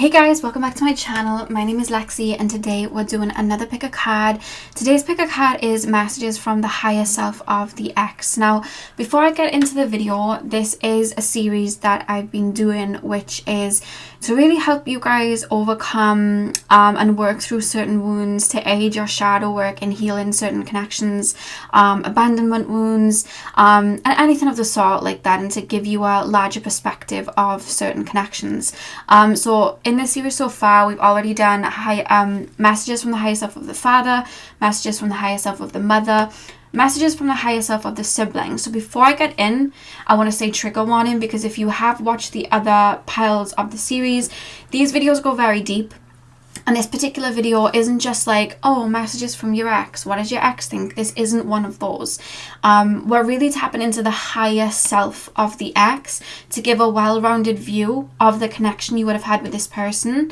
Hey guys, welcome back to my channel. My name is Lexi and today we're doing another pick a card. Today's pick a card is messages from the higher self of the ex. Now, before I get into the video, this is a series that I've been doing which is to really help you guys overcome and work through certain wounds, to aid your shadow work in healing certain connections, abandonment wounds, and anything of the sort like that, and to give you a larger perspective of certain connections. So in this series so far, we've already done messages from the higher self of the father, messages from the higher self of the mother, messages from the higher self of the sibling. So before I get in, I want to say trigger warning, because if you have watched the other piles of the series, these videos go very deep. And this particular video isn't just like, oh, messages from your ex. What does your ex think? This isn't one of those. We're really tapping into the higher self of the ex to give a well-rounded view of the connection you would have had with this person,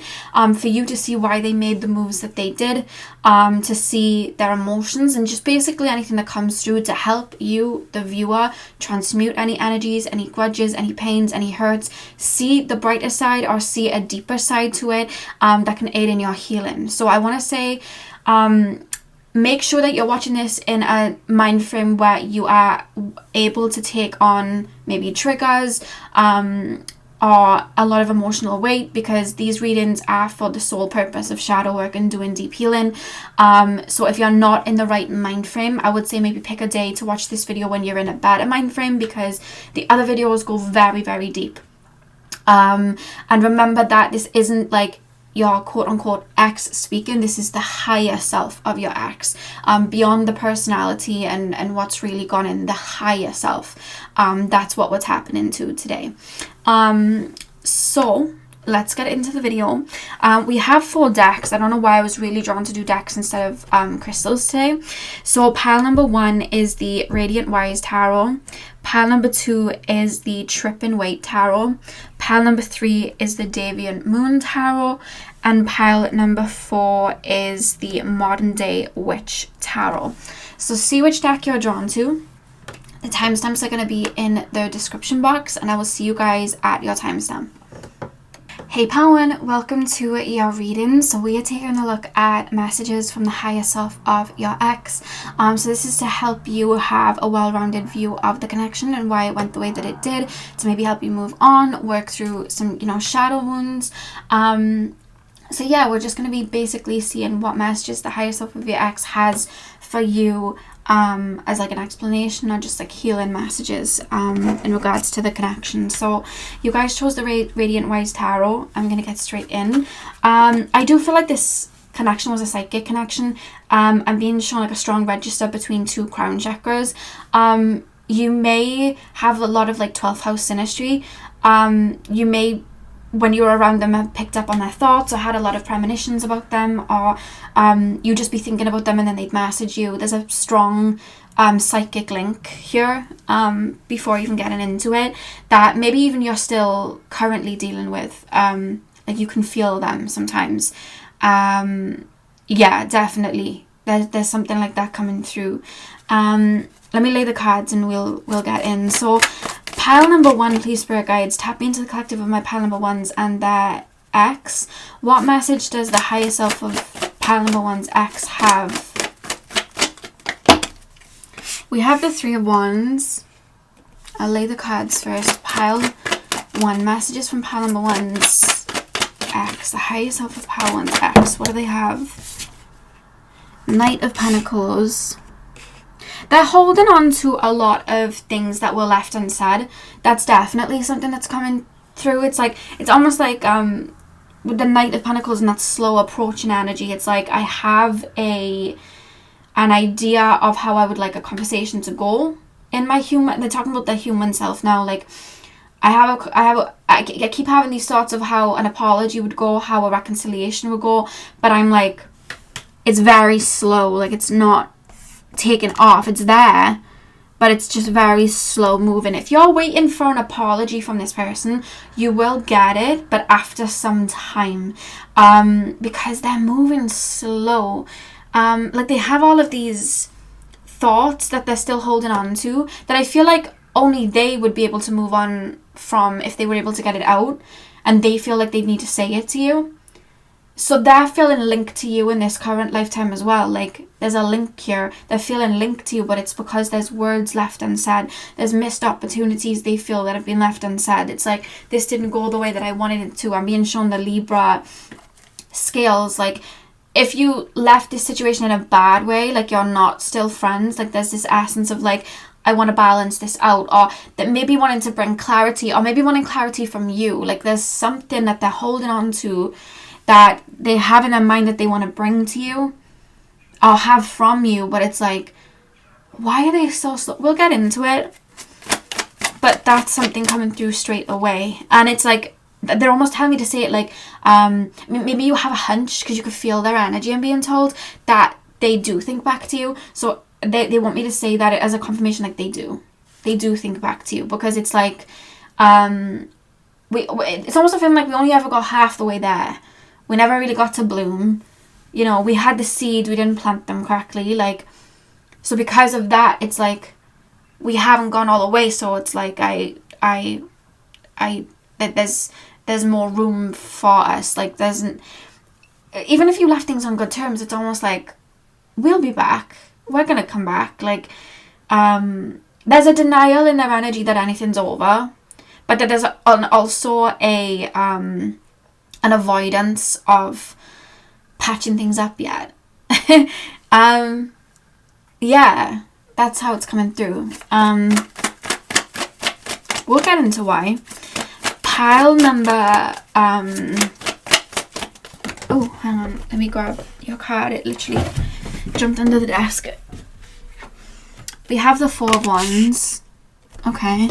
for you to see why they made the moves that they did, to see their emotions, and just basically anything that comes through to help you, the viewer, transmute any energies, any grudges, any pains, any hurts, see the brighter side or see a deeper side to it that can aid in your healing. So I want to say, make sure that you're watching this in a mind frame where you are able to take on maybe triggers or a lot of emotional weight, because these readings are for the sole purpose of shadow work and doing deep healing. So if you're not in the right mind frame, I would say maybe pick a day to watch this video when you're in a better mind frame, because the other videos go very, very deep. And remember that this isn't like your quote-unquote ex speaking. This is the higher self of your ex, beyond the personality and what's really gone in, the higher self. That's what we're tapping into today. So let's get into the video. We have 4 decks. I don't know why I was really drawn to do decks instead of crystals today. So pile number 1 is the Radiant Wise Tarot. Pile number 2 is the Trip and Wait Tarot. Pile number 3 is the Deviant Moon Tarot. And pile number 4 is the Modern Day Witch Tarot. So see which deck you're drawn to. The timestamps are going to be in the description box, and I will see you guys at your timestamp. Hey Powen, welcome to your reading. So we are taking a look at messages from the higher self of your ex. So this is to help you have a well-rounded view of the connection and why it went the way that it did, to maybe help you move on, work through some, shadow wounds. So yeah, we're just going to be basically seeing what messages the higher self of your ex has for you, as like an explanation or just like healing messages in regards to the connection. So you guys chose the Radiant Wise Tarot. I'm going to get straight in. I do feel like this connection was a psychic connection. I'm being shown like a strong register between 2 crown chakras. You may have a lot of like 12th house synastry. You may, when you were around them, have picked up on their thoughts or had a lot of premonitions about them, or you just be thinking about them and then they'd message you. There's a strong psychic link here, before even getting into it, that maybe even you're still currently dealing with. Like you can feel them sometimes. Yeah, definitely. There's something like that coming through. Let me lay the cards and we'll get in. So pile number 1, please, spirit guides, tap into the collective of my pile number 1s and their ex. What message does the higher self of pile number 1's ex have? We have the 3 of Wands. I'll lay the cards first. Pile 1, messages from pile number 1's ex. The higher self of pile 1's ex. What do they have? Knight of Pentacles. They're holding on to a lot of things that were left unsaid. That's definitely something that's coming through. It's like, it's almost like with the Knight of Pentacles and that slow approaching energy, it's like I have an idea of how I would like a conversation to go in my human. They're talking about the human self now. Like I keep having these thoughts of how an apology would go, how a reconciliation would go, but I'm like, it's very slow. Like it's not taken off. It's there, but it's just very slow moving. If you're waiting for an apology from this person, you will get it, but after some time, because they're moving slow. Like they have all of these thoughts that they're still holding on to that I feel like only they would be able to move on from if they were able to get it out. and they feel like they need to say it to you. So they're feeling linked to you in this current lifetime as well. Like, there's a link here. They're feeling linked to you, but it's because there's words left unsaid. There's missed opportunities they feel that have been left unsaid. It's like, this didn't go the way that I wanted it to. I'm being shown the Libra scales. Like, if you left this situation in a bad way, like, you're not still friends. Like, there's this essence of, like, I want to balance this out, or that maybe wanting to bring clarity, or maybe wanting clarity from you. Like, there's something that they're holding on to that they have in their mind that they want to bring to you or have from you, but it's like, why are they so slow? We'll get into it, but that's something coming through straight away. And it's like, they're almost telling me to say it like, maybe you have a hunch because you could feel their energy and being told that they do think back to you. So they want me to say that as a confirmation, like, they do think back to you, because it's like, it's almost a feeling like we only ever got half the way there. We never really got to bloom. You know, we had the seed, we didn't plant them correctly. Like, so because of that, it's like, we haven't gone all the way. So it's like, there's more room for us. Like, even if you left things on good terms, it's almost like, we'll be back. We're going to come back. Like, there's a denial in their energy that anything's over. But that there's also an avoidance of patching things up yet. Yeah, that's how it's coming through. We'll get into why. Pile number oh, hang on, let me grab your card. It literally jumped under the desk. We have the Four of Wands. Okay.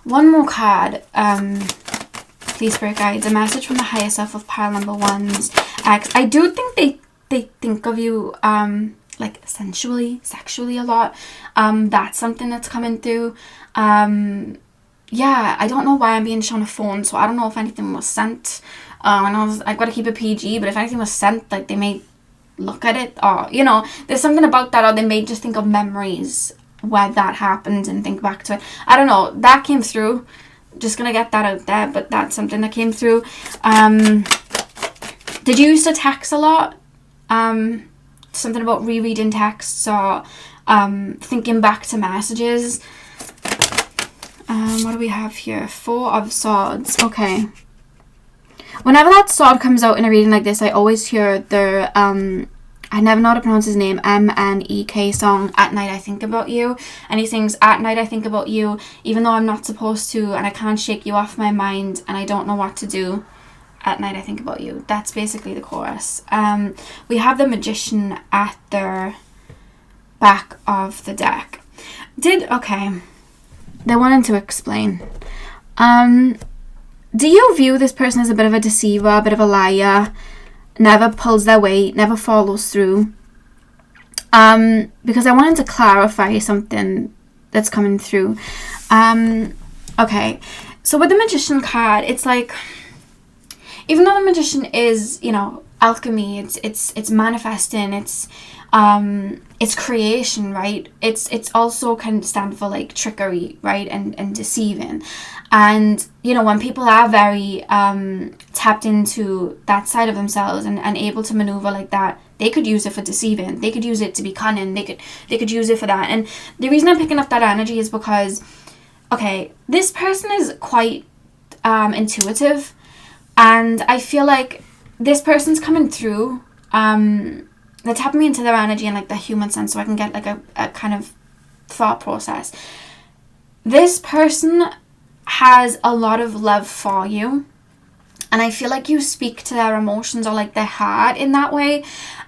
One more card. Please, Spirit Guides, a message from the higher self of pile number one's ex. I do think they think of you like sensually, sexually a lot. That's something that's coming through. Yeah, I don't know why I'm being shown a phone, so I don't know if anything was sent. I've got to keep it PG, but if anything was sent, like, they may look at it, or, you know, there's something about that, or they may just think of memories where that happened and think back to it. I don't know, that came through. Just gonna get that out there, but that's something that came through. Did you used to text a lot? Something about rereading texts, or thinking back to messages. What do we have here? Four of Swords. Okay. Whenever that sword comes out in a reading like this, I always hear the I never know how to pronounce his name, MNEK song, At Night I Think About You. And he sings, at night I think about you, even though I'm not supposed to, and I can't shake you off my mind, and I don't know what to do. At night I think about you. That's basically the chorus. We have the Magician at the back of the deck. Okay. They're wanting to explain. Do you view this person as a bit of a deceiver, a bit of a liar, never pulls their weight, never follows through? Because I wanted to clarify something that's coming through. Okay, so with the Magician card, it's like, even though the Magician is, you know, alchemy, it's manifesting, it's creation, right? It's also can stand for like trickery, right, and deceiving. And, you know, when people are very tapped into that side of themselves and able to maneuver like that, they could use it for deceiving. They could use it to be cunning. They could use it for that. And the reason I'm picking up that energy is because, okay, this person is quite intuitive, and I feel like this person's coming through. They're tapping me into their energy and like the human sense, so I can get like a kind of thought process. This person has a lot of love for you, and I feel like you speak to their emotions or like their heart in that way.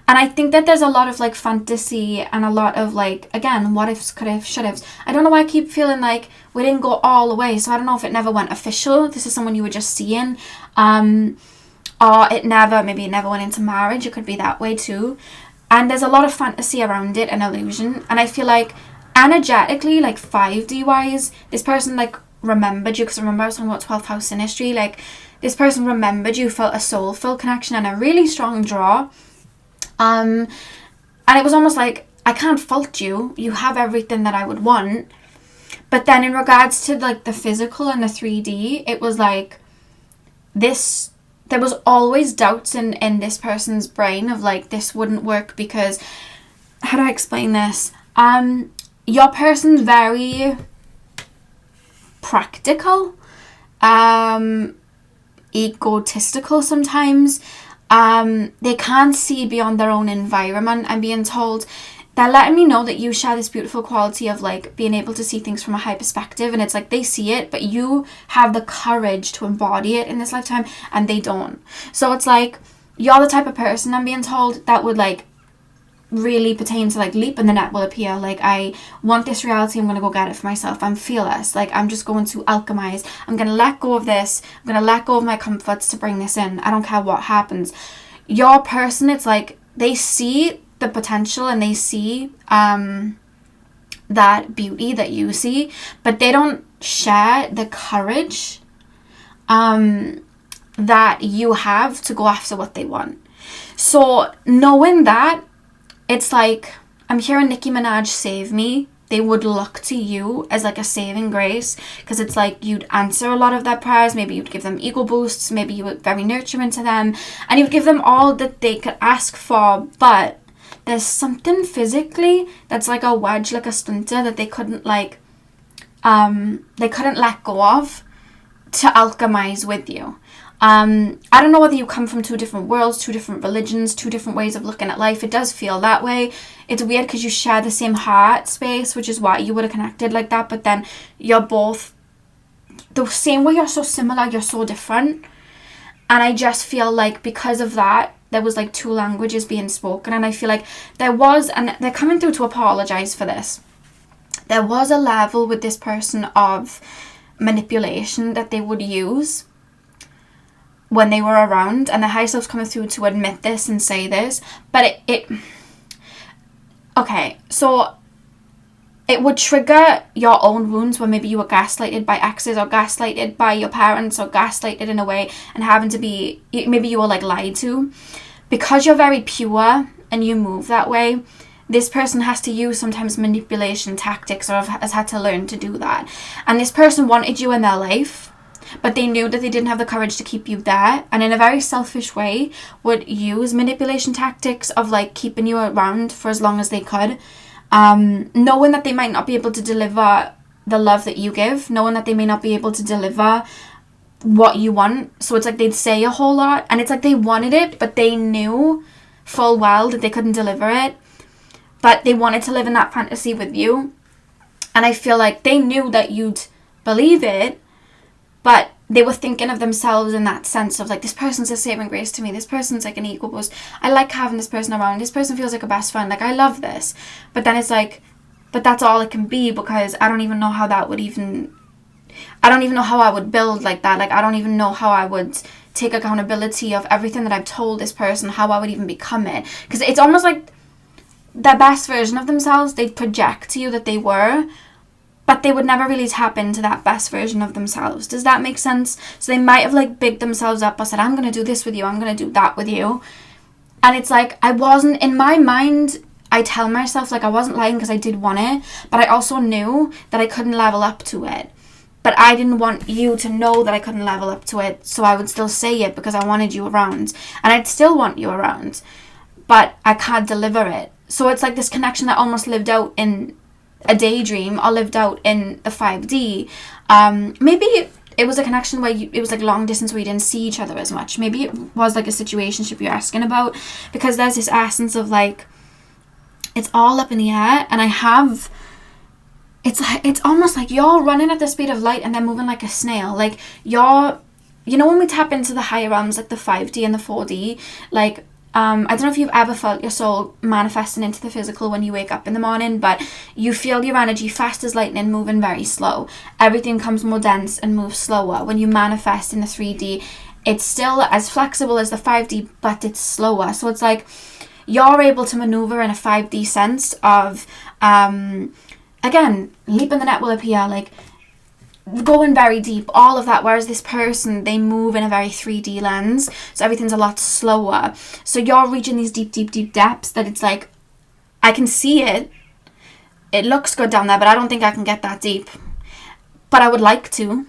And I think that there's a lot of like fantasy and a lot of like, again, what ifs, could ifs, should ifs. I don't know why I keep feeling like we didn't go all the way, so I don't know if it never went official. This is someone you were just seeing, or it never went into marriage. It could be that way too. And there's a lot of fantasy around it and illusion. And I feel like energetically, like 5D wise, this person like remembered you, because remember I was talking about 12th house synastry. Like, this person remembered you, felt a soulful connection and a really strong draw. And it was almost like, I can't fault you. You have everything that I would want. But But then in regards to like the physical and the 3D, it was like this, there was always doubts in this person's brain of like, this wouldn't work because, how do I explain this? Your person's very practical, egotistical sometimes. They can't see beyond their own environment. I'm being told they're letting me know that you share this beautiful quality of like being able to see things from a high perspective, and it's like they see it, but you have the courage to embody it in this lifetime and they don't. So it's like you're the type of person, I'm being told, that would like really pertain to like leap and the net will appear. Like, I want this reality, I'm gonna go get it for myself. I'm fearless. Like, I'm just going to alchemize. I'm gonna let go of this. I'm gonna let go of my comforts to bring this in. I don't care what happens. Your person, it's like they see the potential and they see that beauty that you see, but they don't share the courage that you have to go after what they want. So knowing that, it's like, I'm hearing Nicki Minaj Save Me. They would look to you as like a saving grace, because it's like you'd answer a lot of their prayers. Maybe you'd give them ego boosts. Maybe you were very nurturing to them, and you'd give them all that they could ask for. But there's something physically that's like a wedge, like a splinter that they couldn't like, they couldn't let go of to alchemize with you. I don't know whether you come from two different worlds, two different religions, two different ways of looking at life. It does feel that way. It's weird because you share the same heart space, which is why you would have connected like that. But then you're both the same way. You're so similar, you're so different. And I just feel like because of that, there was like two languages being spoken. And I feel like there was, and they're coming through to apologize for this, there was a level with this person of manipulation that they would use when they were around, and the high self's coming through to admit this and say this. But okay, so it would trigger your own wounds when maybe you were gaslighted by exes, or gaslighted by your parents, or gaslighted in a way, and having to be, maybe you were like lied to. Because you're very pure and you move that way, this person has to use sometimes manipulation tactics, or has had to learn to do that. And this person wanted you in their life, but they knew that they didn't have the courage to keep you there, and in a very selfish way would use manipulation tactics of like keeping you around for as long as they could, knowing that they might not be able to deliver the love that you give, knowing that they may not be able to deliver what you want. So it's like they'd say a whole lot, and it's like they wanted it, but they knew full well that they couldn't deliver it, but they wanted to live in that fantasy with you. And I feel like they knew that you'd believe it, but they were thinking of themselves in that sense of like, this person's a saving grace to me. This person's like an ego boost. I like having this person around. This person feels like a best friend. Like, I love this. But then it's like, but that's all it can be, because I don't even know how that would even, I don't even know how I would build like that. Like, I don't even know how I would take accountability of everything that I've told this person, how I would even become it. Because it's almost like the best version of themselves, they'd project to you that they were, but they would never really tap into that best version of themselves. Does that make sense? So they might have like bigged themselves up or said, I'm going to do this with you, I'm going to do that with you. And it's like, I wasn't, in my mind, I tell myself like I wasn't lying because I did want it, but I also knew that I couldn't level up to it. But I didn't want you to know that I couldn't level up to it, so I would still say it because I wanted you around. And I'd still want you around, but I can't deliver it. So it's like this connection that almost lived out in a daydream, or lived out in the 5D. Maybe it was a connection where it was like long distance, where you didn't see each other as much. Maybe it was like a situationship you're asking about, because there's this essence of like, it's all up in the air, and it's almost like you're running at the speed of light and then moving like a snail. Like, you're, you know, when we tap into the higher realms, like the 5D and the 4D, like, I don't know if you've ever felt your soul manifesting into the physical when you wake up in the morning, but you feel your energy fast as lightning, moving very slow. Everything comes more dense and moves slower. When you manifest in the 3D, it's still as flexible as the 5D, but it's slower. So it's like you're able to maneuver in a 5D sense of, again, leap in the net will appear, like going very deep, all of that. Whereas this person, they move in a very 3D lens, so everything's a lot slower. So you're reaching these deep, deep, deep depths that it's like, I can see it. It looks good down there, but I don't think I can get that deep. but I would like to.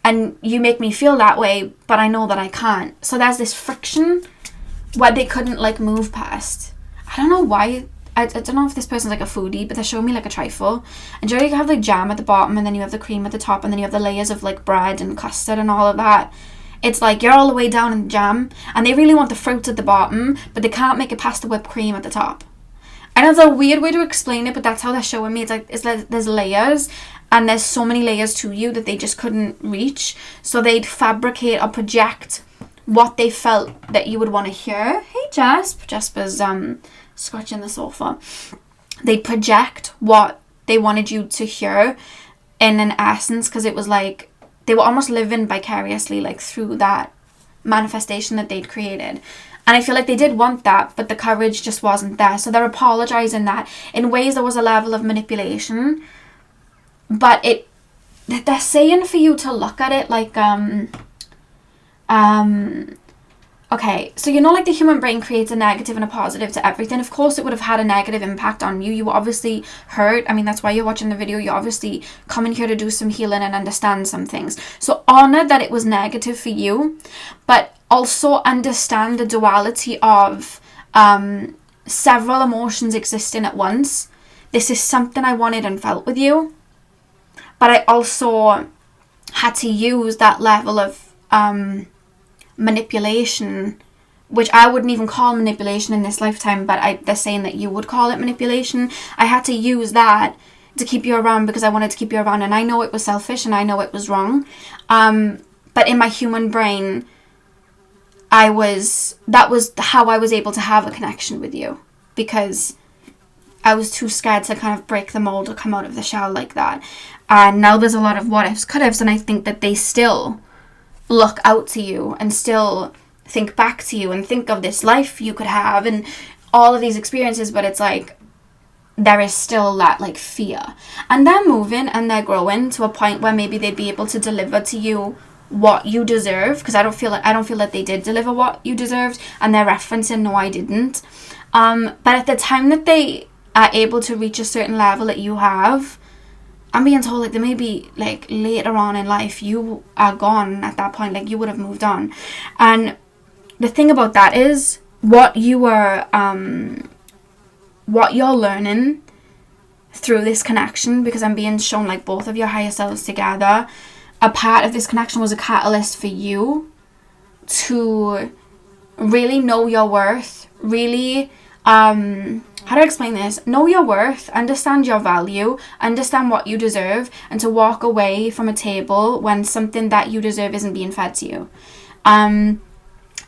And you make me feel that way, but I know that I can't. So there's this friction where they couldn't like move past. I don't know why. I don't know if this person's like a foodie, but they're showing me like a trifle. And you have like jam at the bottom, and then you have the cream at the top, and then you have the layers of like bread and custard and all of that. It's like you're all the way down in the jam, and they really want the fruit at the bottom, but they can't make it past the whipped cream at the top. And it's a weird way to explain it, but that's how they're showing me. It's like there's layers, and there's so many layers to you that they just couldn't reach. So they'd fabricate or project what they felt that you would want to hear. Hey, Jasp. Jasper's scratching the sofa. They'd project what they wanted you to hear in an essence, because it was like they were almost living vicariously like through that manifestation that they'd created. And I feel like they did want that, but the courage just wasn't there. So they're apologizing that in ways there was a level of manipulation. But they're saying for you to look at it like, okay, so like the human brain creates a negative and a positive to everything. Of course, it would have had a negative impact on you. You were obviously hurt. I mean, that's why you're watching the video. You're obviously coming here to do some healing and understand some things. So honor that it was negative for you, but also understand the duality of several emotions existing at once. This is something I wanted and felt with you, but I also had to use that level of manipulation, which I wouldn't even call manipulation in this lifetime, but they're saying that you would call it manipulation. I had to use that to keep you around because I wanted to keep you around, and I know it was selfish and I know it was wrong. But in my human brain, that was how I was able to have a connection with you, because I was too scared to kind of break the mold or come out of the shell like that. And now there's a lot of what ifs, could ifs, and I think that they still look out to you and still think back to you and think of this life you could have and all of these experiences, but it's like there is still that like fear. And they're moving and they're growing to a point where maybe they'd be able to deliver to you what you deserve, because I don't feel like they did deliver what you deserved, and they're referencing no, I didn't. But at the time that they are able to reach a certain level that you have, I'm being told like there may be like later on in life you are gone at that point, like you would have moved on. And the thing about that is what you're learning through this connection, because I'm being shown like both of your higher selves together. A part of this connection was a catalyst for you to really know your worth, really, how do I explain this? Know your worth, understand your value, understand what you deserve, and to walk away from a table when something that you deserve isn't being fed to you. And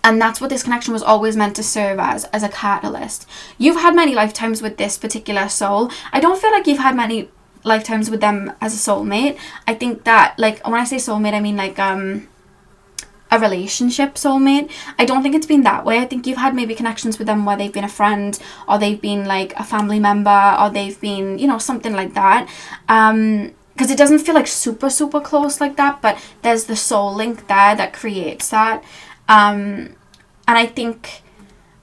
that's what this connection was always meant to serve as a catalyst. You've had many lifetimes with this particular soul. I don't feel like you've had many lifetimes with them as a soulmate. I think that, like, when I say soulmate, I mean like a relationship soulmate. I don't think it's been that way. I think you've had maybe connections with them where they've been a friend, or they've been like a family member, or they've been, something like that. Because it doesn't feel like super, super close like that, but there's the soul link there that creates that. And I think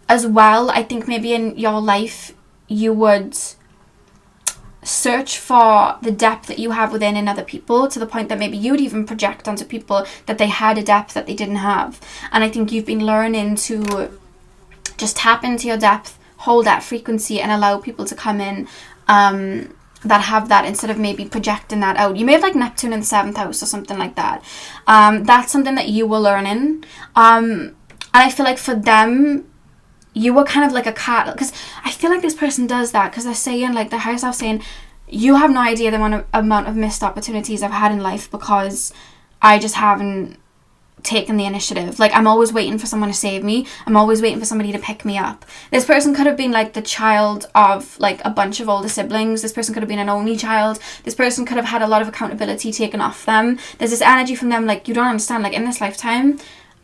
as well, maybe in your life you would search for the depth that you have within in other people, to the point that maybe you'd even project onto people that they had a depth that they didn't have. And I think you've been learning to just tap into your depth, hold that frequency, and allow people to come in that have that, instead of maybe projecting that out. You may have like Neptune in the 7th house or something like that. That's something that you were learning. And I feel like for them, you were kind of like a cat, because I feel like this person does that, because they're saying, like, the higher self saying, you have no idea the amount of missed opportunities I've had in life because I just haven't taken the initiative. Like, I'm always waiting for someone to save me. I'm always waiting for somebody to pick me up. This person could have been like the child of like a bunch of older siblings. This person could have been an only child. This person could have had a lot of accountability taken off them. There's this energy from them, like, you don't understand, like, in this lifetime,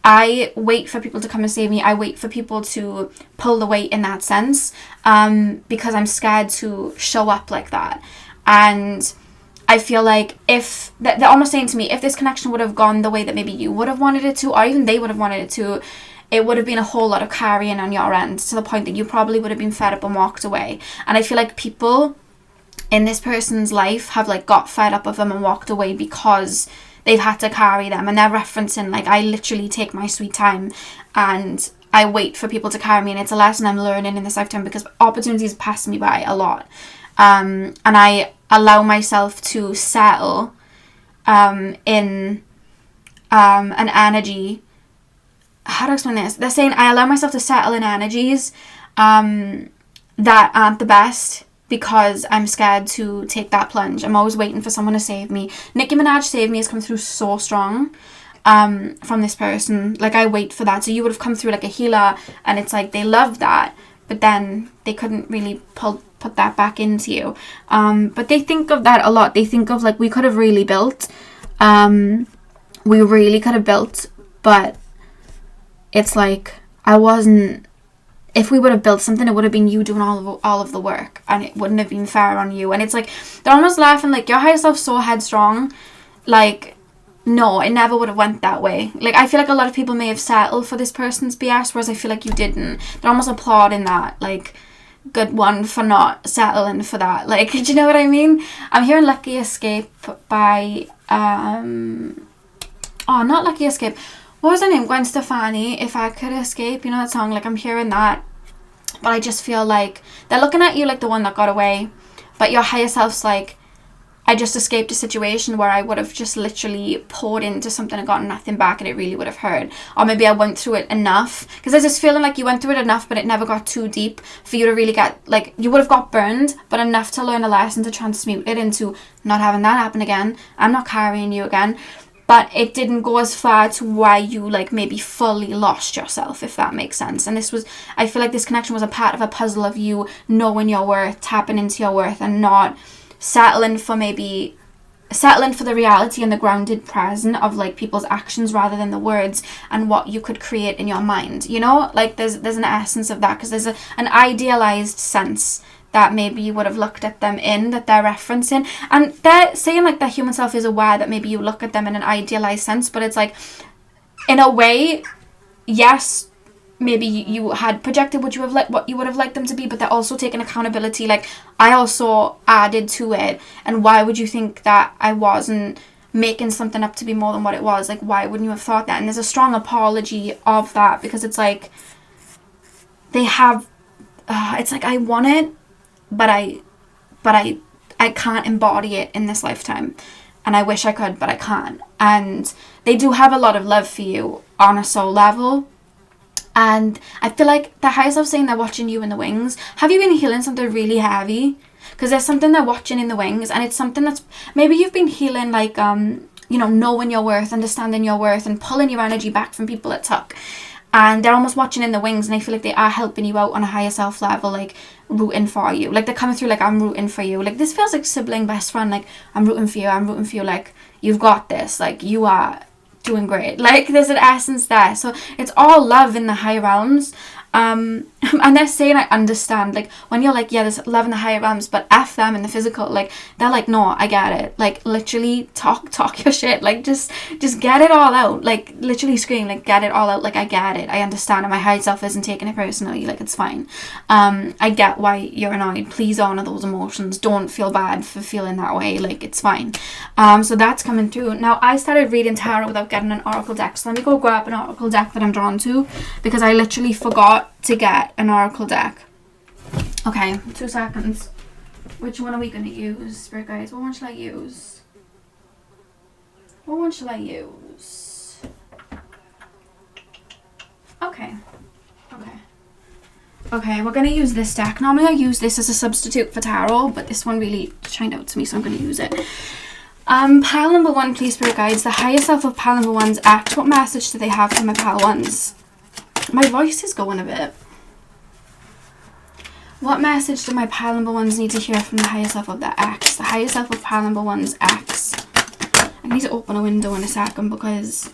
I wait for people to come and save me. I wait for people to pull the weight in that sense, because I'm scared to show up like that. And I feel like if they're almost saying to me, if this connection would have gone the way that maybe you would have wanted it to, or even they would have wanted it to, it would have been a whole lot of carrying on your end, to the point that you probably would have been fed up and walked away. And I feel like people in this person's life have like got fed up of them and walked away because they've had to carry them. And they're referencing like, I literally take my sweet time and I wait for people to carry me, and it's a lesson I'm learning in this lifetime because opportunities pass me by a lot. And I allow myself to settle in an energy. How to explain this? They're saying I allow myself to settle in energies that aren't the best because I'm scared to take that plunge. I'm always waiting for someone to save me. Nicki Minaj Save Me has come through so strong from this person. Like, I wait for that. So you would have come through like a healer, and it's like they loved that, but then they couldn't really put that back into you. But they think of that a lot. They think of like, we could have really built. We really could have built, but it's like, if we would have built something, it would have been you doing all of the work, and it wouldn't have been fair on you. And it's like, they're almost laughing like, your higher self's so headstrong. Like, no, it never would have went that way. Like, I feel like a lot of people may have settled for this person's BS, whereas I feel like you didn't. They're almost applauding that, like, good one for not settling for that. Like, do you know what I mean? I'm hearing Lucky Escape by, not Lucky Escape. What was her name? Gwen Stefani, If I Could Escape. You know that song? Like, I'm hearing that. But I just feel like they're looking at you like the one that got away. But your higher self's like, I just escaped a situation where I would have just literally poured into something and gotten nothing back, and it really would have hurt. Or maybe I went through it enough. Because there's this feeling like you went through it enough, but it never got too deep for you to really get, like, you would have got burned, but enough to learn a lesson to transmute it into not having that happen again. I'm not carrying you again. But it didn't go as far to why you, like, maybe fully lost yourself, if that makes sense. And this was, I feel like this connection was a part of a puzzle of you knowing your worth, tapping into your worth, and not settling for the reality and the grounded present of, like, people's actions rather than the words and what you could create in your mind. You know, like, there's an essence of that, because there's an idealized sense that maybe you would have looked at them in, that they're referencing. And they're saying, like, the human self is aware that maybe you look at them in an idealized sense, but it's like, in a way, yes, maybe you had projected what you would have liked them to be, but they're also taking accountability. Like, I also added to it, and why would you think that I wasn't making something up to be more than what it was? Like, why wouldn't you have thought that? And there's a strong apology of that, because it's like, they have, it's like, I want it, but I can't embody it in this lifetime, and I wish I could, but I can't. And they do have a lot of love for you on a soul level, and I feel like the higher self saying they're watching you in the wings. Have you been healing something really heavy? Because there's something they're watching in the wings, and it's something that's, maybe you've been healing, like, knowing your worth, understanding your worth, and pulling your energy back from people that took. And they're almost watching in the wings, and I feel like they are helping you out on a higher self level, like, rooting for you. Like, they're coming through like, I'm rooting for you. Like, this feels like sibling best friend. Like, I'm rooting for you. Like, you've got this. Like, you are doing great. Like, there's an essence there. So it's all love in the higher realms. And they're saying, I understand, like, when you're like, yeah, there's love in the higher realms, but F them in the physical, like, they're like, no, I get it. Like, literally talk your shit. Like, just get it all out. Like, literally scream, like, get it all out. Like, I get it. I understand. And my higher self isn't taking it personally. Like, it's fine. I get why you're annoyed. Please honor those emotions. Don't feel bad for feeling that way. Like, it's fine. So that's coming through. Now, I started reading tarot without getting an oracle deck. So let me go grab an oracle deck that I'm drawn to, because I literally forgot to get an oracle deck. Okay, 2 seconds. Which one are we going to use, Spirit Guides? What one shall I use? Okay, we're going to use this deck. Normally I use this as a substitute for tarot, but this one really shined out to me, so I'm going to use it. Pile number 1, please, Spirit Guides. The higher self of pile number 1's act. What message do they have for my pile 1s? My voice is going a bit. What message do my pile number 1s need to hear from the higher self of their ex? The higher self of pile number 1's ex. I need to open a window in a second, because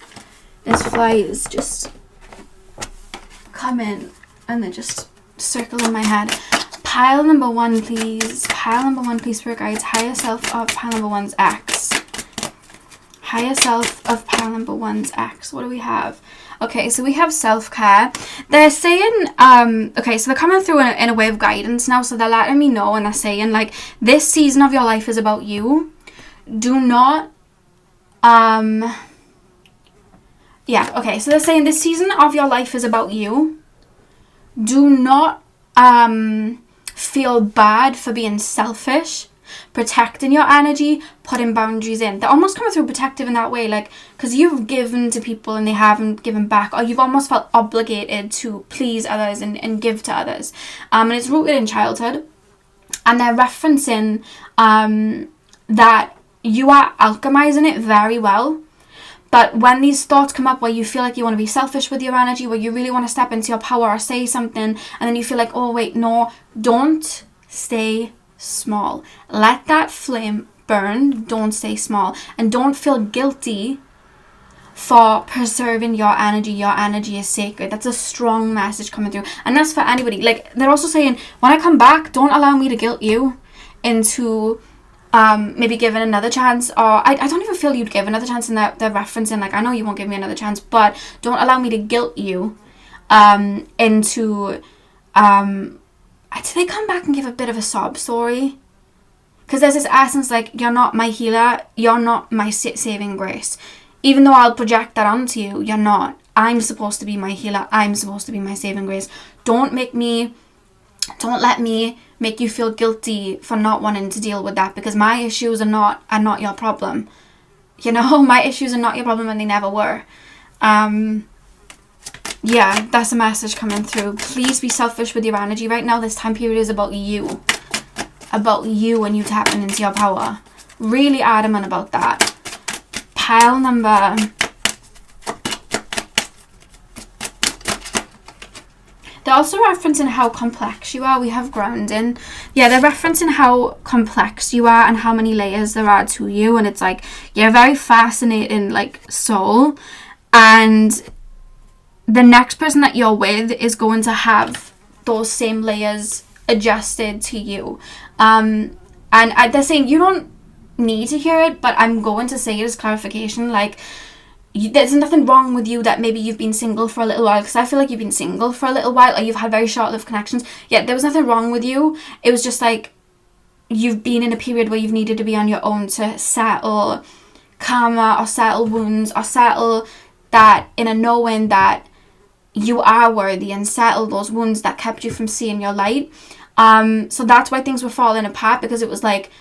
there's flies just come in and they just circle in my head. Pile number 1, please. Pile number 1, please, Spirit Guides. Higher self of pile number 1's ex. higher self of pile number 1's ex. What do we have? Okay, so we have self-care. They're saying, okay, so they're coming through in a way of guidance now. So they're letting me know, and they're saying, like, this season of your life is about you. Do not, yeah, okay, so they're saying this season of your life is about you. Do not, feel bad for being selfish, protecting your energy, putting boundaries in. They're almost coming through protective in that way, like, because you've given to people and they haven't given back, or you've almost felt obligated to please others and give to others. And it's rooted in childhood. And they're referencing that you are alchemizing it very well. But when these thoughts come up where you feel like you want to be selfish with your energy, where you really want to step into your power or say something, and then you feel like, oh wait, no, don't stay small. Let that flame burn. Don't stay small. And don't feel guilty for preserving your energy. Your energy is sacred. That's a strong message coming through. And that's for anybody. Like, they're also saying, when I come back, don't allow me to guilt you into maybe giving another chance, or I don't even feel you'd give another chance, and they're referencing, like, I know you won't give me another chance, but don't allow me to guilt you into did they come back and give a bit of a sob story? Because there's this essence, like, you're not my healer, you're not my saving grace. Even though I'll project that onto you, you're not. I'm supposed to be my healer, I'm supposed to be my saving grace. Don't let me make you feel guilty for not wanting to deal with that, because my issues are not your problem. You know, my issues are not your problem, and they never were. Yeah, that's a message coming through. Please be selfish with your energy right now. This time period is about you. About you and you tapping into your power. Really adamant about that. Pile number... They're also referencing how complex you are. We have grounding. Yeah, they're referencing how complex you are and how many layers there are to you. And it's like, you're a very fascinating, like, soul. And the next person that you're with is going to have those same layers adjusted to you. And they're saying you don't need to hear it, but I'm going to say it as clarification. Like, there's nothing wrong with you that maybe you've been single for a little while, because I feel like you've been single for a little while, or you've had very short-lived connections. Yeah, there was nothing wrong with you. It was just like you've been in a period where you've needed to be on your own to settle karma, or settle wounds, or settle that inner knowing that you are worthy, and settle those wounds that kept you from seeing your light. So that's why things were falling apart, because it was like,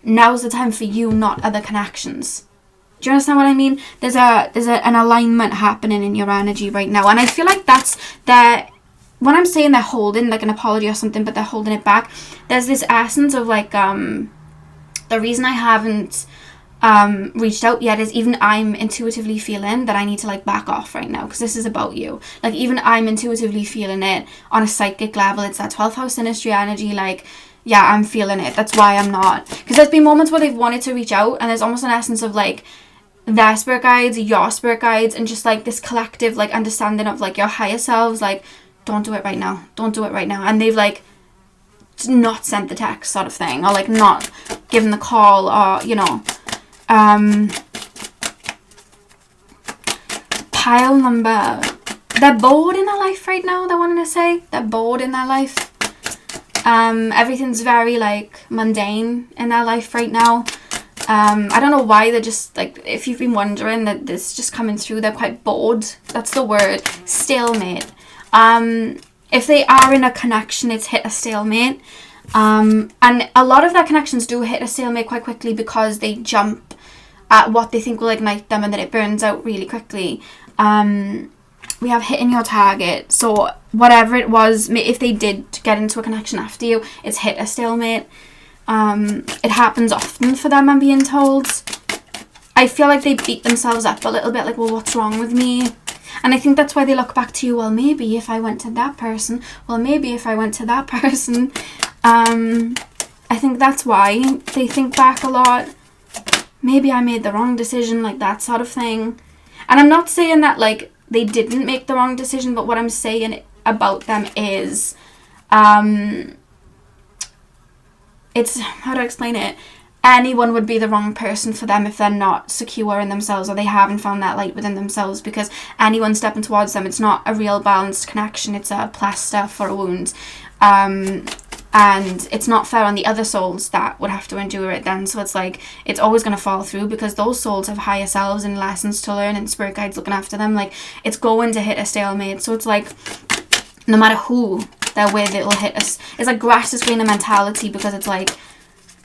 now's the time for you, not other connections. Do you understand what I mean? There's an alignment happening in your energy right now. And I feel like that's that when I'm saying they're holding like an apology or something, but they're holding it back, there's this essence of like the reason I haven't reached out yet is even I'm intuitively feeling that I need to like back off right now, because this is about you. Like, even I'm intuitively feeling it on a psychic level. It's that 12th house synastry energy. Like, yeah, I'm feeling it. That's why I'm not, because there's been moments where they've wanted to reach out, and there's almost an essence of like their spirit guides, your spirit guides, and just like this collective like understanding of like your higher selves, like, don't do it right now, don't do it right now. And they've like not sent the text sort of thing, or like not given the call, or you know. Pile number, they're bored in their life right now. They're wanting to say they're bored in their life. Everything's very like mundane in their life right now. I don't know why. They're just like, if you've been wondering, that this just coming through, they're quite bored. That's the word. Stalemate. If they are in a connection, it's hit a stalemate. And a lot of their connections do hit a stalemate quite quickly, because they jump at what they think will ignite them, and then it burns out really quickly. We have hitting your target. So whatever it was, if they did get into a connection after you, it's hit a stalemate. It happens often for them, I'm being told. I feel like they beat themselves up a little bit, like, well, what's wrong with me? And I think that's why they look back to you, well, maybe if I went to that person, well, maybe if I went to that person. I think that's why they think back a lot. Maybe I made the wrong decision, like that sort of thing. And I'm not saying that, like, they didn't make the wrong decision, but what I'm saying about them is, it's, how do I explain it? anyone would be the wrong person for them if they're not secure in themselves or they haven't found that light within themselves, because anyone stepping towards them, it's not a real balanced connection, it's a plaster for a wound. And it's not fair on the other souls that would have to endure it then. So it's like, it's always going to fall through, because those souls have higher selves and lessons to learn and spirit guides looking after them. Like, it's going to hit a stalemate. So it's like, no matter who they're with, it'll hit us. It's like grass is greener mentality, because it's like,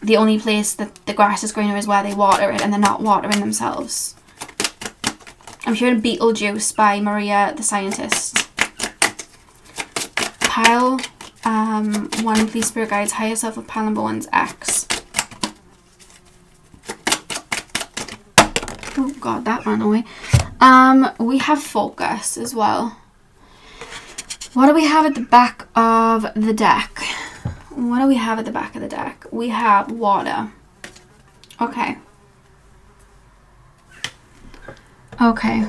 the only place that the grass is greener is where they water it, and they're not watering themselves. I'm hearing Beetlejuice by Maria the Scientist. Pile 1, please, spirit guides, higher self of pile number 1's ex. Oh god, that ran away. We have focus as well. What do we have at the back of the deck? What do we have at the back of the deck? We have water. Okay. Okay.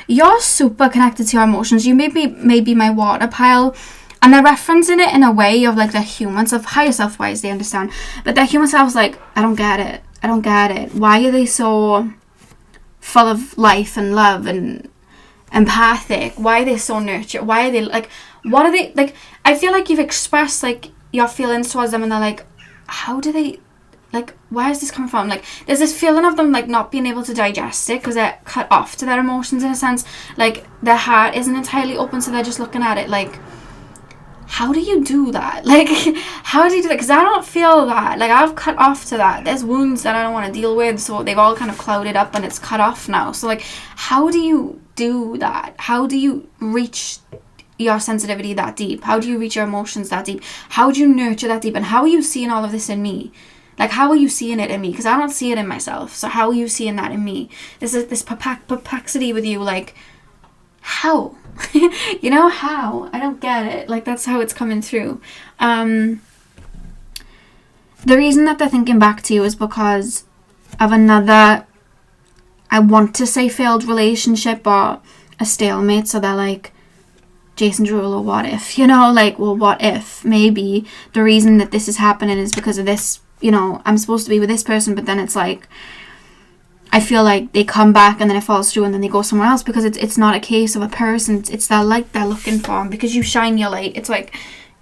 You're super connected to your emotions. You may be my water pile. And they're referencing it in a way of like the human self, higher self wise, they understand. But their human self's like, I don't get it. I don't get it. Why are they so full of life and love and empathic? Why are they so nurtured? Why are they like, what are they like? I feel like you've expressed like your feelings towards them, and they're like, how do they, like, where is this coming from? Like, there's this feeling of them like not being able to digest it because they're cut off to their emotions in a sense. Like, their heart isn't entirely open, so they're just looking at it like, how do you do that? Like, how do you do that? Because I don't feel that. Like, I've cut off to that. There's wounds that I don't want to deal with, so they've all kind of clouded up and it's cut off now. So, like, how do you do that? How do you reach your sensitivity that deep? How do you reach your emotions that deep? How do you nurture that deep? And how are you seeing all of this in me? Like, how are you seeing it in me? Because I don't see it in myself. So how are you seeing that in me? This is this perplexity with you, like, how? You know, how? I don't get it. Like, that's how it's coming through. The reason that they're thinking back to you is because of another, I want to say, failed relationship or a stalemate. So they're like, Jason Derulo, what if? You know, like, well, what if? Maybe the reason that this is happening is because of this, you know, I'm supposed to be with this person, but then it's like, I feel like they come back and then it falls through and then they go somewhere else, because it's not a case of a person, it's that light they're looking for. And because you shine your light, it's like,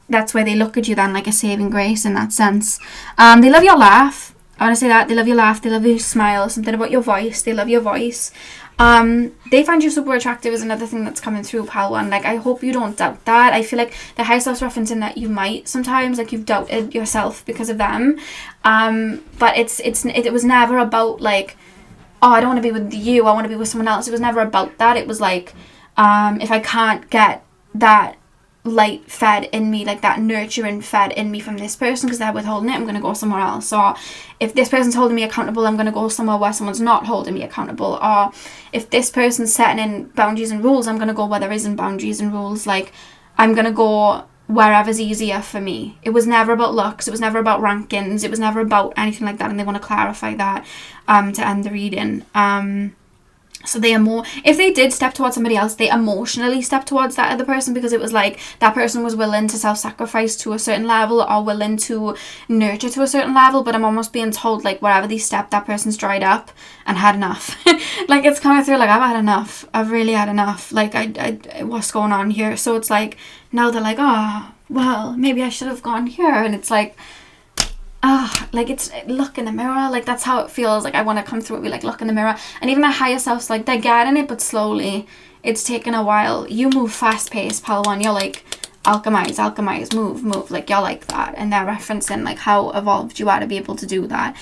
that's where they look at you then, like a saving grace in that sense. They love your laugh. I want to say that. They love your laugh. They love your smile. Something about your voice. They love your voice. They find you super attractive is another thing that's coming through, pal one. Like, I hope you don't doubt that. I feel like the high self's referencing that you might sometimes, like, you've doubted yourself because of them. But it was never about like, oh, I don't want to be with you, I want to be with someone else. It was never about that. It was like, if I can't get that light fed in me, like that nurturing fed in me from this person because they're withholding it, I'm going to go somewhere else. Or if this person's holding me accountable, I'm going to go somewhere where someone's not holding me accountable. Or if this person's setting in boundaries and rules, I'm going to go where there isn't boundaries and rules. Like, I'm going to go wherever's easier for me. It was never about looks, it was never about rankings, it was never about anything like that, and they want to clarify that to end the reading. So they are more, if they did step towards somebody else, they emotionally stepped towards that other person because it was like that person was willing to self-sacrifice to a certain level or willing to nurture to a certain level. But I'm almost being told, like, wherever they step, that person's dried up and had enough. Like, it's coming through like, I've had enough, I've really had enough, like, I what's going on here? So it's like, now they're like, oh, well, maybe I should have gone here. And it's like, like, it's, look in the mirror. Like, that's how it feels. Like, I want to come through it, be like, look in the mirror. And even the higher self's like, they're getting it, but slowly. It's taken a while. You move fast paced, pal one. You're like, alchemize, move. Like, you're like that. And they're referencing like how evolved you are to be able to do that.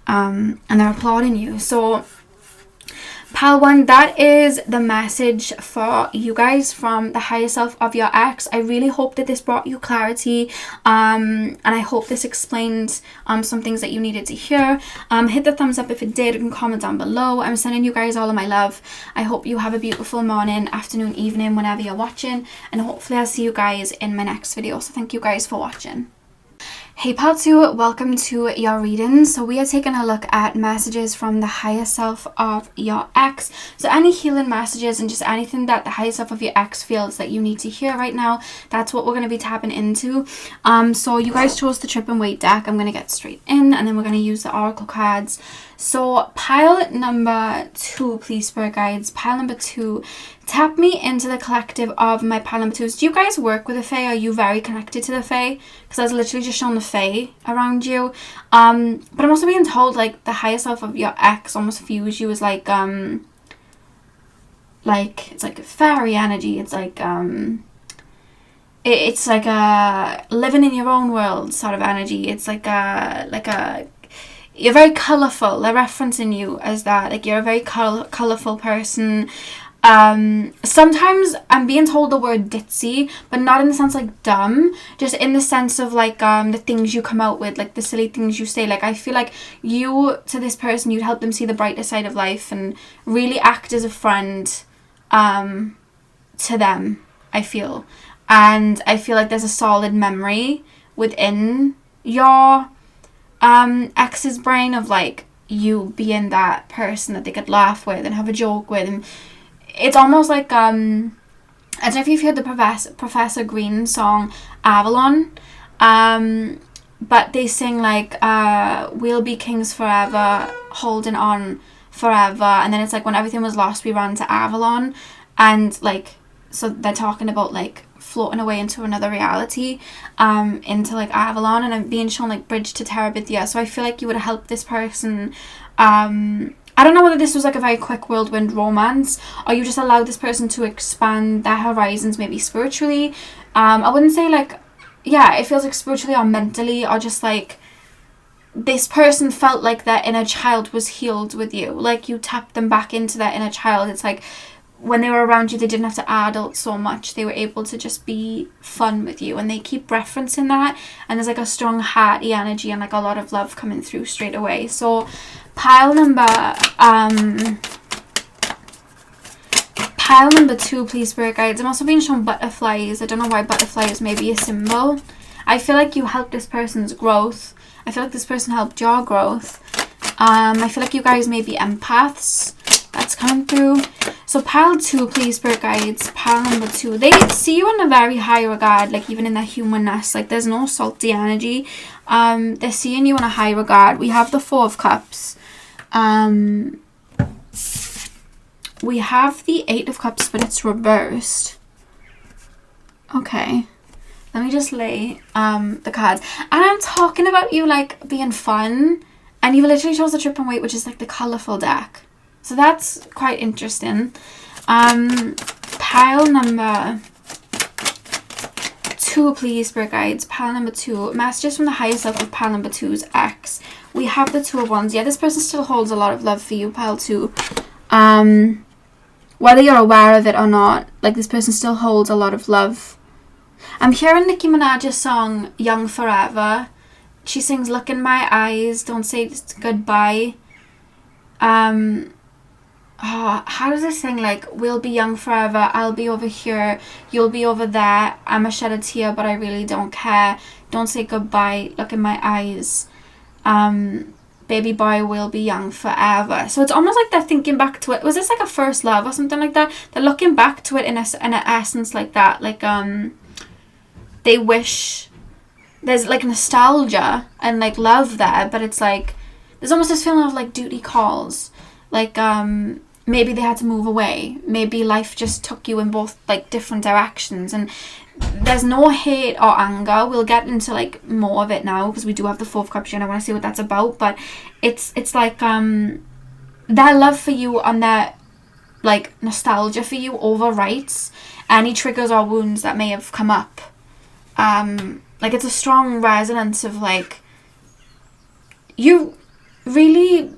And they're applauding you. So, pal one, that is the message for you guys from the higher self of your ex. I really hope that this brought you clarity, and I hope this explained some things that you needed to hear. Hit the thumbs up if it did, and comment down below. I'm sending you guys all of my love. I hope you have a beautiful morning, afternoon, evening, whenever you're watching, and hopefully I'll see you guys in my next video. So thank you guys for watching. Hey Pal 2, welcome to your reading. So we are taking a look at messages from the higher self of your ex. So any healing messages and just anything that the higher self of your ex feels that you need to hear right now, that's what we're going to be tapping into. So you guys chose the Trip and Wait deck. I'm going to get straight in and then we're going to use the oracle cards. So pile number 2, please, spirit guides. Pile number 2, tap me into the collective of my pile number 2s. Do you guys work with the Fae? Are you very connected to the Fae? Because I was literally just showing the Fae around you. But I'm also being told like the higher self of your ex almost views you as like it's like fairy energy. It's like it's like a living in your own world sort of energy. It's like a you're very colourful. They're referencing you as that. Like you're a very colourful person. Sometimes I'm being told the word ditzy, but not in the sense like dumb, just in the sense of like the things you come out with, like the silly things you say. Like I feel like you, to this person, you'd help them see the brighter side of life and really act as a friend to them, I feel. And I feel like there's a solid memory within your ex's brain of like you being that person that they could laugh with and have a joke with. And it's almost like I don't know if you've heard the Professor Green song Avalon, but they sing like we'll be kings forever, holding on forever, and then it's like when everything was lost we ran to Avalon, and like so they're talking about like floating away into another reality, into like Avalon, and I'm being shown like Bridge to Terabithia. So I feel like you would help this person. I don't know whether this was like a very quick whirlwind romance, or you just allowed this person to expand their horizons, maybe spiritually. I wouldn't say like, yeah, it feels like spiritually or mentally, or just like this person felt like their inner child was healed with you. Like you tapped them back into their inner child. It's like when they were around you, they didn't have to adult so much. They were able to just be fun with you. And they keep referencing that. And there's like a strong hearty energy and like a lot of love coming through straight away. So pile number 2, please, spirit guides. I'm also being shown butterflies. I don't know why butterflies may be a symbol. I feel like you helped this person's growth. I feel like this person helped your growth. I feel like you guys may be empaths. That's coming through. So pile 2, please, spirit guides. Pile number 2. They see you in a very high regard, like even in their humanness. Like there's no salty energy. They're seeing you in a high regard. We have the 4 of Cups. We have the 8 of Cups, but it's reversed. Okay. Let me just lay the cards. And I'm talking about you like being fun. And you literally chose the Trip and Wait, which is like the colourful deck. So that's quite interesting. Pile number 2, please, spirit guides. Pile number 2. Messages from the higher self of pile number 2's ex. We have the 2 of Wands. Yeah, this person still holds a lot of love for you, pile 2. Whether you're aware of it or not, like this person still holds a lot of love. I'm hearing Nicki Minaj's song Young Forever. She sings, look in my eyes, don't say goodbye. How does this sing? Like, we'll be young forever, I'll be over here, you'll be over there, I'ma shed a tear but I really don't care, don't say goodbye, look in my eyes, baby boy, we'll be young forever. So it's almost like they're thinking back to it. Was this like a first love or something like that? They're looking back to it in an essence like that. Like they wish there's like nostalgia and like love there, but it's like there's almost this feeling of like duty calls. Like maybe they had to move away. Maybe life just took you in both like different directions, and there's no hate or anger. We'll get into like more of it now because we do have the 4th Cups and I want to see what that's about. But it's like their love for you and their like nostalgia for you overwrites any triggers or wounds that may have come up. Like it's a strong resonance of like you really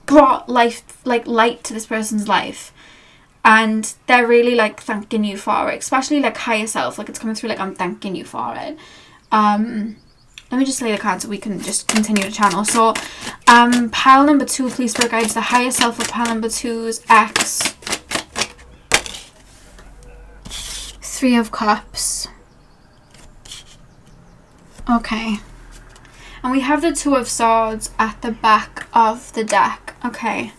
brought life, like light to this person's life, and they're really like thanking you for it, especially like higher self. Like it's coming through like I'm thanking you for it. Let me just lay the cards so we can just continue to channel. So pile number 2, please, spirit guides. The higher self of pile number 2's ex. 3 of Cups. Okay. And we have the Two of Swords at the back of the deck. Okay.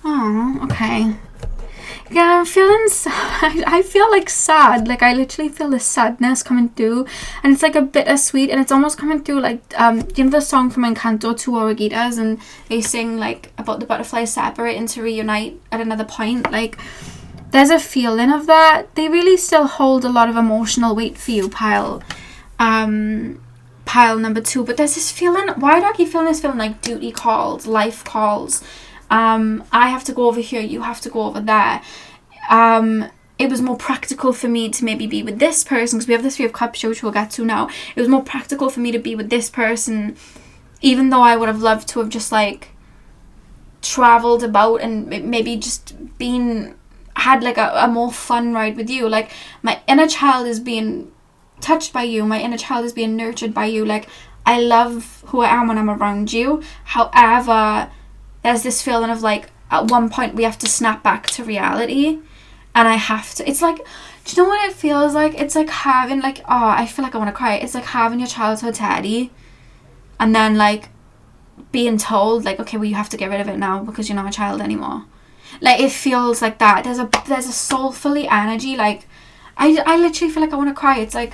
Oh, okay. Yeah, I'm feeling sad. I feel like sad. Like, I literally feel the sadness coming through. And it's like a bittersweet. And it's almost coming through like, you know the song from Encanto, Two Oruguitas? And they sing like about the butterflies separating to reunite at another point. Like, there's a feeling of that. They really still hold a lot of emotional weight for you, pile number 2. But there's this feeling, why do I keep feeling this feeling like duty calls, life calls? I have to go over here, you have to go over there. It was more practical for me to maybe be with this person, because we have the Three of Cups, which we'll get to now. It was more practical for me to be with this person, even though I would have loved to have just like traveled about and maybe just had like a more fun ride with you. Like, my inner child is being touched by you, my inner child is being nurtured by you. Like, I love who I am when I'm around you. However, there's this feeling of like, at one point we have to snap back to reality, and I have to, it's like, do you know what it feels like? It's like having like, oh, I feel like I want to cry. It's like having your childhood teddy and then like being told like, okay, well, you have to get rid of it now because you're not a child anymore. Like, it feels like that. There's a soulfully energy. Like, I literally feel like I want to cry. It's like,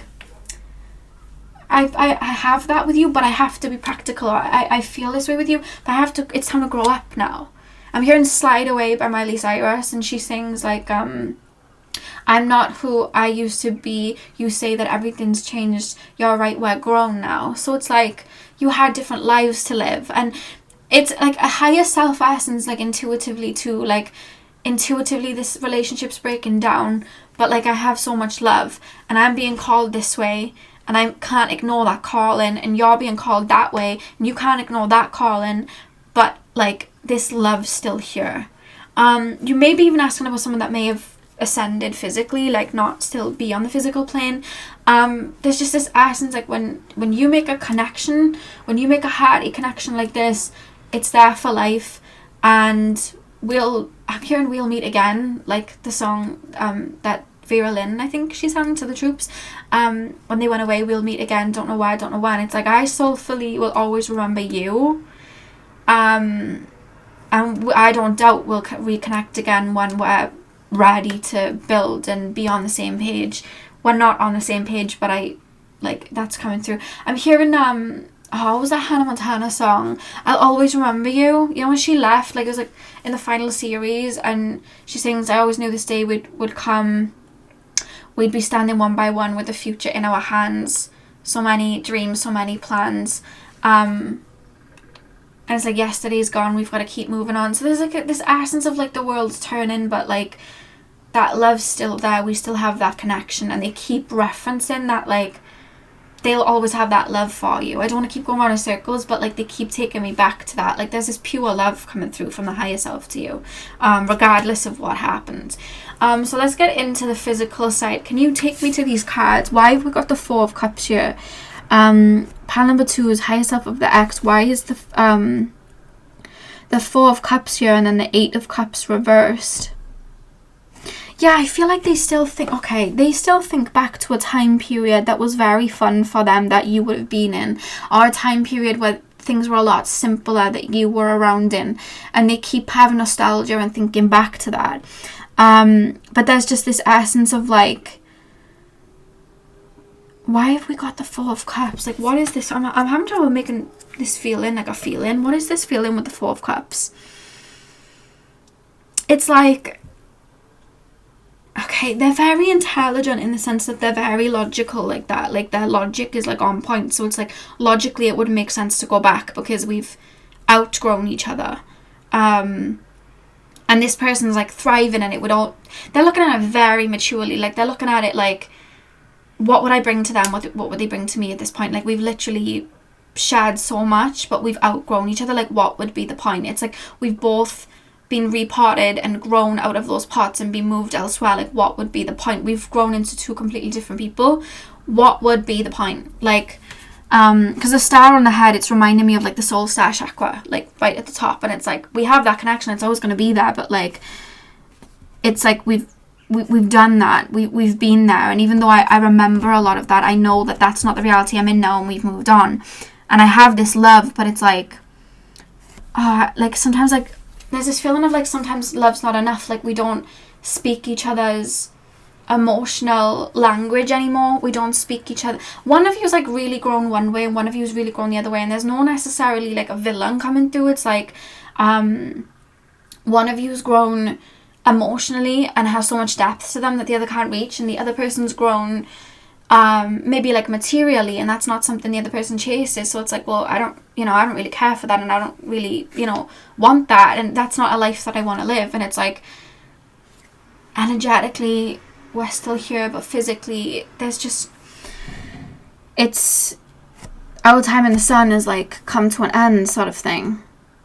I have that with you, but I have to be practical. I feel this way with you, but I have to, it's time to grow up now. I'm hearing Slide Away by Miley Cyrus, and she sings like, I'm not who I used to be. You say that everything's changed. You're right, we're grown now. So it's like, you had different lives to live, and it's like a higher self essence, like intuitively too, like intuitively this relationship's breaking down, but like I have so much love, and I'm being called this way, and I can't ignore that calling, and you're being called that way, and you can't ignore that calling, but like this love's still here. You may be even asking about someone that may have ascended physically, like not still be on the physical plane. There's just this essence, like when you make a connection, when you make a hearty connection like this, it's there for life. And I'm hearing we'll meet again, like the song that Vera Lynn, I think she sang to the troops, when they went away, we'll meet again, don't know why, don't know when. It's like, I soulfully will always remember you, and I don't doubt we'll reconnect again when we're ready to build and be on the same page. We're not on the same page, but I like that's coming through. I'm hearing what was that Hannah Montana song? I'll always remember you. You know, when she left, like it was like in the final series, and she sings, I always knew this day would come. We'd be standing one by one with the future in our hands. So many dreams, so many plans. And it's like, yesterday's gone, we've got to keep moving on. So there's like this essence of like the world's turning, but like that love's still there. We still have that connection, and they keep referencing that, like they'll always have that love for you. I don't want to keep going around in circles, but like they keep taking me back to that. Like there's this pure love coming through from the higher self to you, regardless of what happens. So let's get into the physical side. Can you take me to these cards? Why have we got the Four of Cups here? Pile number 2 is higher self of the X. Why is the Four of Cups here and then the Eight of Cups reversed? Yeah, I feel like they still think back to a time period that was very fun for them that you would have been in, or a time period where things were a lot simpler that you were around in, and they keep having nostalgia and thinking back to that. But there's just this essence of like, why have we got the Four of Cups? Like, what is this? I'm having trouble making this feeling like a feeling. What is this feeling with the Four of Cups? It's like, okay, they're very intelligent in the sense that they're very logical like that. Like, their logic is like on point. So it's like, logically it wouldn't make sense to go back because we've outgrown each other. And this person's like thriving, and they're looking at it very maturely. Like, they're looking at it like, what would I bring to them? What would they bring to me at this point? Like, we've literally shared so much, but we've outgrown each other. Like, what would be the point? It's like we've both been reparted and grown out of those pots and been moved elsewhere. Like, what would be the point? We've grown into two completely different people. What would be the point? Like, because the star on the head, it's reminding me of like the soul star chakra, like right at the top, and it's like we have that connection. It's always going to be there, but like it's like we've we've done that. We've been there. And even though I remember a lot of that, I know that that's not the reality I'm in now, and we've moved on. And I have this love, but it's like sometimes like there's this feeling of like sometimes love's not enough. Like we don't speak each other's emotional language anymore. We don't speak each other. One of you is like really grown one way and one of you is really grown the other way, and there's no necessarily like a villain coming through. It's like one of you is grown emotionally and has so much depth to them that the other can't reach, and the other person's grown maybe like materially, and that's not something the other person chases. So it's like, well, I don't really care for that, and I don't really want that, and that's not a life that I want to live. And it's like energetically we're still here, but physically there's just, it's our time in the sun has like come to an end sort of thing.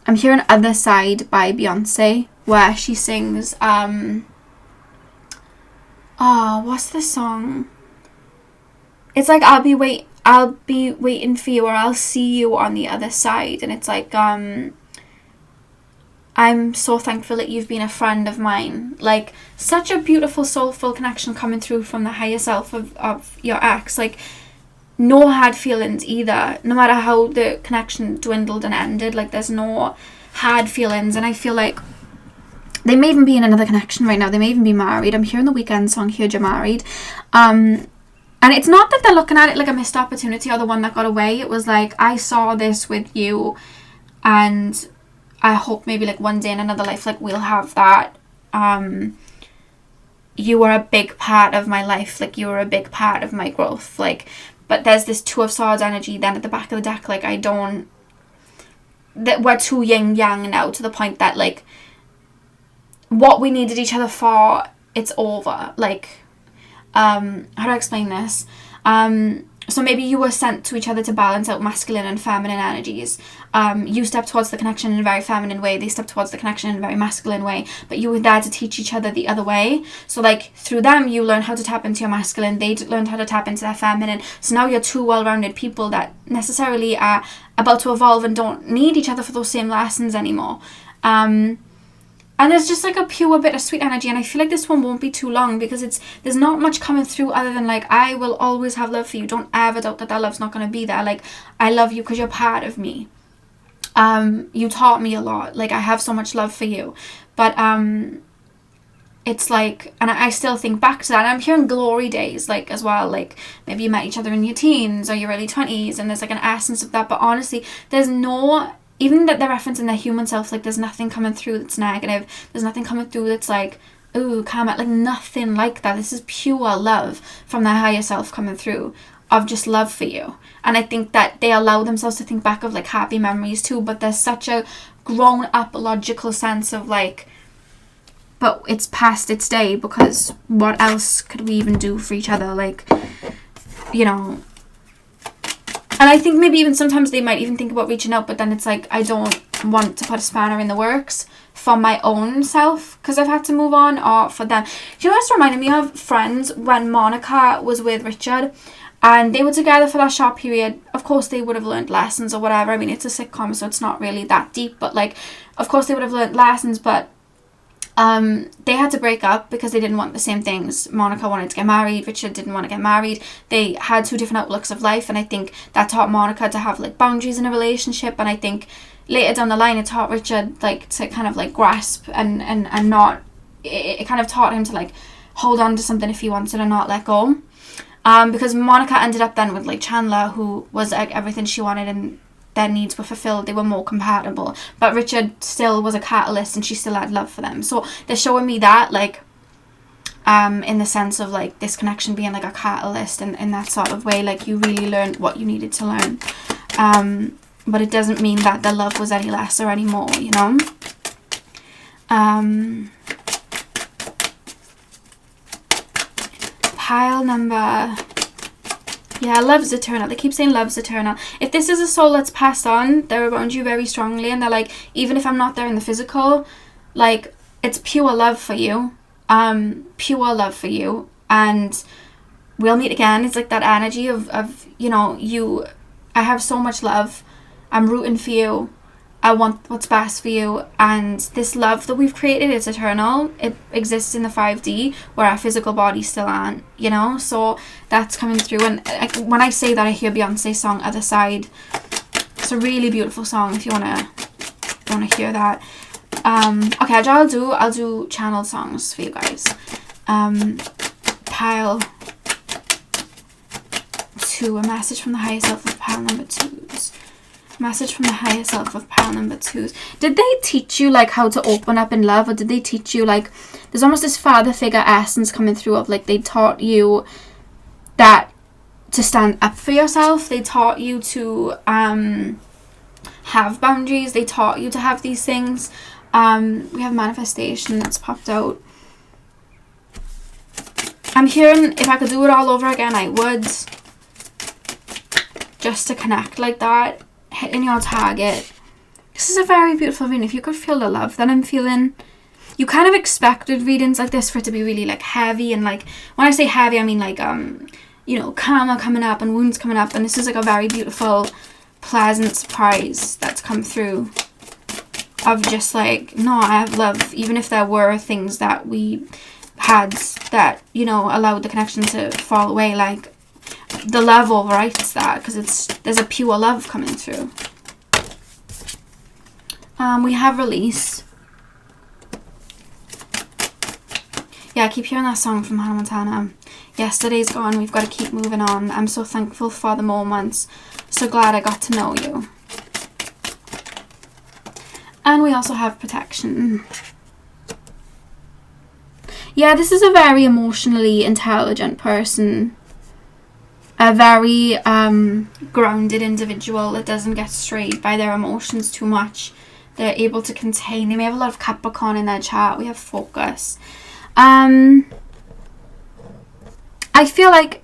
I'm hearing Other Side by Beyonce, where she sings what's the song? It's like I'll be waiting for you, or I'll see you on the other side. And it's like I'm so thankful that you've been a friend of mine. Like, such a beautiful soulful connection coming through from the higher self of your ex. Like, no hard feelings either, no matter how the connection dwindled and ended. Like, there's no hard feelings. And I feel like they may even be in another connection right now. They may even be married. I'm hearing the Weekend song, Heard You're Married. And it's not that they're looking at it like a missed opportunity or the one that got away. It was like, I saw this with you, and I hope maybe like one day in another life, like we'll have that. You were a big part of my life. Like, you were a big part of my growth. Like, but there's this Two of Swords energy then at the back of the deck. Like, that we're too yin yang now, to the point that like what we needed each other for, it's over. Like, how do I explain this? So maybe you were sent to each other to balance out masculine and feminine energies. You stepped towards the connection in a very feminine way. They stepped towards the connection in a very masculine way. But you were there to teach each other the other way. So like through them, you learned how to tap into your masculine. They learned how to tap into their feminine. So now you're two well-rounded people that necessarily are about to evolve and don't need each other for those same lessons anymore. And there's just like a pure bittersweet energy, and I feel like this one won't be too long, because there's not much coming through other than like, I will always have love for you. Don't ever doubt that love's not going to be there. Like, I love you because you're part of me. You taught me a lot. Like, I have so much love for you. But it's like, and I still think back to that. And I'm hearing glory days like as well. Like, maybe you met each other in your teens or your early 20s, and there's like an essence of that. But honestly, there's no, even that they're referencing their human self, like there's nothing coming through that's negative. There's nothing coming through that's like, ooh, karma, like nothing like that. This is pure love from their higher self coming through, of just love for you. And I think that they allow themselves to think back of like happy memories too, but there's such a grown up logical sense of like, but it's past its day, because what else could we even do for each other? Like, and I think maybe even sometimes they might even think about reaching out, but then it's like, I don't want to put a spanner in the works for my own self because I've had to move on, or for them. You know, it's reminding me of Friends, when Monica was with Richard and they were together for that short period. Of course they would have learned lessons or whatever. I mean, it's a sitcom, so it's not really that deep, but like, of course they would have learned lessons, but they had to break up because they didn't want the same things. Monica wanted to get married, Richard didn't want to get married. They had two different outlooks of life, and I think that taught Monica to have like boundaries in a relationship, and I think later down the line it taught Richard like to kind of like grasp and not, it kind of taught him to like hold on to something if he wanted and not let go, because Monica ended up then with like Chandler, who was like everything she wanted, and their needs were fulfilled. They were more compatible, but Richard still was a catalyst and she still had love for them. So they're showing me that, like, in the sense of like this connection being like a catalyst, and in that sort of way, like you really learned what you needed to learn, but it doesn't mean that the love was any less or any more, you know. Pile number, yeah, love's eternal. They keep saying love's eternal. If this is a soul that's passed on, they're around you very strongly, and they're like, even if I'm not there in the physical, like, it's pure love for you. Pure love for you, and we'll meet again. It's like that energy of I have so much love. I'm rooting for you. I want what's best for you, and this love that we've created is eternal. It exists in the 5D where our physical bodies still aren't, you know. So that's coming through. And when I say that, I hear Beyonce's song Other Side. It's a really beautiful song if you wanna hear that. Okay, I'll do channeled songs for you guys. Pile 2, a message from the higher self of pile number 2s. Message from the higher self of pile number 2s. Did they teach you like how to open up in love, or did they teach you like, there's almost this father figure essence coming through of like they taught you that to stand up for yourself, they taught you to have boundaries, they taught you to have these things. We have manifestation that's popped out. I'm hearing if I could do it all over again, I would, just to connect like that, hitting your target. This is a very beautiful reading. If you could feel the love that I'm feeling, you kind of expected readings like this for it to be really like heavy, and like when I say heavy I mean like you know, karma coming up and wounds coming up, and this is like a very beautiful pleasant surprise that's come through of just like, no, I have love, even if there were things that we had that, you know, allowed the connection to fall away, like the love overwrites that, because there's a pure love coming through. We have release. Yeah, I keep hearing that song from Hannah Montana. Yesterday's gone, we've got to keep moving on. I'm so thankful for the moments. So glad I got to know you. And we also have protection. Yeah, this is a very emotionally intelligent person. A very grounded individual that doesn't get strayed by their emotions too much. They're able to contain. They may have a lot of Capricorn in their chart. We have focus. I feel like,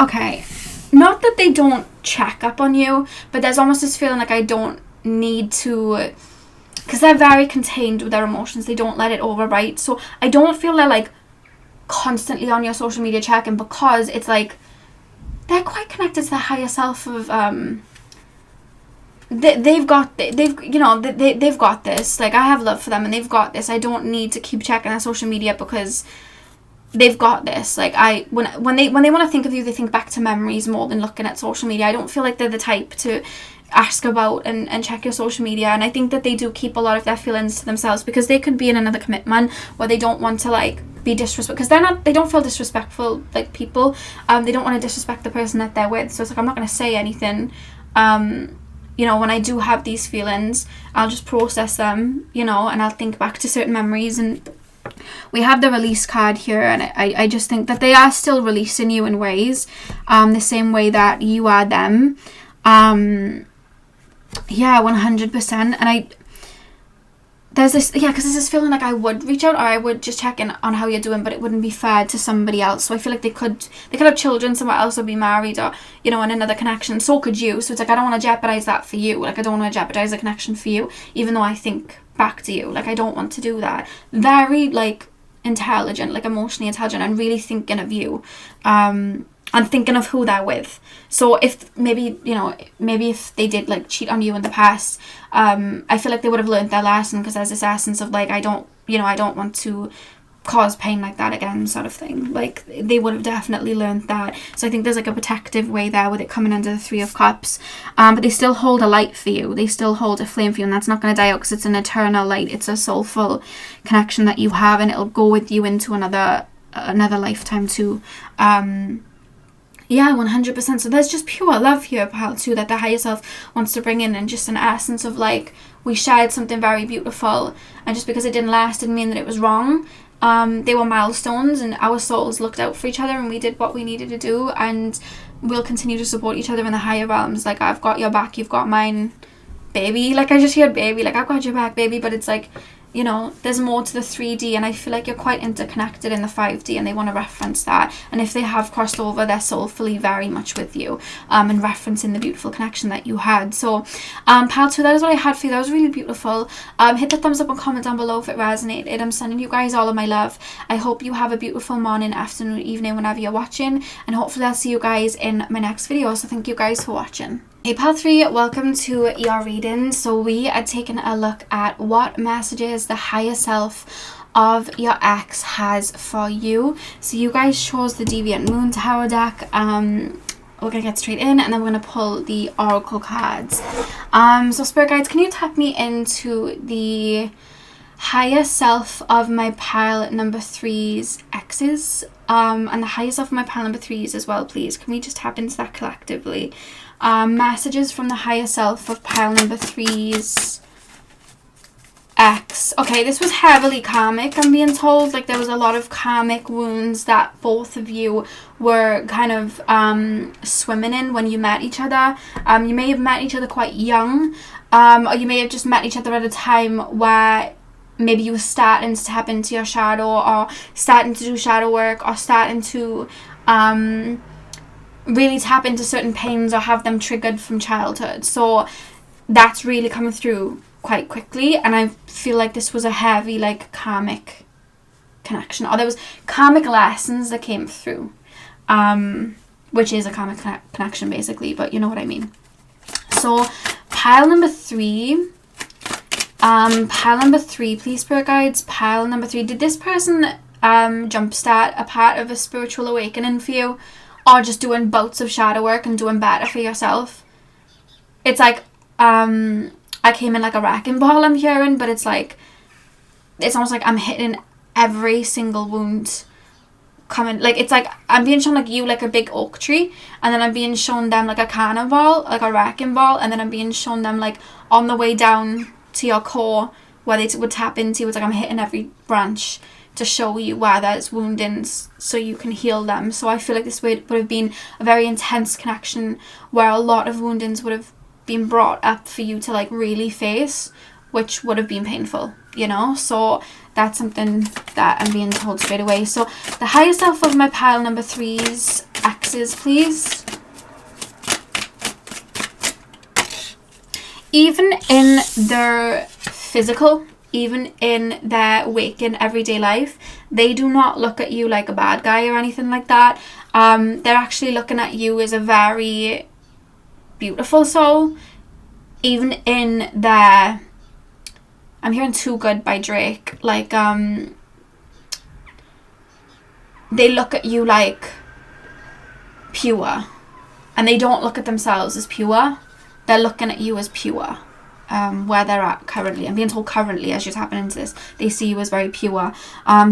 okay, not that they don't check up on you, but there's almost this feeling like I don't need to, because they're very contained with their emotions. They don't let it overwrite. So I don't feel they're like constantly on your social media checking, because it's like they're quite connected to the higher self of they've got this. Like, I have love for them and they've got this. I don't need to keep checking their social media because they've got this. Like, when they want to think of you, they think back to memories more than looking at social media. I don't feel like they're the type to ask about and check your social media. And I think that they do keep a lot of their feelings to themselves, because they could be in another commitment where they don't want to like be disrespectful, because they don't feel disrespectful like people. They don't want to disrespect the person that they're with. So it's like, I'm not going to say anything. You know, when I do have these feelings, I'll just process them, you know, and I'll think back to certain memories. And we have the release card here, and I just think that they are still releasing you in ways, the same way that you are them. Yeah, 100%. And there's this, yeah, because there's this feeling like I would reach out, or I would just check in on how you're doing, but it wouldn't be fair to somebody else. So I feel like they could have children somewhere else, or be married, or, you know, in another connection. So could you. So it's like, I don't want to jeopardize that for you. Like, I don't want to jeopardize a connection for you, even though I think back to you. Like, I don't want to do that. Very like intelligent, like emotionally intelligent, and really thinking of you. And thinking of who they're with. So if maybe if they did like cheat on you in the past, I feel like they would have learned their lesson, because there's this essence of like, I don't want to cause pain like that again, sort of thing. Like, they would have definitely learned that. So I think there's like a protective way there with it coming under the 3 of Cups. But they still hold a light for you. They still hold a flame for you, and that's not going to die out, because it's an eternal light. It's a soulful connection that you have, and it'll go with you into another lifetime too. Yeah, 100%. So there's just pure love here, pal, too, that the higher self wants to bring in, and just an essence of like, we shared something very beautiful, and just because it didn't last didn't mean that it was wrong. They were milestones, and our souls looked out for each other, and we did what we needed to do, and we'll continue to support each other in the higher realms. Like, I've got your back, you've got mine, baby. Like, I just heard baby, like, I've got your back, baby. But it's like, you know, there's more to the 3D, and I feel like you're quite interconnected in the 5D, and they want to reference that. And if they have crossed over, they're soulfully very much with you, and referencing the beautiful connection that you had. So, pal 2, that is what I had for you. That was really beautiful. Hit the thumbs up and comment down below if it resonated. I'm sending you guys all of my love. I hope you have a beautiful morning, afternoon, evening, whenever you're watching, and hopefully I'll see you guys in my next video. So thank you guys for watching. Hey Pal 3, welcome to your reading. So we are taking a look at what messages the higher self of your ex has for you. So you guys chose the Deviant Moon Tarot deck. We're gonna get straight in and then we're gonna pull the oracle cards. So Spirit Guides, can you tap me into the higher self of my pile number 3's exes, and the higher self of my pile number 3's as well, please? Can we just tap into that collectively? Messages from the higher self of pile number 3's ex. Okay, this was heavily karmic, I'm being told. Like, there was a lot of karmic wounds that both of you were kind of swimming in when you met each other. You may have met each other quite young, or you may have just met each other at a time where maybe you were starting to tap into your shadow, or starting to do shadow work, or starting to really tap into certain pains or have them triggered from childhood. So that's really coming through quite quickly, and I feel like this was a heavy, like, karmic connection, or there was karmic lessons that came through, which is a karmic connection basically, but you know what I mean. So pile number 3, please, Spirit Guides. Pile number 3, did this person jumpstart a part of a spiritual awakening for you, or just doing bouts of shadow work and doing better for yourself? It's like, I came in like a wrecking ball, I'm hearing, but it's like, it's almost like I'm hitting every single wound coming. Like, it's like I'm being shown like you like a big oak tree, and then I'm being shown them like a cannonball, like a wrecking ball, and then I'm being shown them like on the way down to your core where they would tap into. It's like I'm hitting every branch to show you where there's woundings so you can heal them. So I feel like this would have been a very intense connection where a lot of woundings would have been brought up for you to like really face, which would have been painful, you know? So that's something that I'm being told straight away. So the higher self of my pile number 3's exes, please. Even in their physical, even in their waking everyday life, they do not look at you like a bad guy or anything like that. They're actually looking at you as a very beautiful soul. Even in their, I'm hearing Too Good by Drake, like, they look at you like pure, and they don't look at themselves as pure. They're looking at you as pure, where they're at currently. I'm being told currently, as you're tapping into this, they see you as very pure.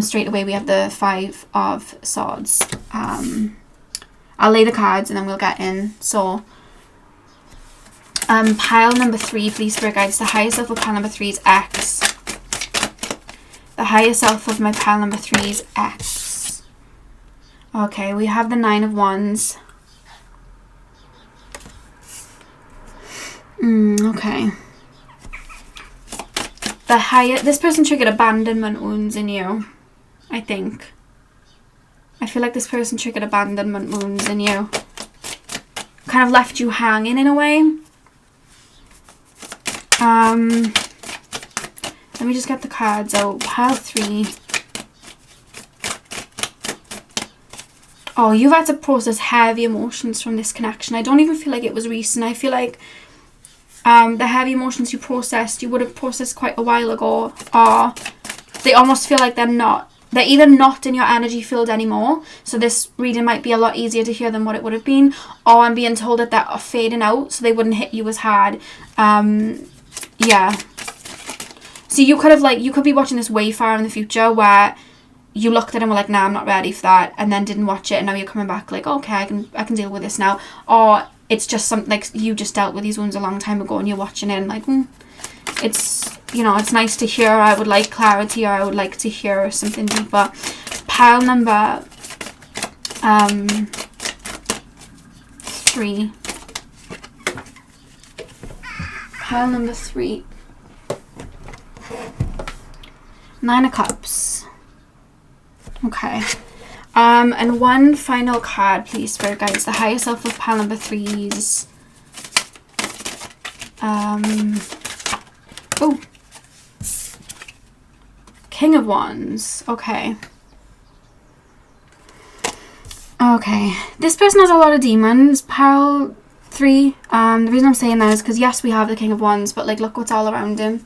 Straight away we have the 5 of Swords. I'll lay the cards and then we'll get in. So pile number 3, please, Spirit Guides. The higher self of pile number 3's ex. The higher self of my pile number 3's ex. Okay, we have the 9 of Wands. Okay. This person triggered abandonment wounds in you, I think. I feel like this person triggered abandonment wounds in you. Kind of left you hanging in a way. Let me just get the cards out. Pile 3. Oh, you've had to process heavy emotions from this connection. I don't even feel like it was recent. I feel like the heavy emotions you would have processed quite a while ago, or they almost feel like they're either not in your energy field anymore, so this reading might be a lot easier to hear than what it would have been, or I'm being told that they're fading out so they wouldn't hit you as hard. Yeah, so you could be watching this way far in the future where you looked at it and were like, nah, I'm not ready for that, and then didn't watch it, and now you're coming back like, okay, I can deal with this now. Or it's just something like you just dealt with these wounds a long time ago and you're watching it and like, it's, you know, it's nice to hear. I would like clarity, or I would like to hear something deeper. Pile number 3. Pile number 3. 9 of Cups. Okay. And one final card, please, Spirit Guides. The higher self of pile number 3's. Oh. King of Wands. Okay. Okay. This person has a lot of demons. Pile 3. The reason I'm saying that is because yes, we have the King of Wands, but like look what's all around him.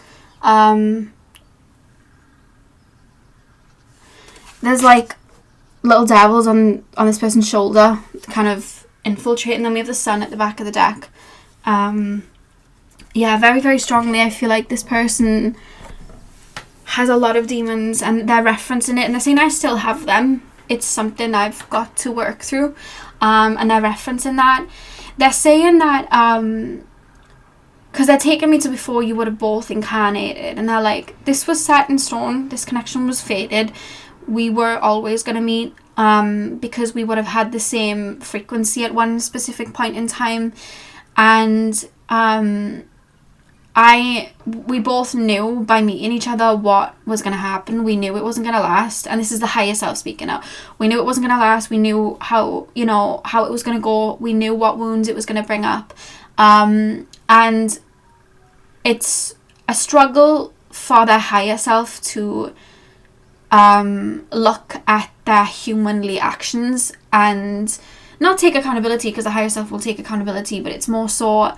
There's like little devils on this person's shoulder, kind of infiltrating them. We have the Sun at the back of the deck. Yeah, very, very strongly I feel like this person has a lot of demons, and they're referencing it, and they're saying I still have them. It's something I've got to work through. And they're referencing that. They're saying that because they're taking me to before you would have both incarnated, and they're like, this was set in stone, this connection was fated, we were always going to meet, because we would have had the same frequency at one specific point in time. And we both knew by meeting each other what was going to happen. We knew it wasn't going to last, and this is the higher self speaking now. We knew it wasn't going to last. We knew how it was going to go. We knew what wounds it was going to bring up, and it's a struggle for their higher self to look at their humanly actions and not take accountability, because the higher self will take accountability, but it's more so,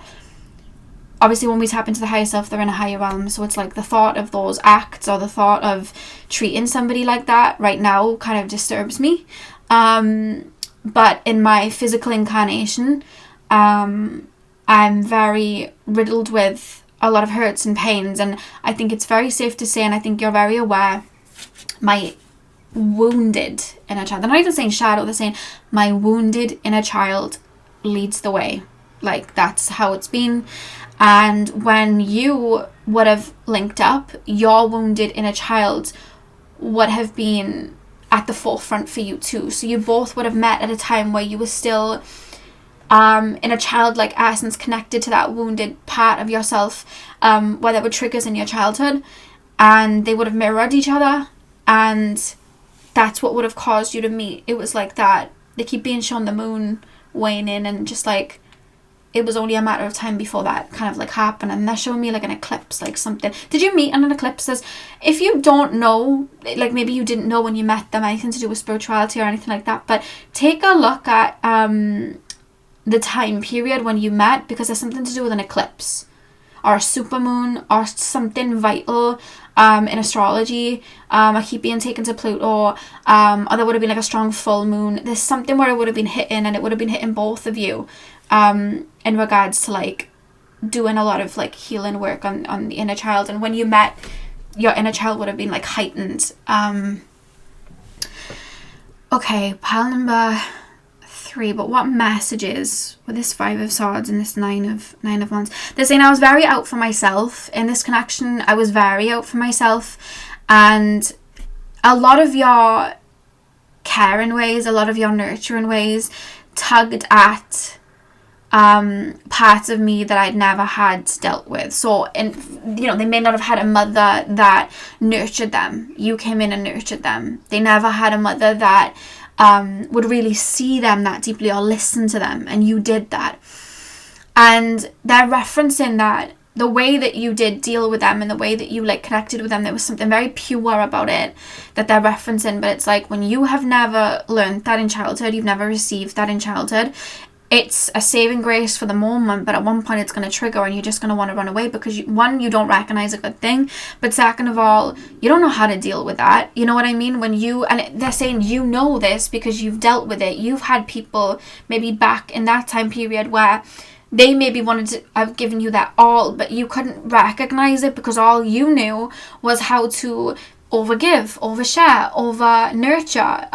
obviously when we tap into the higher self, they're in a higher realm, so it's like the thought of those acts or the thought of treating somebody like that right now kind of disturbs me. But in my physical incarnation, I'm very riddled with a lot of hurts and pains, and I think it's very safe to say, and I think you're very aware, my wounded inner child, they're not even saying shadow, they're saying my wounded inner child leads the way. Like, that's how it's been. And when you would have linked up, your wounded inner child would have been at the forefront for you too. So you both would have met at a time where you were still in a childlike essence, connected to that wounded part of yourself, where there were triggers in your childhood, and they would have mirrored each other, and that's what would have caused you to meet. It was like that. They keep being shown the moon waning, and just like, it was only a matter of time before that kind of like happened. And they're showing me like an eclipse, like something. Did you meet on an eclipse? If you don't know, like maybe you didn't know when you met them anything to do with spirituality or anything like that, but take a look at the time period when you met, because there's something to do with an eclipse or a supermoon or something vital in astrology. I keep being taken to Pluto, or there would have been like a strong full moon. There's something where it would have been hitting, and it would have been hitting both of you in regards to like doing a lot of like healing work on the inner child. And when you met, your inner child would have been like heightened. Okay, pile number 3. But what messages with this 5 of Swords and this 9 of Wands? They're saying I was very out for myself in this connection. I was very out for myself, and a lot of your caring ways, a lot of your nurturing ways tugged at parts of me that I'd never had dealt with. So, and they may not have had a mother that nurtured them. You came in and nurtured them. They never had a mother that would really see them that deeply or listen to them, and you did that. And they're referencing that the way that you did deal with them and the way that you like connected with them, there was something very pure about it that they're referencing. But it's like, when you have never learned that in childhood, you've never received that in childhood, it's a saving grace for the moment, but at one point it's going to trigger, and you're just going to want to run away, because you don't recognize a good thing, but second of all, you don't know how to deal with that. You know what I mean? And they're saying this because you've dealt with it. You've had people maybe back in that time period where they maybe wanted to have given you that all, but you couldn't recognize it because all you knew was how to overgive, overshare, over nurture,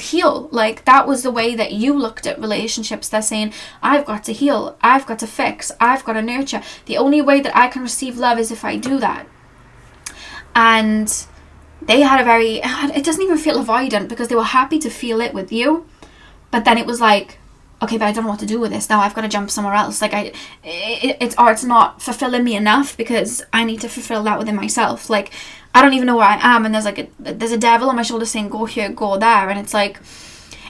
heal. Like, that was the way that you looked at relationships. They're saying, I've got to heal, I've got to fix, I've got to nurture. The only way that I can receive love is if I do that. And they had it doesn't even feel avoidant, because they were happy to feel it with you, but then it was like, okay, but I don't know what to do with this now. I've got to jump somewhere else. Like, it's not fulfilling me enough, because I need to fulfill that within myself. Like, I don't even know where I am, and there's a devil on my shoulder saying, go here, go there. And it's like,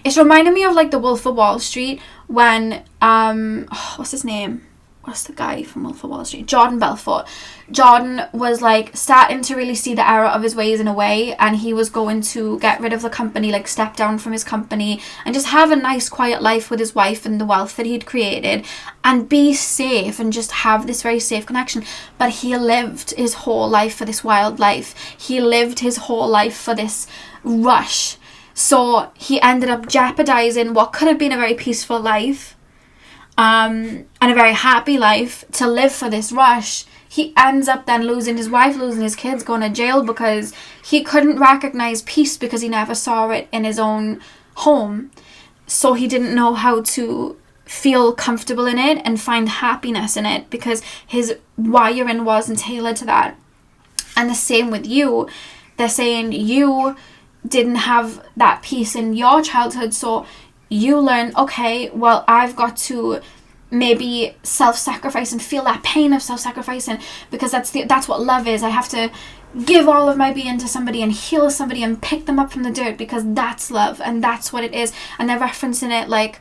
it's reminding me of like the Wolf of Wall Street when what's his name? what's the guy from Wolf of Wall Street? Jordan Belfort. Jordan was like starting to really see the error of his ways in a way, and he was going to get rid of the company, like step down from his company and just have a nice quiet life with his wife and the wealth that he'd created and be safe and just have this very safe connection. But he lived his whole life for this wild life. He lived his whole life for this rush. So he ended up jeopardizing what could have been a very peaceful life and a very happy life to live for this rush. He ends up then losing his wife, losing his kids, going to jail because he couldn't recognize peace because he never saw it in his own home. So he didn't know how to feel comfortable in it and find happiness in it because his wiring wasn't tailored to that. And the same with you. They're saying you didn't have that peace in your childhood, so you learn, okay, well, I've got to maybe self-sacrifice and feel that pain of self-sacrificing because that's what love is. I have to give all of my being to somebody and heal somebody and pick them up from the dirt because that's love and that's what it is. And they're referencing it like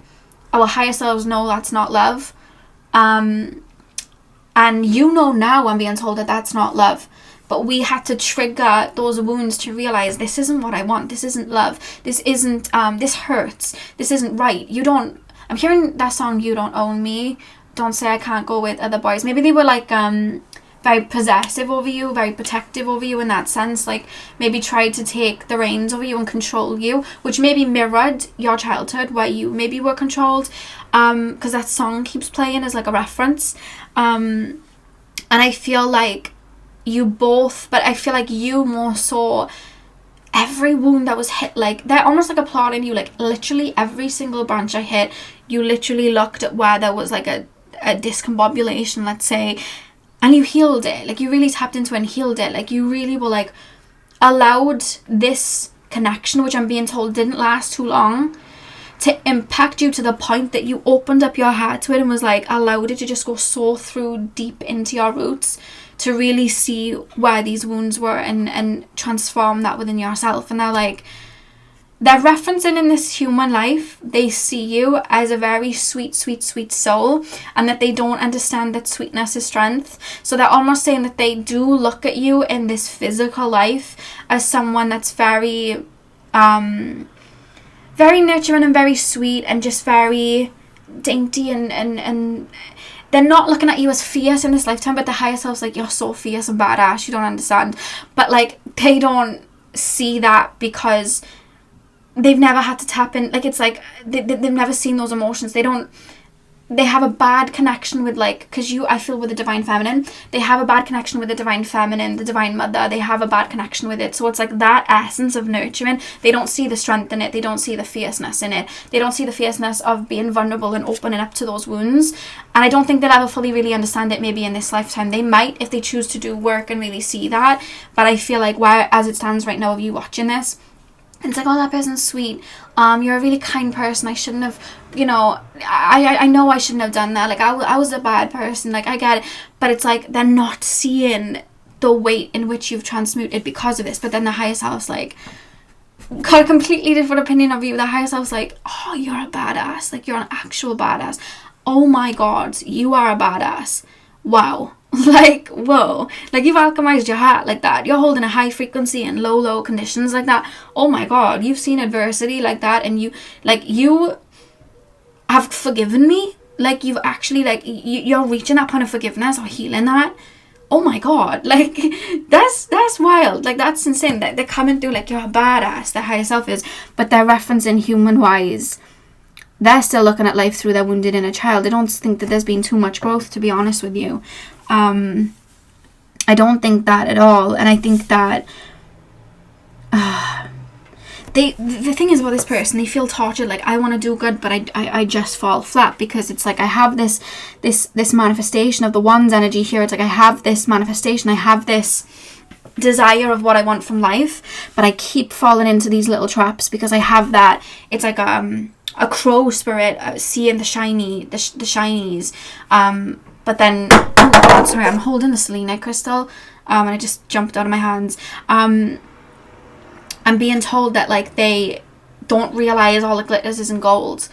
our higher selves know that's not love. And you know now, I'm being told that that's not love. But we had to trigger those wounds to realize this isn't what I want. This isn't love. This isn't, this hurts. This isn't right. I'm hearing that song, You Don't Own Me. Don't say I can't go with other boys. Maybe they were like very possessive over you, very protective over you in that sense. Like maybe tried to take the reins over you and control you, which maybe mirrored your childhood where you maybe were controlled. Because that song keeps playing as like a reference. And I feel like you both, but I feel like you more so every wound that was hit, like they're almost like applauding you, like literally every single branch I hit, you literally looked at where there was like a discombobulation, let's say, and you healed it. Like you really tapped into it and healed it. Like you really were like allowed this connection, which I'm being told didn't last too long, to impact you to the point that you opened up your heart to it and was like allowed it to just go so through deep into your roots to really see where these wounds were and transform that within yourself. And they're referencing in this human life, they see you as a very sweet, sweet, sweet soul, and that they don't understand that sweetness is strength. So they're almost saying that they do look at you in this physical life as someone that's very, very nurturing and very sweet and just very dainty and they're not looking at you as fierce in this lifetime, but the higher self's like, you're so fierce and badass, you don't understand. But like, they don't see that because they've never had to tap in. Like, it's like, they've never seen those emotions. They have a bad connection with, like, because I feel with the Divine Feminine, they have a bad connection with the Divine Feminine, the Divine Mother, they have a bad connection with it. So it's like that essence of nurturing, they don't see the strength in it, they don't see the fierceness in it, they don't see the fierceness of being vulnerable and opening up to those wounds. And I don't think they'll ever fully really understand it maybe in this lifetime. They might if they choose to do work and really see that. But I feel like where, as it stands right now of you watching this, it's like, oh, that person's sweet. You're a really kind person. I shouldn't have, I know I shouldn't have done that. Like, I was a bad person. Like, I get it. But it's like, they're not seeing the weight in which you've transmuted because of this. But then the higher self's like, got a completely different opinion of you. The higher self's like, oh, you're a badass. Like, you're an actual badass. Oh my God, you are a badass. Wow. Like, whoa, like you've alchemized your heart like that. You're holding a high frequency in low conditions like that. Oh my God, you've seen adversity like that, and you have forgiven me. Like, you've actually, like, you're reaching that point of forgiveness or healing that. Oh my God, like, that's wild. Like, that's insane. That they're coming through like, you're a badass, the higher self is, but they're referencing human wise. They're still looking at life through their wounded inner child. I don't think that there's been too much growth, to be honest with you. I don't think that at all. And I think that the thing is about this person, they feel tortured. Like, I want to do good, but I just fall flat because it's like I have this manifestation of the Wands energy here. It's like I have this manifestation. I have this desire of what I want from life, but I keep falling into these little traps because I have that. It's like a crow spirit seeing the shinies. But then, oh God, sorry, I'm holding the selenite crystal, and it just jumped out of my hands. I'm being told that, like, they don't realize all the glitters isn't gold,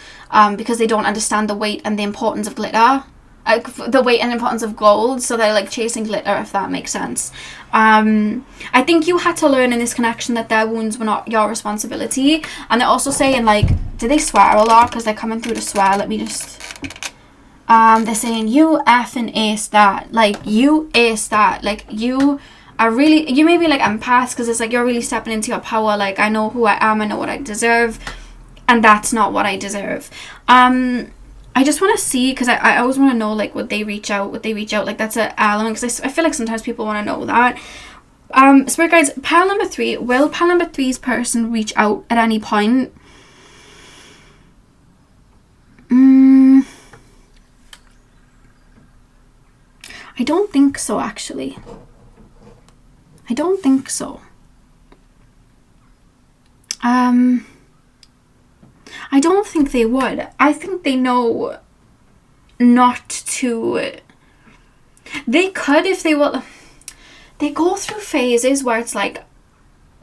because they don't understand the weight and the importance of glitter. the weight and importance of gold, so they're like chasing glitter, if that makes sense. I think you had to learn in this connection that their wounds were not your responsibility. And they're also saying, like, do they swear a lot? Because they're coming through to swear. Let me just... they're saying, you effing ace that. Like, you ace that. Like, you are really... You may be, like, empaths, because it's like you're really stepping into your power. Like, I know who I am. I know what I deserve. And that's not what I deserve. I just want to see, because I always want to know, like, would they reach out? Like, that's an element, because I feel like sometimes people want to know that. Spirit guides, pile number 3. Will pile number 3's person reach out at any point? I don't think so, actually. I don't think so. I don't think they would. I think they know not to. They could if they will. They go through phases where it's like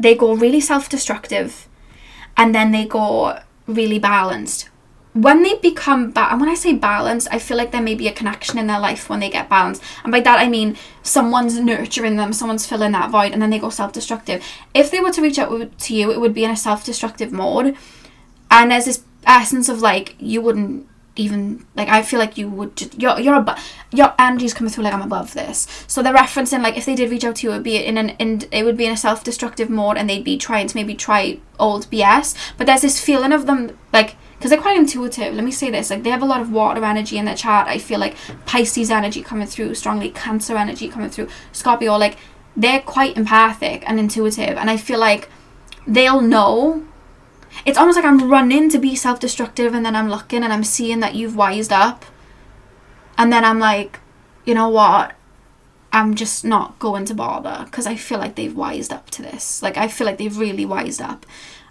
they go really self-destructive and then they go really balanced. When they become and when I say balanced, I feel like there may be a connection in their life when they get balanced. And by that I mean someone's nurturing them, someone's filling that void, and then they go self-destructive. If they were to reach out to you, it would be in a self-destructive mode. And there's this essence of, like, you wouldn't even, like, I feel like you would just, your energy's coming through like, I'm above this. So they're referencing, like, if they did reach out to you, it would be it would be in a self-destructive mode, and they'd be trying to maybe try old BS. But there's this feeling of them, like, because they're quite intuitive. Let me say this, like, they have a lot of water energy in their chart. I feel like Pisces energy coming through strongly, Cancer energy coming through, Scorpio, like, they're quite empathic and intuitive, and I feel like they'll know. It's almost like I'm running to be self-destructive, and then I'm looking and I'm seeing that you've wised up, and then I'm like, you know what, I'm just not going to bother, because I feel like they've wised up to this. Like, I feel like they've really wised up.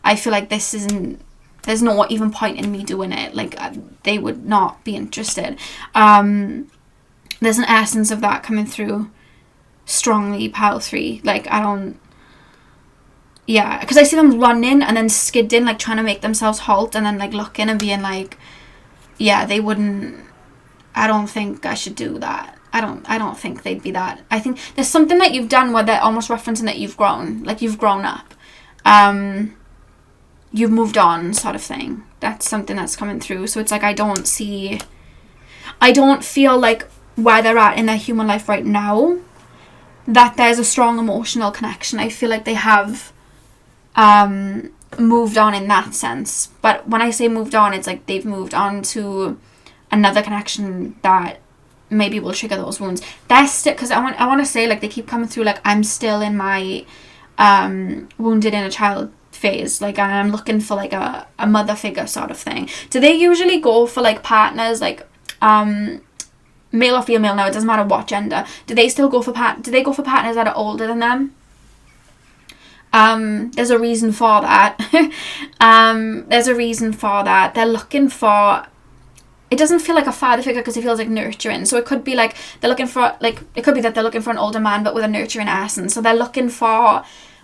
I feel like this isn't, there's no even point in me doing it. Like, they would not be interested. There's an essence of that coming through strongly, pile 3. Like, I don't, yeah, because I see them running and then skidding, like, trying to make themselves halt, and then, like, looking and being like, yeah, they wouldn't, I don't think I should do that. I don't think they'd be that. I think there's something that you've done where they're almost referencing that you've grown, like, you've grown up. You've moved on, sort of thing. That's something that's coming through. So it's like, I don't feel like where they're at in their human life right now, that there's a strong emotional connection. I feel like they have moved on in that sense. But when I say moved on, it's like they've moved on to another connection that maybe will trigger those wounds. That's because I want to say, like, they keep coming through, like, I'm still in my wounded inner child phase, like, I'm looking for, like, a mother figure sort of thing. Do they usually go for, like, partners, like, male or female now, it doesn't matter what gender, do they still go for partners that are older than them? There's a reason for that. They're looking for, it doesn't feel like a father figure because it feels like nurturing. So it could be like they're looking for, like, it could be that they're looking for an older man but with a nurturing essence. So they're looking for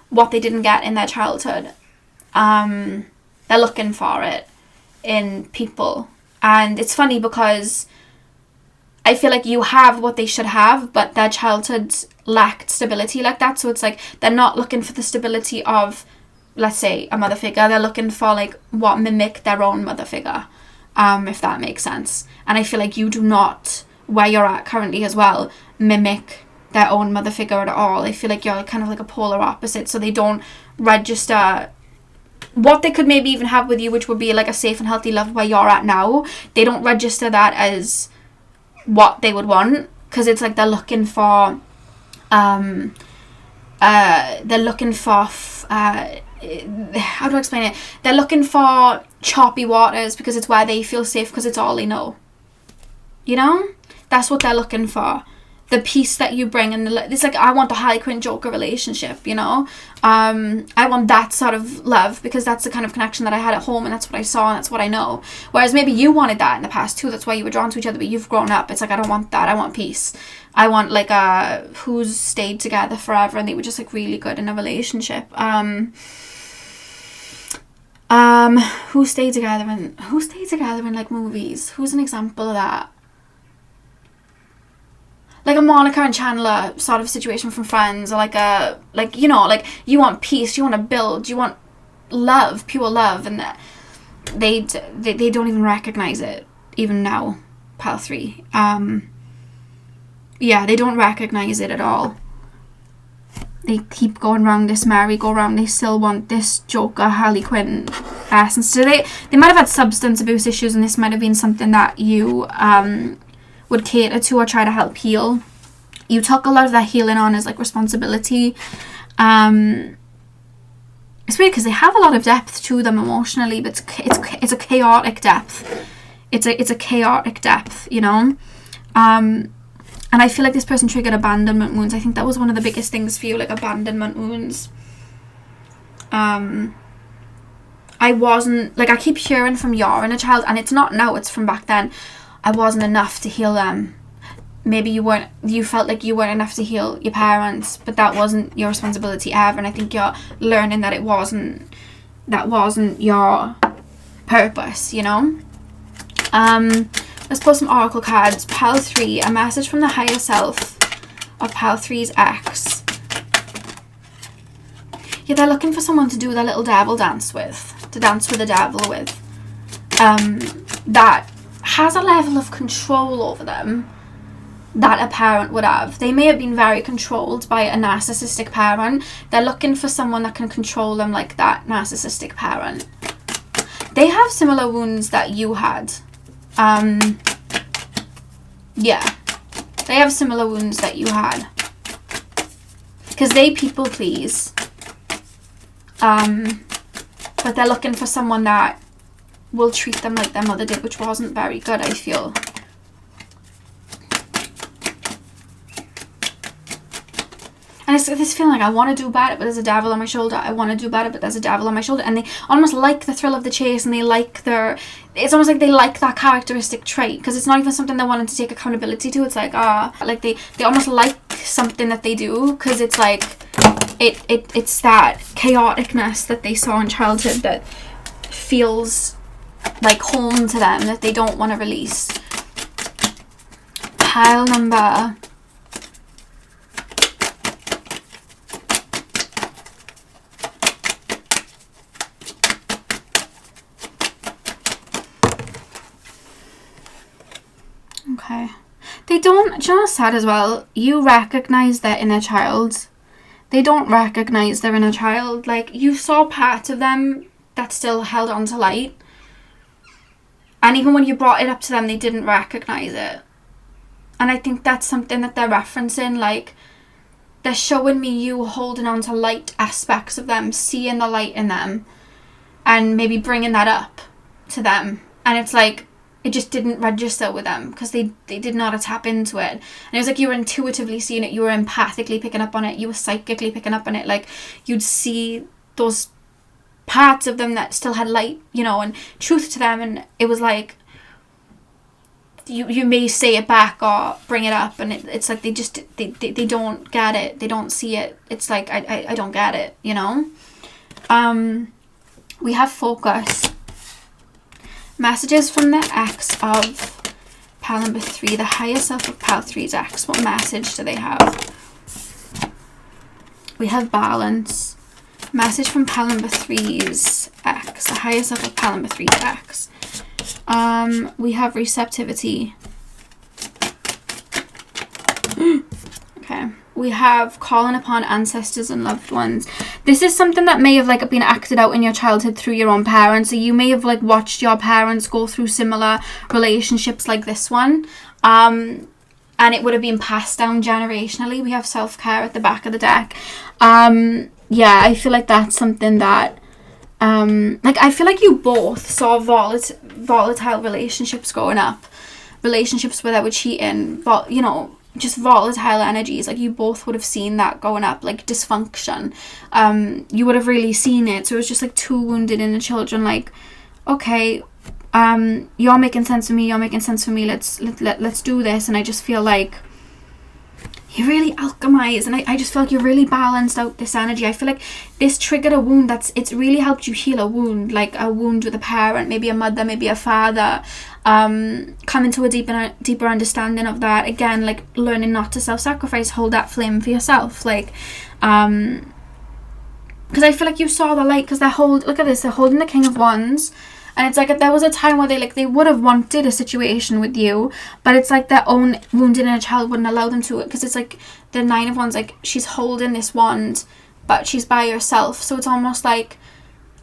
what they didn't get in their childhood. They're looking for it in people. And it's funny because I feel like you have what they should have, but their childhood lacked stability like that. So it's like they're not looking for the stability of, let's say, a mother figure. They're looking for, like, what mimic their own mother figure, if that makes sense. And I feel like you do not, where you're at currently as well, mimic their own mother figure at all. I feel like you're kind of like a polar opposite, so they don't register what they could maybe even have with you, which would be like a safe and healthy love where you're at now. They don't register that as what they would want, because it's like they're looking for how do I explain it? They're looking for choppy waters because it's where they feel safe, because it's all they know. You know? That's what they're looking for. The peace that you bring, and it's like, I want the Harley Quinn Joker relationship, you know? I want that sort of love, because that's the kind of connection that I had at home, and that's what I saw, and that's what I know. Whereas maybe you wanted that in the past too, that's why you were drawn to each other, but you've grown up. It's like, I don't want that. I want peace. I want, like, who's stayed together forever and they were just, like, really good in a relationship. Who stayed together in like movies? Who's an example of that? like a Monica and Chandler sort of situation from Friends, or like you know, like you want peace, you want to build, you want love, pure love, and they don't even recognize it even now, pile 3. Yeah, they don't recognize it at all. They keep going round this merry-go-round. They still want this Joker, Harley Quinn essence. So they might have had substance abuse issues, and this might have been something that you would cater to or try to help heal. You took a lot of that healing on as like responsibility. It's weird because they have a lot of depth to them emotionally, but it's a chaotic depth. It's a chaotic depth, you know. And I feel like this person triggered abandonment wounds. I think that was one of the biggest things for you, like abandonment wounds. I wasn't, like I keep hearing from your inner child, and it's not now, it's from back then. I wasn't enough to heal them. Maybe you felt like you weren't enough to heal your parents, but that wasn't your responsibility ever. And I think you're learning that that wasn't your purpose, you know? Let's pull some oracle cards. Pile 3, a message from the higher self of pile 3's ex. Yeah, they're looking for someone to do their little devil dance with, to dance with the devil with. That has a level of control over them that a parent would have. They may have been very controlled by a narcissistic parent. They're looking for someone that can control them like that narcissistic parent. They have similar wounds that you had. Yeah, they have similar wounds that you had, because they people please, but they're looking for someone that will treat them like their mother did, which wasn't very good, I feel. And it's this feeling like I want to do better, but there's a devil on my shoulder. I want to do better, but there's a devil on my shoulder. And they almost like the thrill of the chase, and they like it's almost like they like that characteristic trait, because it's not even something they're wanting to take accountability to. It's like, like they almost like something that they do, because it's like, it's that chaoticness that they saw in childhood that feels like home to them, that they don't want to release. Pile number... Okay. They don't, do you know what's sad as well? You recognize their inner child. They don't recognize their inner child. Like, you saw part of them that still held on to light. And even when you brought it up to them, they didn't recognize it. And I think that's something that they're referencing. Like, they're showing me you holding on to light aspects of them, seeing the light in them, and maybe bringing that up to them. And it's like, it just didn't register with them because they did not tap into it. And it was like you were intuitively seeing it, you were empathically picking up on it, you were psychically picking up on it. Like, you'd see those parts of them that still had light, you know, and truth to them, and it was like you may say it back or bring it up, and it's like they don't get it, they don't see it. It's like I don't get it, you know. We have focus. Messages from the ex of pile number 3, the higher self of pile 3's ex. What message do they have? We have balance. Message from pile number 3's ex, the higher self of pile number 3's ex. We have receptivity. Okay. We have calling upon ancestors and loved ones. This is something that may have like been acted out in your childhood through your own parents. So you may have like watched your parents go through similar relationships like this one. And it would have been passed down generationally. We have self-care at the back of the deck. Yeah, I feel like that's something that like I feel like you both saw volatile relationships growing up. Relationships where they were cheating, but you know, just volatile energies. Like, you both would have seen that going up, like dysfunction. You would have really seen it. So it was just like two wounded inner children, like, okay, you're making sense for me, you're making sense for me, let's do this. And I just feel like you really alchemize, and I just feel like you really balanced out this energy. I feel like this triggered a wound it's really helped you heal a wound, like a wound with a parent, maybe a mother, maybe a father, coming to a deeper understanding of that. Again, like learning not to self-sacrifice, hold that flame for yourself, like because I feel like you saw the light, because look at this, they're holding the King of Wands. And it's like there was a time where they would have wanted a situation with you, but it's like their own wounded inner child wouldn't allow them to it, because it's like the Nine of Wands, like she's holding this wand, but she's by herself. So it's almost like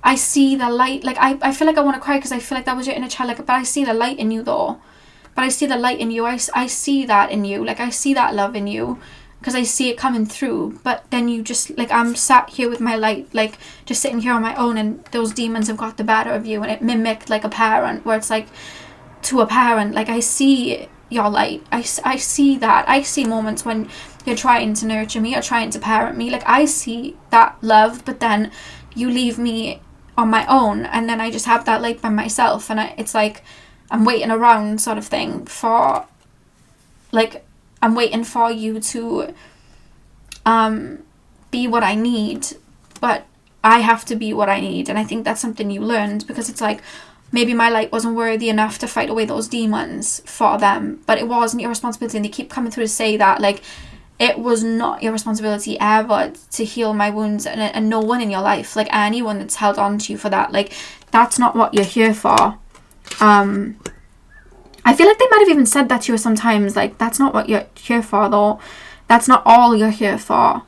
I see the light. Like I feel like I want to cry, because I feel like that was your inner child. Like, but I see the light in you though. But I see the light in you. I see that in you. Like I see that love in you, because I see it coming through. But then you just, like, I'm sat here with my light, like just sitting here on my own, and those demons have got the better of you, and it mimicked like a parent, where it's like to a parent, like I see your light. I see that. I see moments when you're trying to nurture me, or trying to parent me. Like I see that love, but then you leave me on my own, and then I just have that light by myself, and it's like I'm waiting around sort of thing for, like, I'm waiting for you to be what I need, but I have to be what I need. And I think that's something you learned, because it's like maybe my light wasn't worthy enough to fight away those demons for them, but it wasn't your responsibility. And they keep coming through to say that, like, it was not your responsibility ever to heal my wounds, and no one in your life, like anyone that's held on to you for that, like that's not what you're here for. I feel like they might have even said that to you sometimes, like, that's not what you're here for, though. That's not all you're here for.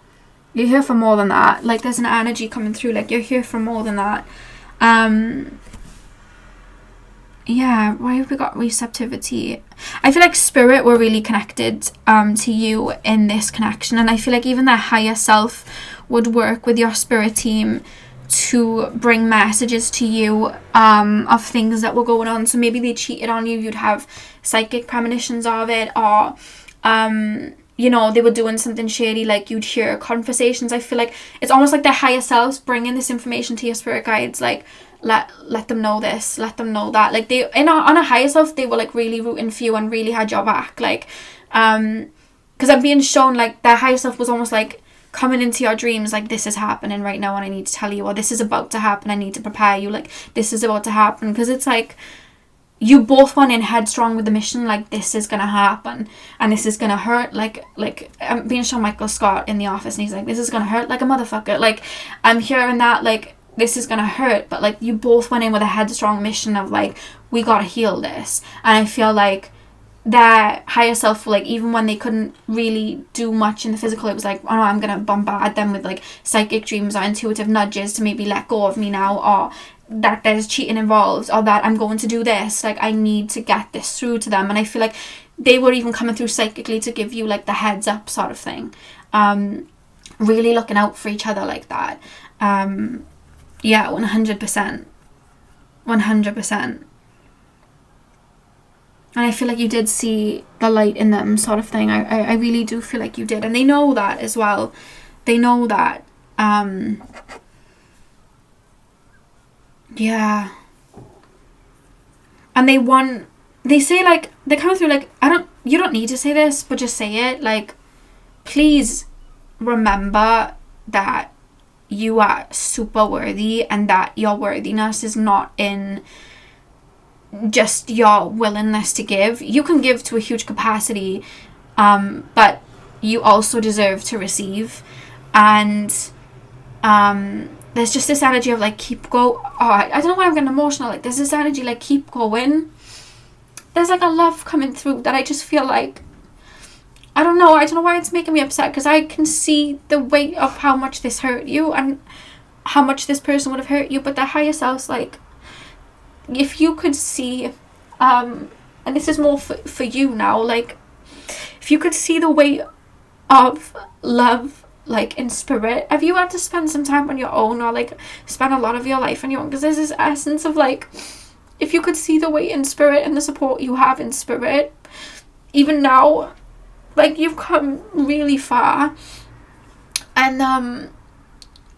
You're here for more than that. Like, there's an energy coming through, like, you're here for more than that. Yeah, why have we got receptivity? I feel like spirit were really connected to you in this connection, and I feel like even their higher self would work with your spirit team to bring messages to you of things that were going on. So maybe they cheated on you, you'd have psychic premonitions of it, or you know, they were doing something shady, like you'd hear conversations. I feel like it's almost like their higher selves bringing this information to your spirit guides, like let them know this, let them know that. Like they on a higher self, they were like really rooting for you and really had your back, like because I'm being shown like their higher self was almost like coming into your dreams, like, this is happening right now and I need to tell you, or this is about to happen, I need to prepare you, like this is about to happen. Because it's like you both went in headstrong with the mission, like this is gonna happen and this is gonna hurt, like I'm being shown Michael Scott in The Office, and he's like, this is gonna hurt like a motherfucker. Like I'm hearing that, like this is gonna hurt, but like you both went in with a headstrong mission of like, we gotta heal this. And I feel like their higher self, like even when they couldn't really do much in the physical, it was like, oh no, I'm gonna bombard them with like psychic dreams or intuitive nudges to maybe let go of me now, or that there's cheating involved, or that I'm going to do this, like I need to get this through to them. And I feel like they were even coming through psychically to give you like the heads up sort of thing, really looking out for each other like that. Yeah, 100%. And I feel like you did see the light in them sort of thing. I really do feel like you did. And they know that as well. They know that. Yeah. And they say like, they come through like, you don't need to say this, but just say it. Like, please remember that you are super worthy, and that your worthiness is not in just your willingness to give. You can give to a huge capacity, but you also deserve to receive. And there's just this energy of like, I don't know why I'm getting emotional, like there's this energy like, keep going. There's like a love coming through that I just feel like, I don't know why it's making me upset, because I can see the weight of how much this hurt you and how much this person would have hurt you. But the higher self's like, if you could see, and this is more for you now, like if you could see the weight of love, like in spirit, have you had to spend some time on your own, or like spend a lot of your life on your own? Because there's this essence of like, if you could see the weight in spirit and the support you have in spirit, even now, like you've come really far. And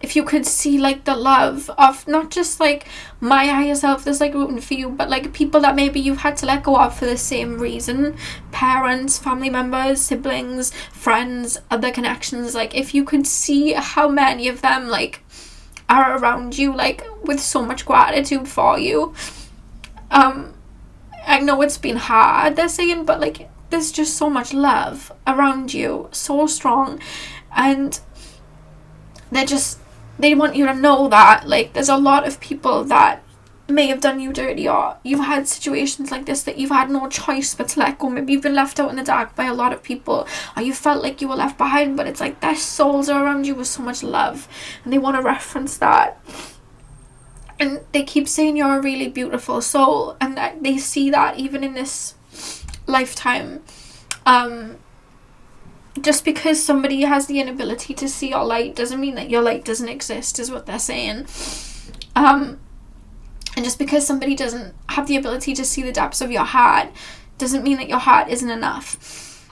if you could see like the love of not just like my higher self that's like rooting for you, but like people that maybe you've had to let go of for the same reason, parents, family members, siblings, friends, other connections. Like if you could see how many of them like are around you like with so much gratitude for you. I know it's been hard, they're saying, but like there's just so much love around you, so strong, and they want you to know that like there's a lot of people that may have done you dirty, or you've had situations like this that you've had no choice but to let go. Maybe you've been left out in the dark by a lot of people, or you felt like you were left behind, but it's like their souls are around you with so much love, and they want to reference that. And they keep saying you're a really beautiful soul, and that they see that even in this lifetime. Just because somebody has the inability to see your light doesn't mean that your light doesn't exist, is what they're saying. And just because somebody doesn't have the ability to see the depths of your heart doesn't mean that your heart isn't enough.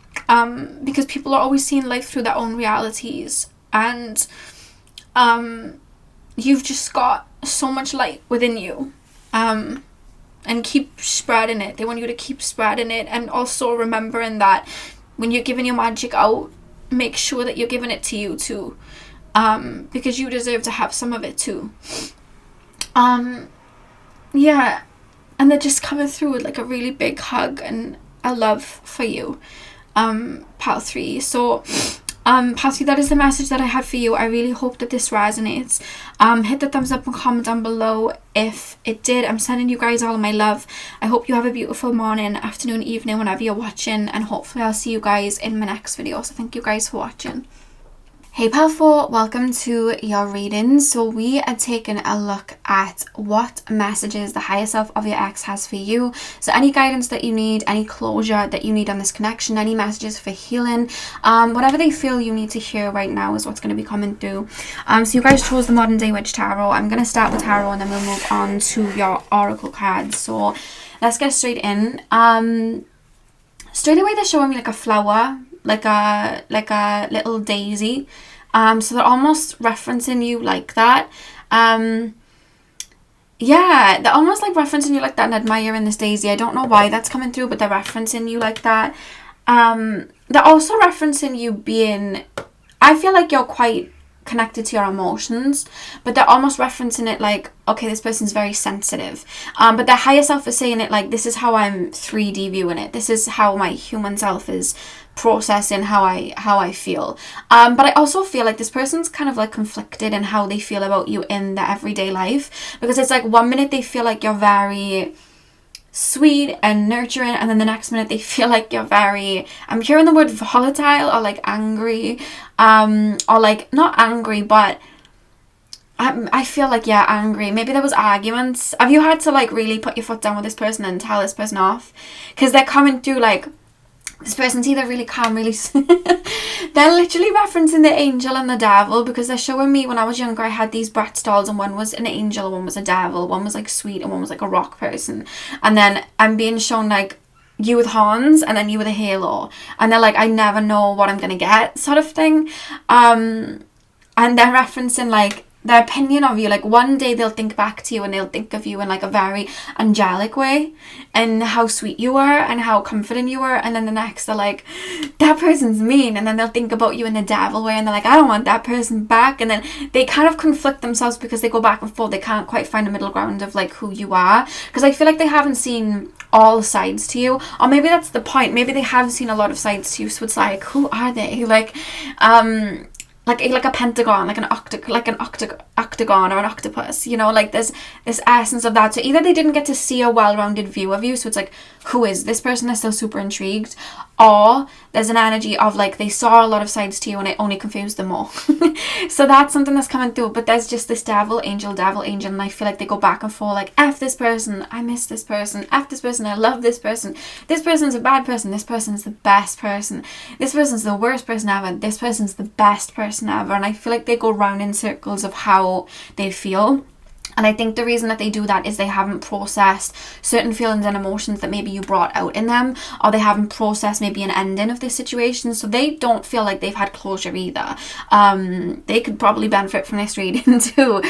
Because people are always seeing life through their own realities, and you've just got so much light within you, and keep spreading it. They want you to keep spreading it, and also remembering that when you're giving your magic out, make sure that you're giving it to you too, because you deserve to have some of it too. Yeah, and they're just coming through with like a really big hug and a love for you, Pal 3. So Pal 3, that is the message that I have for you. I really hope that this resonates. Hit the thumbs up and comment down below if it did. I'm sending you guys all of my love. I hope you have a beautiful morning, afternoon, evening, whenever you're watching, and hopefully I'll see you guys in my next video. So thank you guys for watching. Hey Pal 4, welcome to your reading. So we are taking a look at what messages the higher self of your ex has for you. So any guidance that you need, any closure that you need on this connection, any messages for healing, whatever they feel you need to hear right now is what's going to be coming through. So you guys chose the Modern Day Witch Tarot. I'm going to start with Tarot and then we'll move on to your Oracle cards. So let's get straight in. Straight away they're showing me like a flower, like a little daisy. So they're almost referencing you like that. Yeah, they're almost like referencing you like that and admiring this daisy. I don't know why that's coming through, but they're referencing you like that. They're also referencing you being, I feel like you're quite connected to your emotions, but they're almost referencing it like, okay, this person's very sensitive, but their higher self is saying it like, this is how I'm 3D viewing it, this is how my human self is processing how I feel. But I also feel like this person's kind of like conflicted in how they feel about you in their everyday life, because it's like one minute they feel like you're very sweet and nurturing, and then the next minute they feel like you're very, I'm hearing the word volatile, or like angry, or like not angry, but I feel like, yeah, angry. Maybe there was arguments. Have you had to like really put your foot down with this person and tell this person off? Because they're coming through like, this person's either really calm, really they're literally referencing the angel and the devil, because they're showing me when I was younger I had these Bratz dolls, and one was an angel, one was a devil, one was like sweet and one was like a rock person, and then I'm being shown like you with horns and then you with a halo, and they're like, I never know what I'm gonna get, sort of thing. And they're referencing like their opinion of you, like one day they'll think back to you and they'll think of you in like a very angelic way and how sweet you were and how confident you were, and then the next they're like, that person's mean, and then they'll think about you in the devil way and they're like, I don't want that person back, and then they kind of conflict themselves because they go back and forth. They can't quite find a middle ground of like who you are, because I feel like they haven't seen all sides to you, or maybe that's the point, maybe they have seen a lot of sides to you, so it's like, who are they? Like like a pentagon, like an octagon or an octopus, you know, like there's this essence of that. So either they didn't get to see a well-rounded view of you, so it's like, who is this person? They're still super intrigued, or there's an energy of like they saw a lot of sides to you and it only confused them more. So that's something that's coming through. But there's just this devil, angel, and I feel like they go back and forth like, F this person, I miss this person, F this person, I love this person's a bad person, this person's the best person, this person's the worst person ever, this person's the best person ever. And I feel like they go round in circles of how they feel. And I think the reason that they do that is they haven't processed certain feelings and emotions that maybe you brought out in them, or they haven't processed maybe an ending of this situation, so they don't feel like they've had closure either. They could probably benefit from this reading too,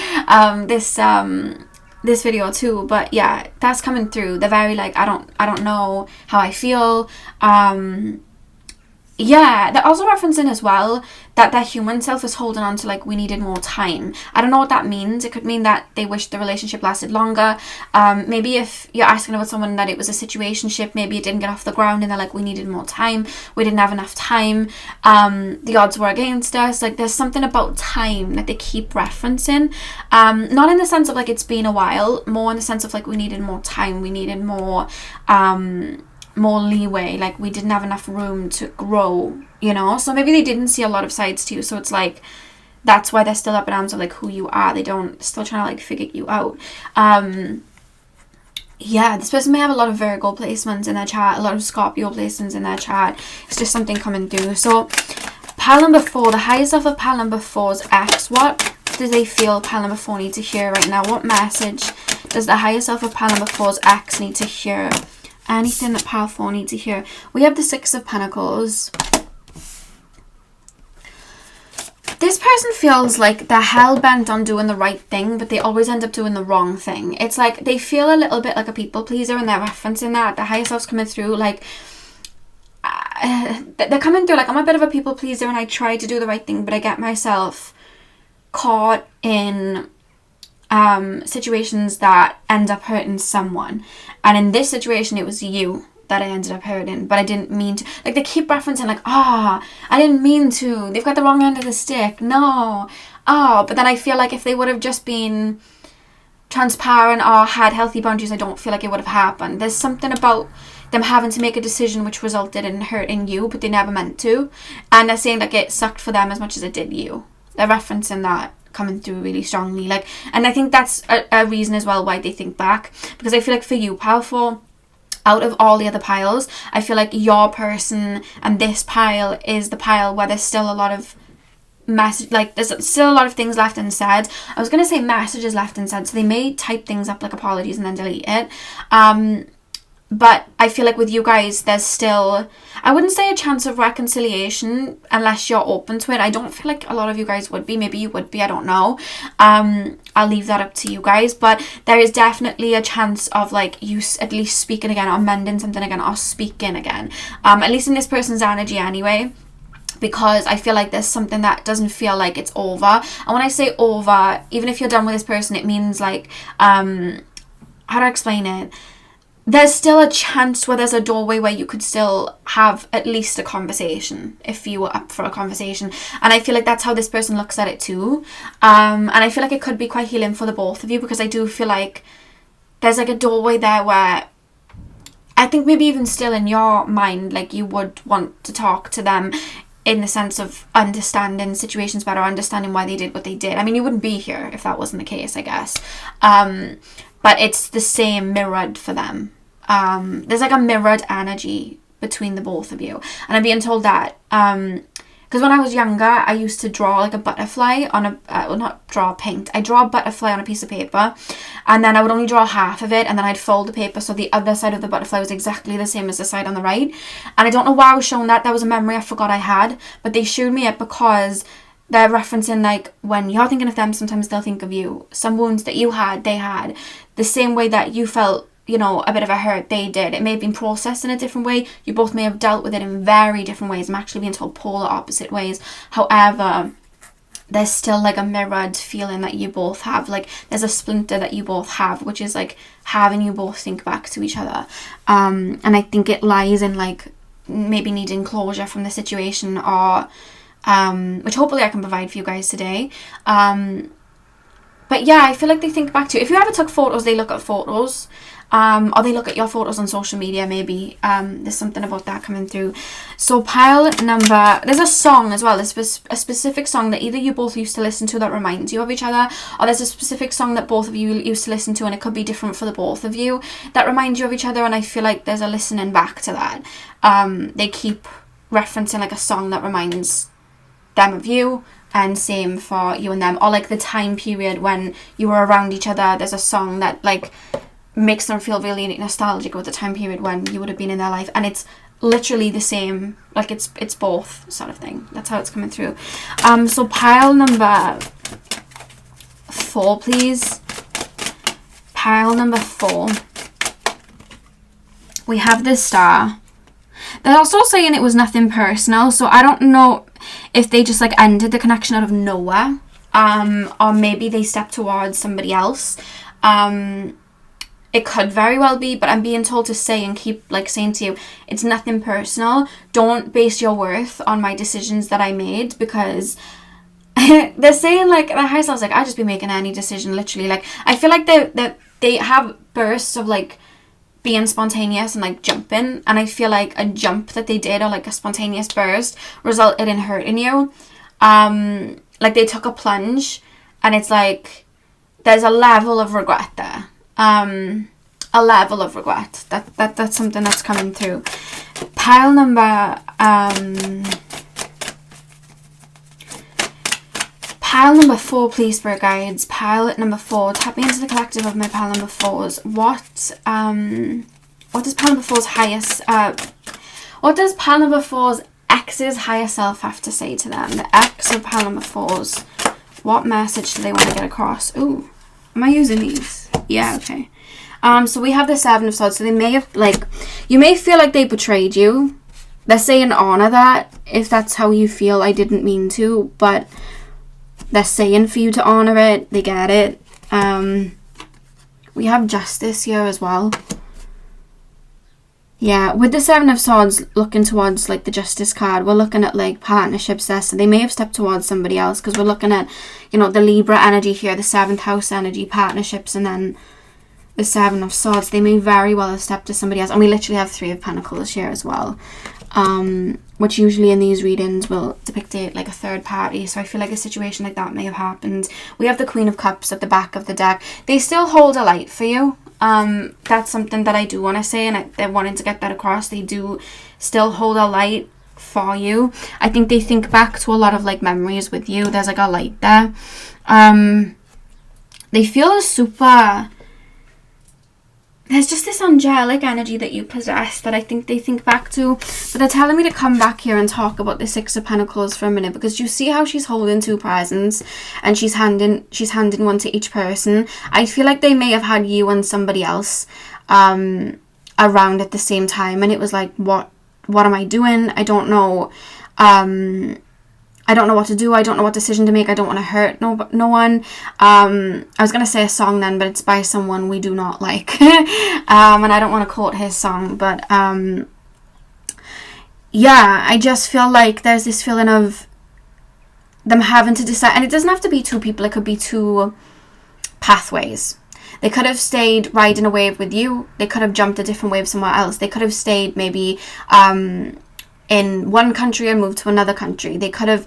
this video too. But yeah, that's coming through. They're very like, I don't know how I feel. Yeah, they're also referencing as well that their human self is holding on to like, we needed more time. I don't know what that means. It could mean that they wish the relationship lasted longer. Maybe if you're asking about someone that it was a situationship, maybe it didn't get off the ground and they're like, we needed more time. We didn't have enough time. The odds were against us. Like, there's something about time that they keep referencing. Not in the sense of like it's been a while, more in the sense of like we needed more time. We needed more leeway, like we didn't have enough room to grow, you know. So maybe they didn't see a lot of sides to you, so it's like that's why they're still up in arms of like who you are. They don't, still trying to like figure you out. Yeah, this person may have a lot of Virgo placements in their chart, a lot of Scorpio placements in their chart. It's just something coming through. So pile number 4, the higher self of pile number 4's ex, what do they feel pile number 4 need to hear right now? What message does the higher self of pile number 4's ex need to hear? Anything that pile 4 need to hear. We have the 6 of Pentacles. This person feels like they're hell-bent on doing the right thing, but they always end up doing the wrong thing. It's like they feel a little bit like a people pleaser, and they're referencing that. The higher self's coming through like they're coming through like, I'm a bit of a people pleaser and I try to do the right thing, but I get myself caught in situations that end up hurting someone. And in this situation, it was you that I ended up hurting, but I didn't mean to. Like, they keep referencing like, I didn't mean to. They've got the wrong end of the stick. No. But then I feel like if they would have just been transparent or had healthy boundaries, I don't feel like it would have happened. There's something about them having to make a decision which resulted in hurting you, but they never meant to. And they're saying like it sucked for them as much as it did you. They're referencing that coming through really strongly, like, and I think that's a reason as well why they think back, because I feel like for you, pile 4, out of all the other piles, I feel like your person and this pile is the pile where there's still a lot of message, like there's still a lot of things left unsaid. I was gonna say messages left unsaid, so they may type things up like apologies and then delete it. But I feel like with you guys, there's still, I wouldn't say a chance of reconciliation unless you're open to it. I don't feel like a lot of you guys would be. Maybe you would be, I don't know. I'll leave that up to you guys. But there is definitely a chance of like you at least speaking again, or mending something again, or speaking again. At least in this person's energy anyway. Because I feel like there's something that doesn't feel like it's over. And when I say over, even if you're done with this person, it means like, how do I explain it? There's still a chance where there's a doorway where you could still have at least a conversation if you were up for a conversation. And I feel like that's how this person looks at it too. And I feel like it could be quite healing for the both of you, because I do feel like there's like a doorway there where I think maybe even still in your mind, like you would want to talk to them in the sense of understanding situations better, understanding why they did what they did. I mean, you wouldn't be here if that wasn't the case, I guess. But it's the same mirrored for them. There's like a mirrored energy between the both of you. And I'm being told that, because when I was younger, I used to draw like a butterfly on a, well, not draw, paint. I draw a butterfly on a piece of paper, and then I would only draw half of it, and then I'd fold the paper so the other side of the butterfly was exactly the same as the side on the right. And I don't know why I was shown that. That was a memory I forgot I had, but they showed me it because they're referencing like when you're thinking of them, sometimes they'll think of you. Some wounds that you had, they had. The same way that you felt, you know, a bit of a hurt, they did. It may have been processed in a different way. You both may have dealt with it in very different ways. I'm actually being told polar opposite ways. However, there's still like a mirrored feeling that you both have. Like there's a splinter that you both have, which is like having you both think back to each other. And I think it lies in like maybe needing closure from the situation, or which hopefully I can provide for you guys today. But yeah, I feel like they think back to, if you ever took photos, they look at photos. Or they look at your photos on social media, maybe. There's something about that coming through. So pile number, there's a song as well. There's a specific song that either you both used to listen to that reminds you of each other, or there's a specific song that both of you used to listen to, and it could be different for the both of you, that reminds you of each other. And I feel like there's a listening back to that. They keep referencing like a song that reminds them of you. and same for you and them, or like the time period when you were around each other. There's a song that like makes them feel really nostalgic with the time period when you would have been in their life, and it's literally the same, like it's both sort of thing. That's how it's coming through. So pile number 4, please. Pile number 4. We have the Star. They're also saying it was nothing personal, so I don't know if they just like ended the connection out of nowhere, or maybe they stepped towards somebody else. It could very well be, but I'm being told to say and keep like saying to you, it's nothing personal. Don't base your worth on my decisions that I made, because they're saying like the high self's like, I'd just be making any decision, literally. Like I feel like they have bursts of like being spontaneous and like jumping, and I feel like a jump that they did, or like a spontaneous burst, resulted in hurting you. Like they took a plunge, and it's like there's a level of regret there. A level of regret. That's something that's coming through. Pile number 4, please, Spirit Guides. Pile number 4. Tap me into the collective of my pile number 4s. What does pile number 4's highest, what does pile number 4's ex's higher self have to say to them? The ex of pile number 4's. What message do they want to get across? Ooh, am I using these? Yeah, okay. So we have the 7 of Swords. So they may have, like, you may feel like they betrayed you. They're saying honor that, if that's how you feel. I didn't mean to, but they're saying for you to honor it. They get it. We have Justice here as well. Yeah, with the 7 of Swords looking towards like the Justice card, we're looking at like partnerships there. So they may have stepped towards somebody else, because we're looking at, you know, the Libra energy here, the 7th house energy, partnerships, and then the 7 of Swords. They may very well have stepped to somebody else. And we literally have 3 of Pentacles here as well, which usually in these readings will depict it like a third party. So I feel like a situation like that may have happened. We have the Queen of Cups at the back of the deck. They still hold a light for you. That's something that I do want to say, and they're wanting to get that across. They do still hold a light for you. I think they think back to a lot of like memories with you. There's like a light there. They feel super, there's just this angelic energy that you possess that I think they think back to. But they're telling me to come back here and talk about the 6 of Pentacles for a minute, because you see how she's holding 2 presents and she's handing one to each person. I feel like they may have had you and somebody else around at the same time, and it was like, what am I doing? I don't know. I don't know what to do. I don't know what decision to make. I don't want to hurt no one. I was going to say a song then, but it's by someone we do not like. And I don't want to quote his song. But yeah, I just feel like there's this feeling of them having to decide. And it doesn't have to be 2 people. It could be 2 pathways. They could have stayed riding a wave with you. They could have jumped a different wave somewhere else. They could have stayed maybe in one country and moved to another country. They could have,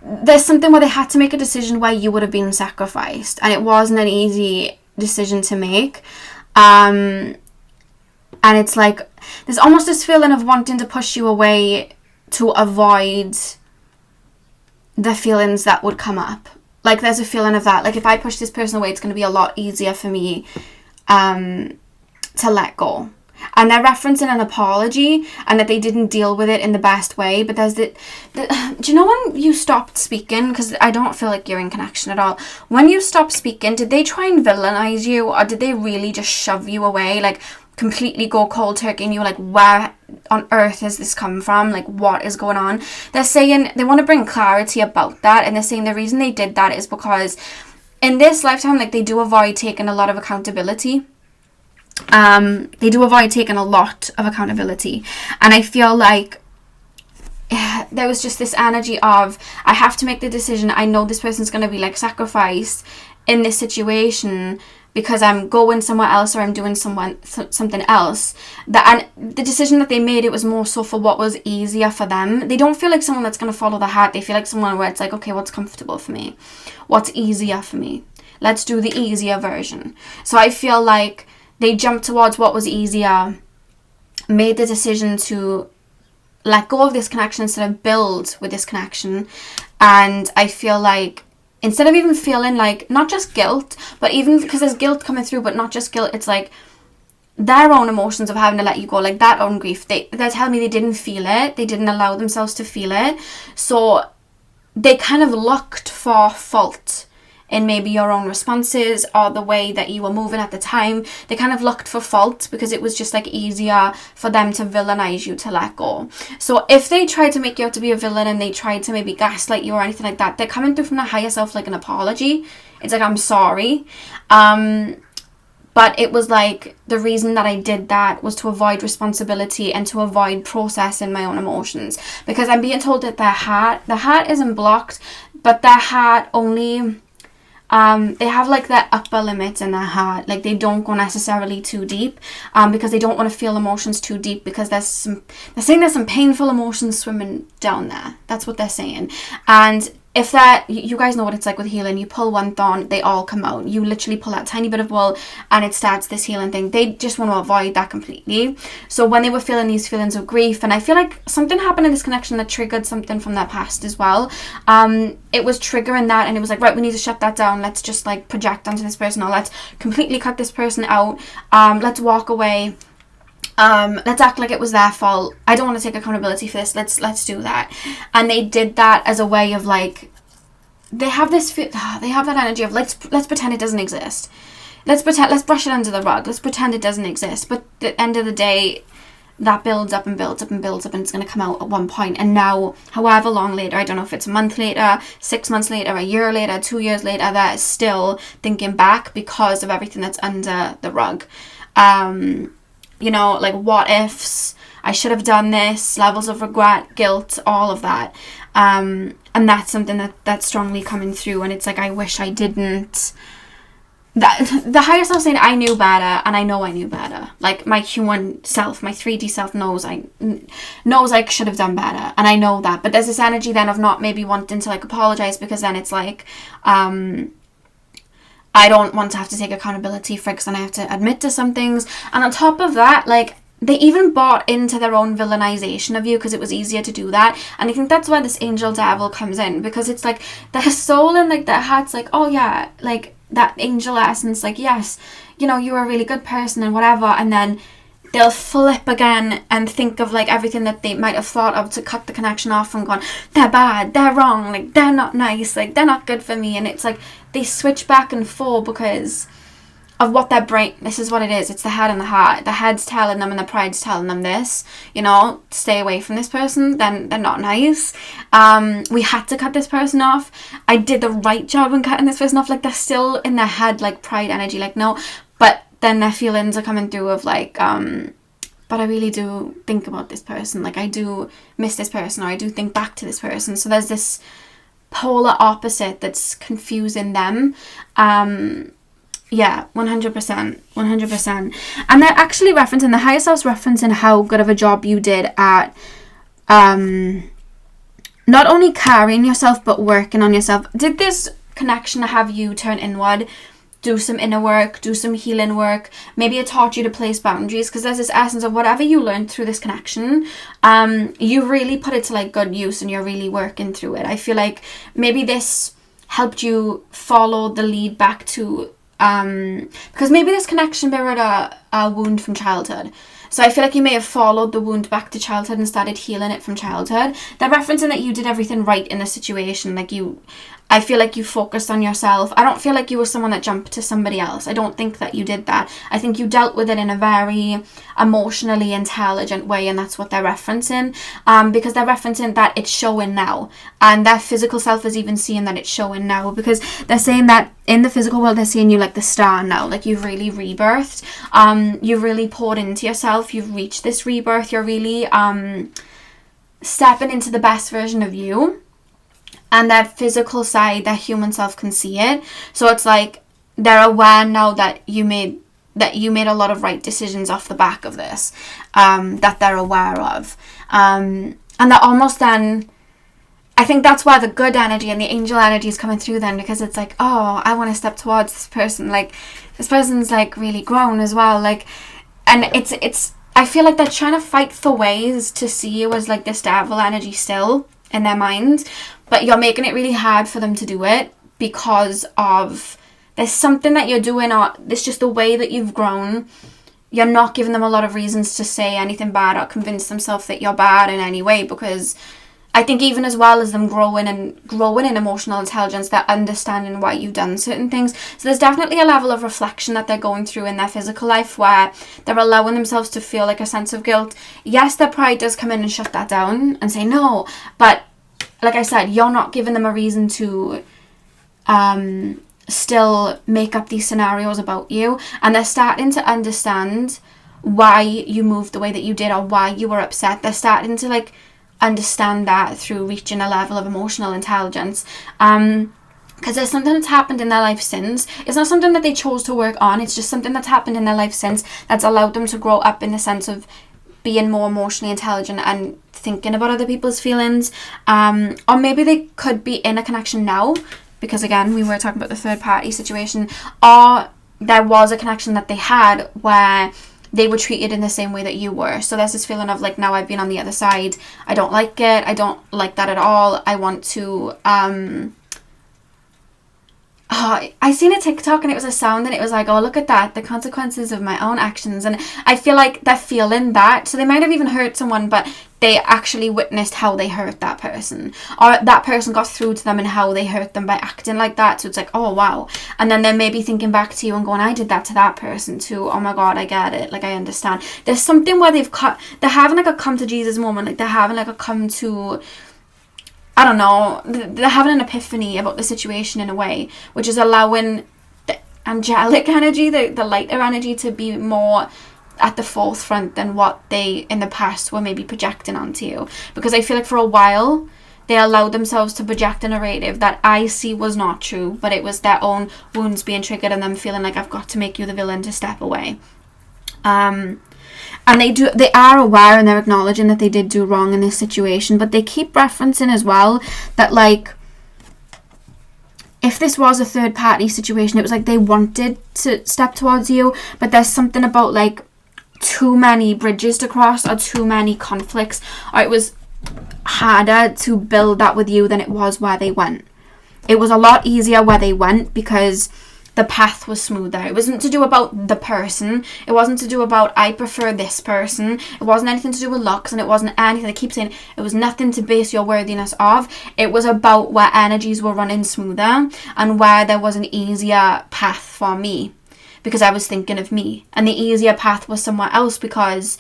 there's something where they had to make a decision where you would have been sacrificed, and it wasn't an easy decision to make. And it's like there's almost this feeling of wanting to push you away to avoid the feelings that would come up. Like there's a feeling of that, like if I push this person away, it's going to be a lot easier for me to let go. And they're referencing an apology and that they didn't deal with it in the best way. But there's do you know when you stopped speaking? Because I don't feel like you're in connection at all. When you stopped speaking, did they try and villainize you, or did they really just shove you away, like completely go cold turkey, and you were like, where on earth has this come from? Like, what is going on? They're saying they want to bring clarity about that, and they're saying the reason they did that is because in this lifetime, like, they do avoid taking a lot of accountability. They do avoid taking a lot of accountability, and I feel like there was just this energy of, I have to make the decision. I know this person's going to be like sacrificed in this situation because I'm going somewhere else or I'm doing something else. And the decision that they made, it was more so for what was easier for them. They don't feel like someone that's going to follow the heart. They feel like someone where it's like, okay, what's comfortable for me? What's easier for me? Let's do the easier version. So I feel like they jumped towards what was easier, made the decision to let go of this connection instead of build with this connection. And I feel like instead of even feeling like not just guilt, but even because there's guilt coming through, but not just guilt, it's like their own emotions of having to let you go, like that own grief. They're telling me they didn't feel it. They didn't allow themselves to feel it. So they kind of looked for fault in maybe your own responses or the way that you were moving at the time. They kind of looked for fault because it was just like easier for them to villainize you to let go. So if they tried to make you out to be a villain and they tried to maybe gaslight you or anything like that, they're coming through from the higher self like an apology. It's like, I'm sorry. But it was like the reason that I did that was to avoid responsibility and to avoid processing my own emotions. Because I'm being told that the heart isn't blocked, but their heart only, they have like their upper limits in their heart. Like they don't go necessarily too deep, because they don't want to feel emotions too deep, because they're saying there's some painful emotions swimming down there. That's what they're saying. And if that, you guys know what it's like with healing. You pull one thorn, they all come out. You literally pull that tiny bit of wool and it starts this healing thing. They just want to avoid that completely. So when they were feeling these feelings of grief, and I feel like something happened in this connection that triggered something from their past as well. It was triggering that, and it was like, right, we need to shut that down. Let's just like project onto this person, or let's completely cut this person out. Let's walk away. Let's act like it was their fault. I don't want to take accountability for this. Let's do that. And they did that as a way of like, they have that energy of let's pretend it doesn't exist. Let's brush it under the rug. Let's pretend it doesn't exist. But at the end of the day, that builds up and builds up and builds up, and it's going to come out at one point. And now, however long later, I don't know if it's a month later, 6 months later, a year later, 2 years later, they're still thinking back because of everything that's under the rug. You know, like what ifs, I should have done this, levels of regret, guilt, all of that. And that's something that's strongly coming through. And it's like, I wish I didn't. That the higher self saying I knew better, and I know I knew better. Like my human self, my 3D self knows I should have done better, and I know that. But there's this energy then of not maybe wanting to like apologize, because then it's like, I don't want to have to take accountability for it, because then I have to admit to some things. And on top of that, like, they even bought into their own villainization of you because it was easier to do that. And I think that's why this angel devil comes in, because it's like their soul and like their heart's like, oh yeah, like that angel essence, like, yes, you know, you're a really good person and whatever. And then they'll flip again and think of like everything that they might have thought of to cut the connection off and gone, they're bad, they're wrong, like they're not nice, like they're not good for me. And it's like they switch back and forth because of what their brain, this is what it is, it's the head and the heart. The head's telling them and the pride's telling them this, you know, stay away from this person, then they're not nice. We had to cut this person off. I did the right job in cutting this person off. Like they're still in their head, like pride energy, like no, but then their feelings are coming through of like, but I really do think about this person, like I do miss this person, or I do think back to this person. So there's this polar opposite that's confusing them. Yeah, 100%. And they're actually referencing, the higher self's referencing how good of a job you did at not only carrying yourself but working on yourself. Did this connection have you turn inward, do some inner work, do some healing work? Maybe it taught you to place boundaries, because there's this essence of whatever you learned through this connection, you really put it to like good use, and you're really working through it. I feel like maybe this helped you follow the lead back to because maybe this connection mirrored a wound from childhood. So I feel like you may have followed the wound back to childhood and started healing it from childhood. They're referencing that you did everything right in the situation. Like I feel like you focused on yourself. I don't feel like you were someone that jumped to somebody else. I don't think that you did that. I think you dealt with it in a very emotionally intelligent way, and that's what they're referencing. Because they're referencing that it's showing now, and their physical self is even seeing that it's showing now, because they're saying that in the physical world they're seeing you like the star now, like you've really rebirthed. You've really poured into yourself. You've reached this rebirth. You're really stepping into the best version of you. And their physical side, their human self can see it. So it's like they're aware now that you made a lot of right decisions off the back of this, that they're aware of. And they're almost then, I think that's why the good energy and the angel energy is coming through then, because it's like, oh, I want to step towards this person. Like, this person's like really grown as well. Like, and it's I feel like they're trying to fight for ways to see you as like this devil energy still in their mind, but you're making it really hard for them to do it because of there's something that you're doing, or it's just the way that you've grown. You're not giving them a lot of reasons to say anything bad or convince themselves that you're bad in any way, because I think even as well as them growing in emotional intelligence, they're understanding why you've done certain things. So there's definitely a level of reflection that they're going through in their physical life where they're allowing themselves to feel like a sense of guilt. Yes, their pride does come in and shut that down and say no, but like I said, you're not giving them a reason to still make up these scenarios about you, and they're starting to understand why you moved the way that you did or why you were upset. They're starting to like understand that through reaching a level of emotional intelligence, because there's something that's happened in their life since. It's not something that they chose to work on, it's just something that's happened in their life since that's allowed them to grow up in the sense of being more emotionally intelligent and thinking about other people's feelings, or maybe they could be in a connection now, because again we were talking about the third party situation, or there was a connection that they had where they were treated in the same way that you were. So there's this feeling of like, now I've been on the other side, I don't like it, I don't like that at all, I want to I seen a TikTok and it was a sound and it was like, oh look at that, the consequences of my own actions. And I feel like they're feeling that, so they might have even hurt someone, but they actually witnessed how they hurt that person, or that person got through to them and how they hurt them by acting like that. So it's like, oh wow. And then they're maybe thinking back to you and going, I did that to that person too, oh my god, I get it, like I understand. There's something where they're having like a come to Jesus moment, like they're having like a come to, I don't know, they're having an epiphany about the situation in a way, which is allowing the angelic energy, the lighter energy, to be more at the forefront than what they in the past were maybe projecting onto you. Because I feel like for a while they allowed themselves to project a narrative that I see was not true, but it was their own wounds being triggered and them feeling like, I've got to make you the villain to step away. And they are aware and they're acknowledging that they did do wrong in this situation, but they keep referencing as well that like, if this was a third party situation, it was like they wanted to step towards you, but there's something about like too many bridges to cross or too many conflicts, or it was harder to build that with you than it was where they went. It was a lot easier where they went because the path was smoother. It wasn't to do about the person. It wasn't to do about I prefer this person. It wasn't anything to do with looks, and it wasn't anything. I keep saying it was nothing to base your worthiness of. It was about where energies were running smoother and where there was an easier path for me because I was thinking of me, and the easier path was somewhere else because,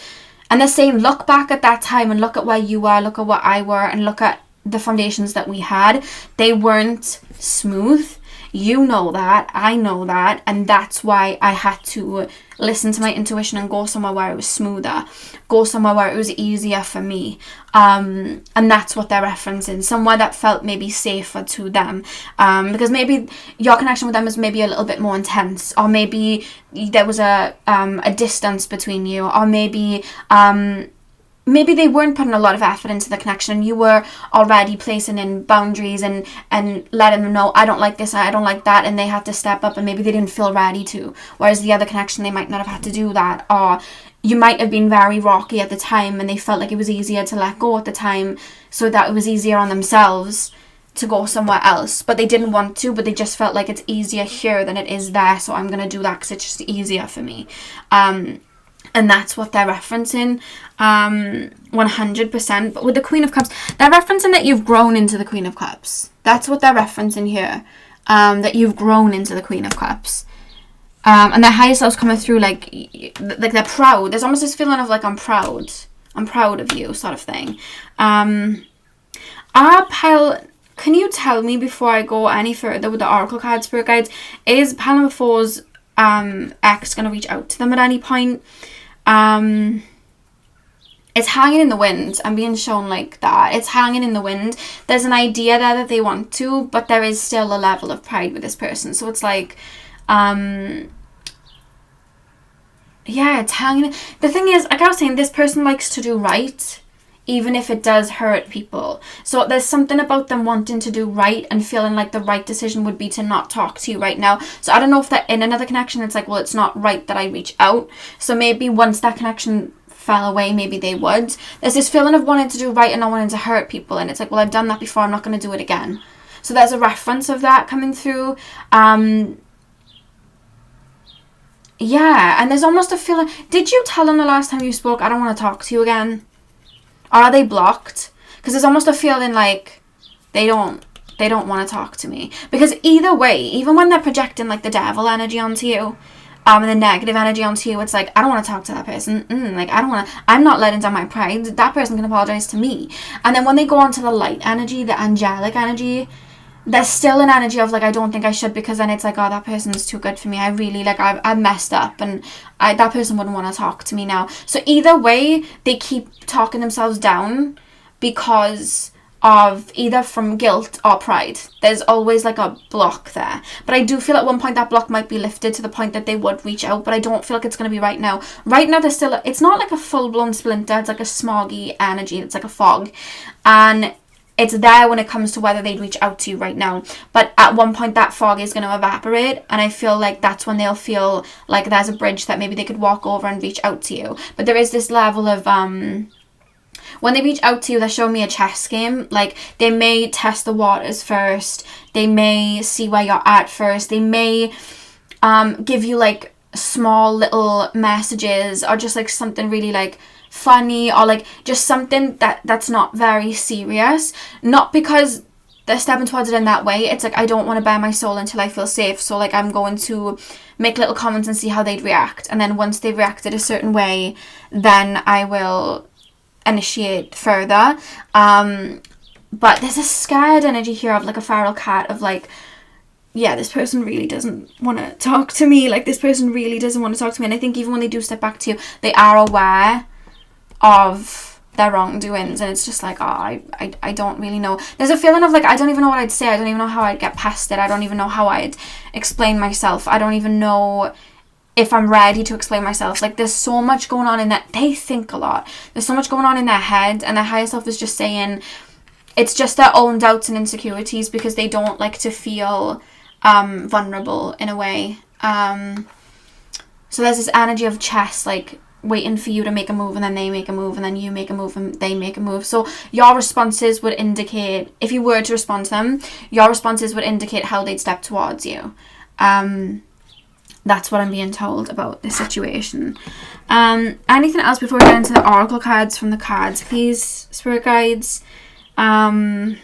and they're saying look back at that time and look at where you were, look at what I were, and look at the foundations that we had. They weren't smooth. You know that, I know that, and that's why I had to listen to my intuition and go somewhere where it was smoother, go somewhere where it was easier for me, and that's what they're referencing, somewhere that felt maybe safer to them, because maybe your connection with them is maybe a little bit more intense, or maybe there was a distance between you, or maybe they weren't putting a lot of effort into the connection. You were already placing in boundaries and letting them know, I don't like this, I don't like that, and they had to step up, and maybe they didn't feel ready to. Whereas the other connection, they might not have had to do that. Or you might have been very rocky at the time and they felt like it was easier to let go at the time, so that it was easier on themselves to go somewhere else. But they didn't want to, but they just felt like it's easier here than it is there, so I'm going to do that because it's just easier for me. And that's what they're referencing, 100%. But with the Queen of Cups, they're referencing that you've grown into the Queen of Cups. That's what they're referencing here, that you've grown into the Queen of Cups. And their higher self's coming through like they're proud. There's almost this feeling of like, I'm proud of you sort of thing. Pal, can you tell me before I go any further with the Oracle card Spirit Guides, is Pal number 4's ex going to reach out to them at any point? It's hanging in the wind. I'm being shown like that. It's hanging in the wind. There's an idea there that they want to, but there is still a level of pride with this person. So it's like, yeah, it's hanging. The thing is, like I was saying, this person likes to do right, even if it does hurt people. So there's something about them wanting to do right and feeling like the right decision would be to not talk to you right now. So I don't know if they're in another connection, it's like, well, it's not right that I reach out. So maybe once that connection fell away, maybe they would. There's this feeling of wanting to do right and not wanting to hurt people, and it's like, well, I've done that before, I'm not going to do it again. So there's a reference of that coming through. Yeah, and there's almost a feeling, did you tell them the last time you spoke, I don't want to talk to you again? Or are they blocked? Because there's almost a feeling like they don't want to talk to me. Because either way, even when they're projecting like the devil energy onto you, and the negative energy onto you, it's like, I don't want to talk to that person. Like, I don't want to, I'm not letting down my pride. That person can apologize to me. And then when they go on to the light energy, the angelic energy, there's still an energy of like, I don't think I should, because then it's like, oh, that person's too good for me. I really, like, I've messed up, and that person wouldn't want to talk to me now. So either way, they keep talking themselves down because of either from guilt or pride. There's always like a block there. But I do feel at one point that block might be lifted to the point that they would reach out, but I don't feel like it's going to be right now. Right now, there's still, it's not like a full-blown splinter. It's like a smoggy energy. It's like a fog. And it's there when it comes to whether they'd reach out to you right now. But at one point, that fog is going to evaporate. And I feel like that's when they'll feel like there's a bridge that maybe they could walk over and reach out to you. But there is this level of, when they reach out to you, they're showing me a chess game. Like, they may test the waters first. They may see where you're at first. They may give you, like, small little messages, or just, like, something really, like, funny, or like just something that's not very serious. Not because they're stepping towards it in that way. It's like, I don't want to bare my soul until I feel safe, so like I'm going to make little comments and see how they'd react, and then once they've reacted a certain way, then I will initiate further. But there's a scared energy here of like a feral cat, of like, yeah, this person really doesn't want to talk to me. Like, this person really doesn't want to talk to me. And I think even when they do step back to you, they are aware of their wrongdoings, and it's just like, oh, I don't really know. There's a feeling of like, I don't even know what I'd say. I don't even know how I'd get past it. I don't even know how I'd explain myself. I don't even know if I'm ready to explain myself. Like, there's so much going on in that. They think a lot. There's so much going on in their head, and their higher self is just saying, it's just their own doubts and insecurities, because they don't like to feel vulnerable in a way. So there's this energy of chess, like waiting for you to make a move, and then they make a move, and then you make a move, and they make a move. So your responses would indicate, if you were to respond to them, your responses would indicate how they'd step towards you. That's what I'm being told about this situation. Anything else before we get into the oracle cards from the cards, please, spirit guides? I'm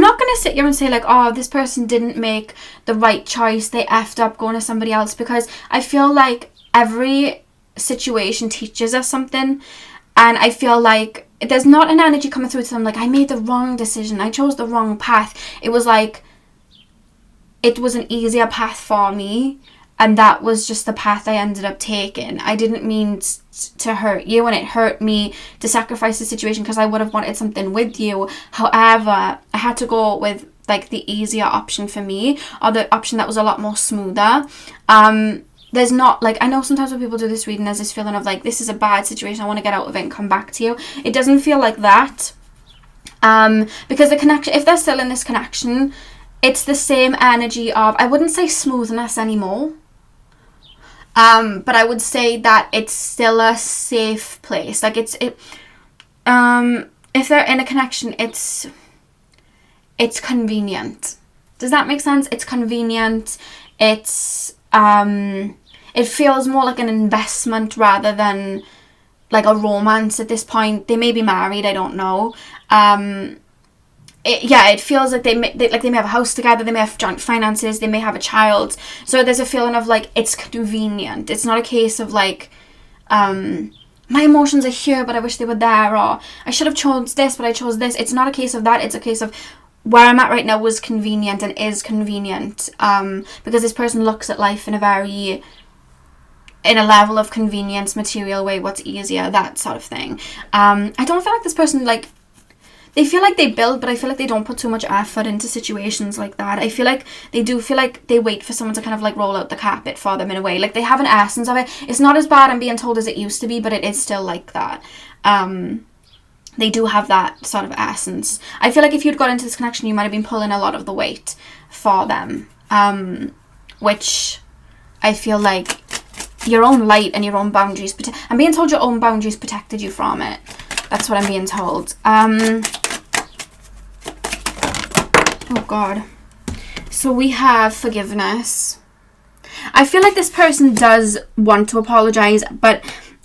not going to sit here and say like, oh, this person didn't make the right choice, they effed up going to somebody else, because I feel like every situation teaches us something, and I feel like there's not an energy coming through to them like, I made the wrong decision, I chose the wrong path. It was like, it was an easier path for me, and that was just the path I ended up taking. I didn't mean to hurt you, and it hurt me to sacrifice the situation because I would have wanted something with you. However, I had to go with like the easier option for me, or the option that was a lot more smoother. There's not like, I know sometimes when people do this reading, there's this feeling of like, this is a bad situation, I want to get out of it and come back to you. It doesn't feel like that. Because the connection, if they're still in this connection, it's the same energy of, I wouldn't say smoothness anymore. But I would say that it's still a safe place. Like if they're in a connection, it's convenient. Does that make sense? It's convenient. It's, it feels more like an investment rather than like a romance at this point. They may be married, I don't know. It feels like they may have a house together, they may have joint finances, they may have a child. So there's a feeling of like, it's convenient. It's not a case of like, my emotions are here, but I wish they were there, or I should have chose this, but I chose this. It's not a case of that. It's a case of where I'm at right now was convenient and is convenient. Because this person looks at life in a level of convenience, material way, what's easier, that sort of thing. I don't feel like this person like, they feel like they build, but I feel like they don't put too much effort into situations like that. I feel like they do feel like they wait for someone to kind of like roll out the carpet for them in a way. Like they have an essence of it. It's not as bad, I'm being told, as it used to be, but it is still like that. They do have that sort of essence. I feel like if you'd got into this connection, you might have been pulling a lot of the weight for them. Which I feel like your own light and your own boundaries. I'm being told your own boundaries protected you from it. That's what I'm being told. Oh God. So we have forgiveness. I feel like this person does want to apologize, but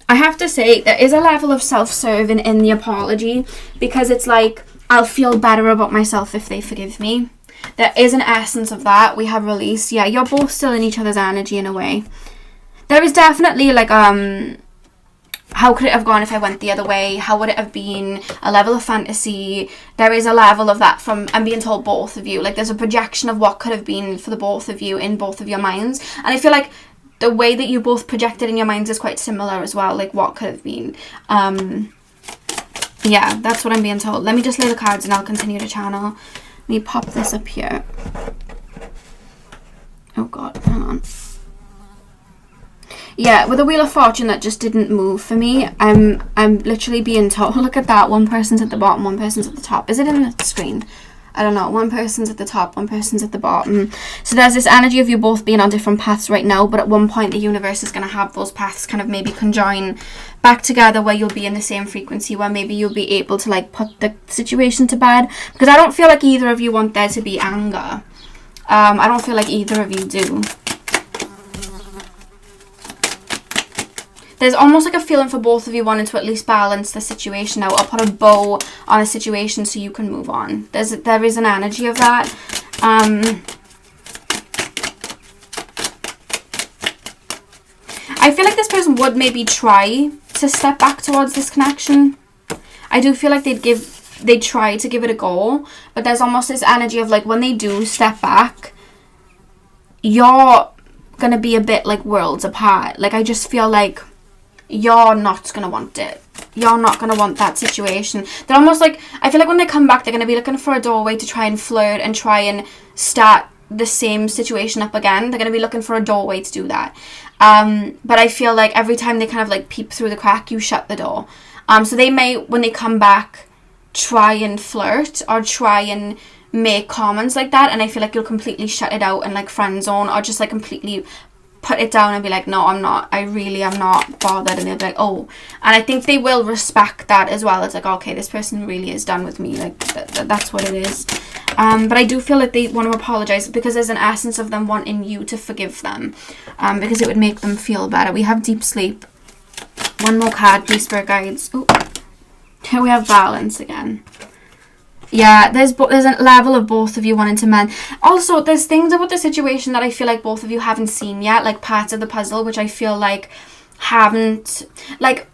I have to say there is a level of self-serving in the apology, because it's like, I'll feel better about myself if they forgive me. There is an essence of that. We have release. Yeah, you're both still in each other's energy in a way. There is definitely like, how could it have gone if I went the other way? How would it have been? A level of fantasy. There is a level of that from, I'm being told, both of you. Like, there's a projection of what could have been for the both of you in both of your minds. And I feel like the way that you both projected in your minds is quite similar as well. Like, what could have been. Yeah, that's what I'm being told. Let me just lay the cards and I'll continue to channel. Let me pop this up here. Oh God, hang on. Yeah, with the Wheel of Fortune, that just didn't move for me. I'm literally being told, look at that, one person's at the bottom, one person's at the top. Is it in the screen? I don't know. One person's at the top, one person's at the bottom. So there's this energy of you both being on different paths right now, but at one point the universe is going to have those paths kind of maybe conjoin back together, where you'll be in the same frequency, where maybe you'll be able to like put the situation to bed. Because I don't feel like either of you want there to be anger. I don't feel like either of you do. There's almost like a feeling for both of you wanting to at least balance the situation out, or put a bow on a situation so you can move on. There is an energy of that. I feel like this person would maybe try to step back towards this connection. I do feel like they'd try to give it a go, but there's almost this energy of like, when they do step back, you're gonna be a bit like worlds apart. Like, I just feel like you're not going to want it. You're not going to want that situation. They're almost like, I feel like when they come back, they're going to be looking for a doorway to try and flirt and try and start the same situation up again. They're going to be looking for a doorway to do that. But I feel like every time they kind of like peep through the crack, you shut the door. So they may, when they come back, try and flirt or try and make comments like that. And I feel like you'll completely shut it out and like friend zone, or just like completely put it down and be like, no, I'm not, I really am not bothered. And they'll be like, oh. And I think they will respect that as well. It's like, okay, this person really is done with me. Like, that's what it is. But I do feel like they want to apologize, because there's an essence of them wanting you to forgive them, because it would make them feel better. We have deep sleep. One more card, please, spirit guides. Ooh. Here we have balance again. Yeah, there's a level of both of you wanting to mend. Also, there's things about the situation that I feel like both of you haven't seen yet, like parts of the puzzle, which I feel like haven't, like,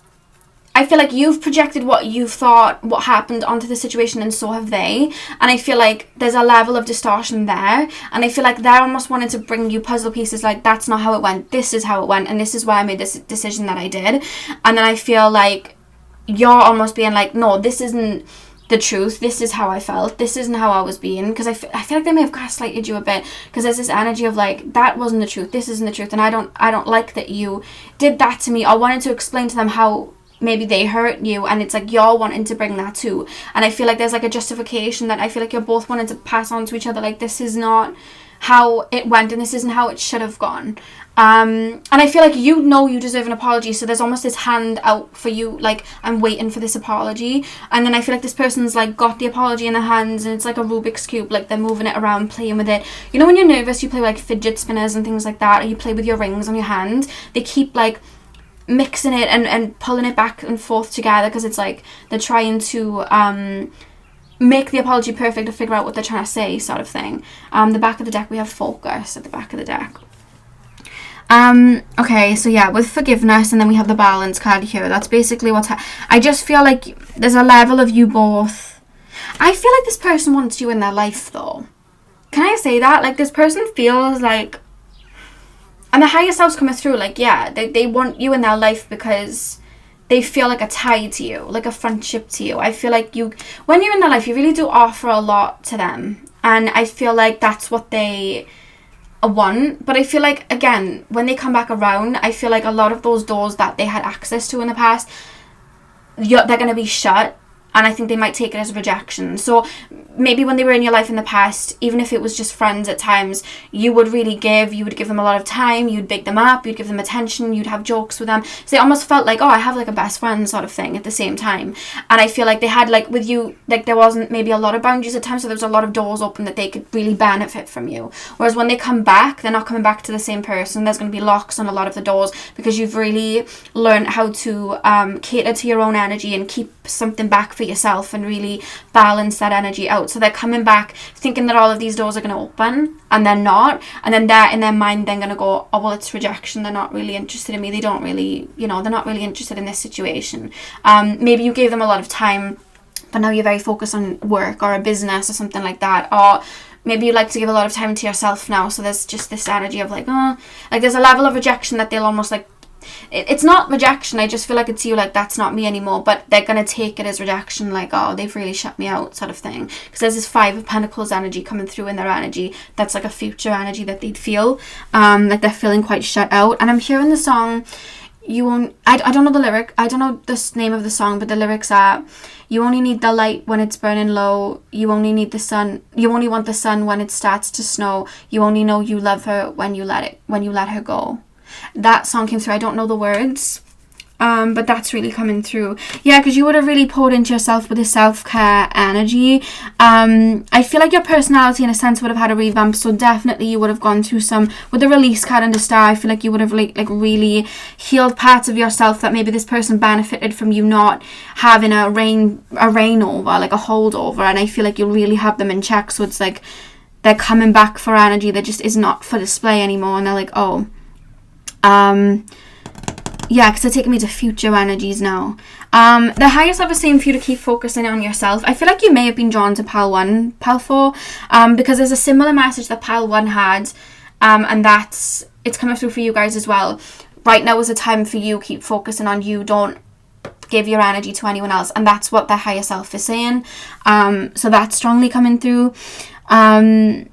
I feel like you've projected what you thought, what happened onto the situation, and so have they. And I feel like there's a level of distortion there. And I feel like they're almost wanting to bring you puzzle pieces, like, that's not how it went, this is how it went, and this is why I made this decision that I did. And then I feel like you're almost being like, no, this isn't the truth, this is how I felt, this isn't how I was being, because I feel like they may have gaslighted you a bit, because there's this energy of like, that wasn't the truth, this isn't the truth, and I don't like that you did that to me, or wanted to explain to them how maybe they hurt you, and it's like you're wanting to bring that too. And I feel like there's like a justification that I feel like you're both wanting to pass on to each other, like, this is not how it went and this isn't how it should have gone. And I feel like you know you deserve an apology, so there's almost this hand out for you, like, I'm waiting for this apology. And then I feel like this person's like got the apology in their hands, and it's like a Rubik's Cube, like they're moving it around, playing with it. You know when you're nervous, you play like fidget spinners and things like that, or you play with your rings on your hand. They keep like mixing it and pulling it back and forth together, because it's like they're trying to make the apology perfect to figure out what they're trying to say, sort of thing. The back of the deck, we have focus at the back of the deck. Okay, so yeah, with forgiveness, and then we have the balance card here. That's basically what's I just feel like there's a level of you both. I feel like this person wants you in their life, though. Can I say that? Like, this person feels like, and the higher self's coming through, like, yeah, they want you in their life because they feel like a tie to you, like a friendship to you. I feel like when you're in their life, you really do offer a lot to them, and I feel like that's what they want. But I feel like, again, when they come back around, I feel like a lot of those doors that they had access to in the past, they're going to be shut, and I think they might take it as rejection. So maybe when they were in your life in the past, even if it was just friends at times, you would give them a lot of time, you'd big them up, you'd give them attention, you'd have jokes with them. So they almost felt like, oh, I have like a best friend sort of thing at the same time. And I feel like they had, like, with you, like, there wasn't maybe a lot of boundaries at times, so there was a lot of doors open that they could really benefit from you. Whereas when they come back, they're not coming back to the same person. There's going to be locks on a lot of the doors, because you've really learned how to cater to your own energy and keep something back for yourself and really balance that energy out. So they're coming back thinking that all of these doors are going to open, and they're not. And then they're in their mind then going to go, oh, well, it's rejection. They're not really interested in me. They don't really, they're not really interested in this situation. Maybe you gave them a lot of time, but now you're very focused on work or a business or something like that. Or maybe you like to give a lot of time to yourself now. So there's just this energy of like, oh, like there's a level of rejection that they'll almost like, it's not rejection, I just feel like it's you, like, that's not me anymore, but they're going to take it as rejection, like, oh, they've really shut me out sort of thing, because there's this 5 of Pentacles energy coming through in their energy. That's like a future energy that they'd feel, like they're feeling quite shut out. And I'm hearing the song, I don't know the lyric, I don't know the name of the song, but the lyrics are, you only need the light when it's burning low, you only need the sun, you only want the sun when it starts to snow, you only know you love her when you let her go. That song came through. I don't know the words, but that's really coming through. Yeah, because you would have really poured into yourself with this self-care energy. I feel like your personality in a sense would have had a revamp, so definitely you would have gone through some, with the release card and the star, I feel like you would have like really healed parts of yourself that maybe this person benefited from you not having a reign over, like a holdover, and I feel like you'll really have them in check. So it's like they're coming back for energy that just is not for display anymore, and they're like, oh, yeah, because they're taking me to future energies now. The highest ever saying for you to keep focusing on yourself. I feel like you may have been drawn to Pile 1, Pile 4, because there's a similar message that Pile 1 had, and it's coming through for you guys as well. Right now is a time for you, keep focusing on you, don't give your energy to anyone else, and that's what the higher self is saying. So that's strongly coming through. Yeah,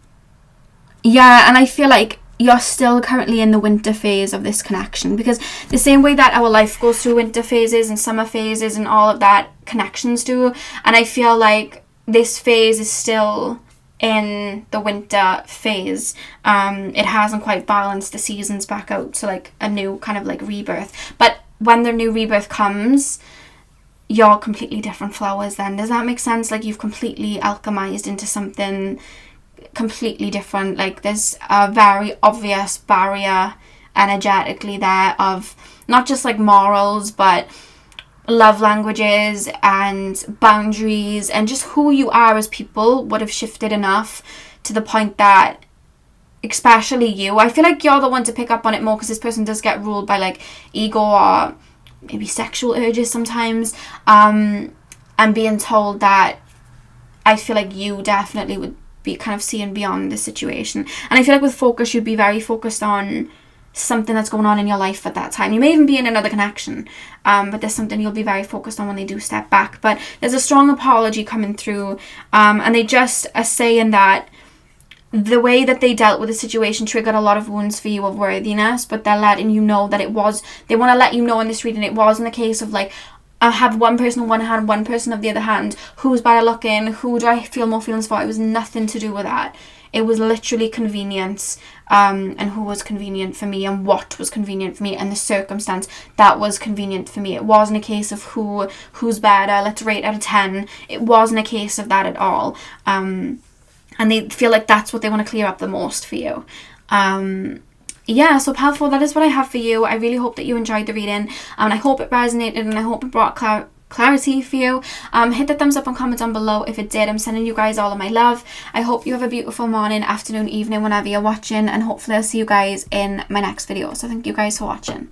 and I feel like you're still currently in the winter phase of this connection, because the same way that our life goes through winter phases and summer phases and all of that, connections do, and I feel like this phase is still in the winter phase. It hasn't quite balanced the seasons back out, so like a new kind of like rebirth. But when the new rebirth comes, you're completely different flowers then. Does that make sense? Like you've completely alchemized into something completely different. Like there's a very obvious barrier energetically there of not just like morals, but love languages and boundaries, and just who you are as people would have shifted enough to the point that, especially you, I feel like you're the one to pick up on it more, because this person does get ruled by like ego or maybe sexual urges sometimes, and being told that, I feel like you definitely would be kind of seeing beyond the situation. And I feel like with focus, you'd be very focused on something that's going on in your life at that time. You may even be in another connection, but there's something you'll be very focused on when they do step back. But there's a strong apology coming through, and they just are saying that the way that they dealt with the situation triggered a lot of wounds for you of worthiness, but they're letting you know that they want to let you know in this reading, it wasn't a case of like, I have one person on one hand, one person of the other hand, who's better looking, who do I feel more feelings for. It was nothing to do with that. It was literally convenience, and who was convenient for me and what was convenient for me and the circumstance that was convenient for me. It wasn't a case of who's better, let's rate out of 10. It wasn't a case of that at all. And they feel like that's what they want to clear up the most for you. Yeah, so Pile 4, that is what I have for you. I really hope that you enjoyed the reading, and I hope it resonated, and I hope it brought clarity for you. Hit the thumbs up and comment down below if it did. I'm sending you guys all of my love. I hope you have a beautiful morning, afternoon, evening, whenever you're watching, and hopefully I'll see you guys in my next video. So thank you guys for watching.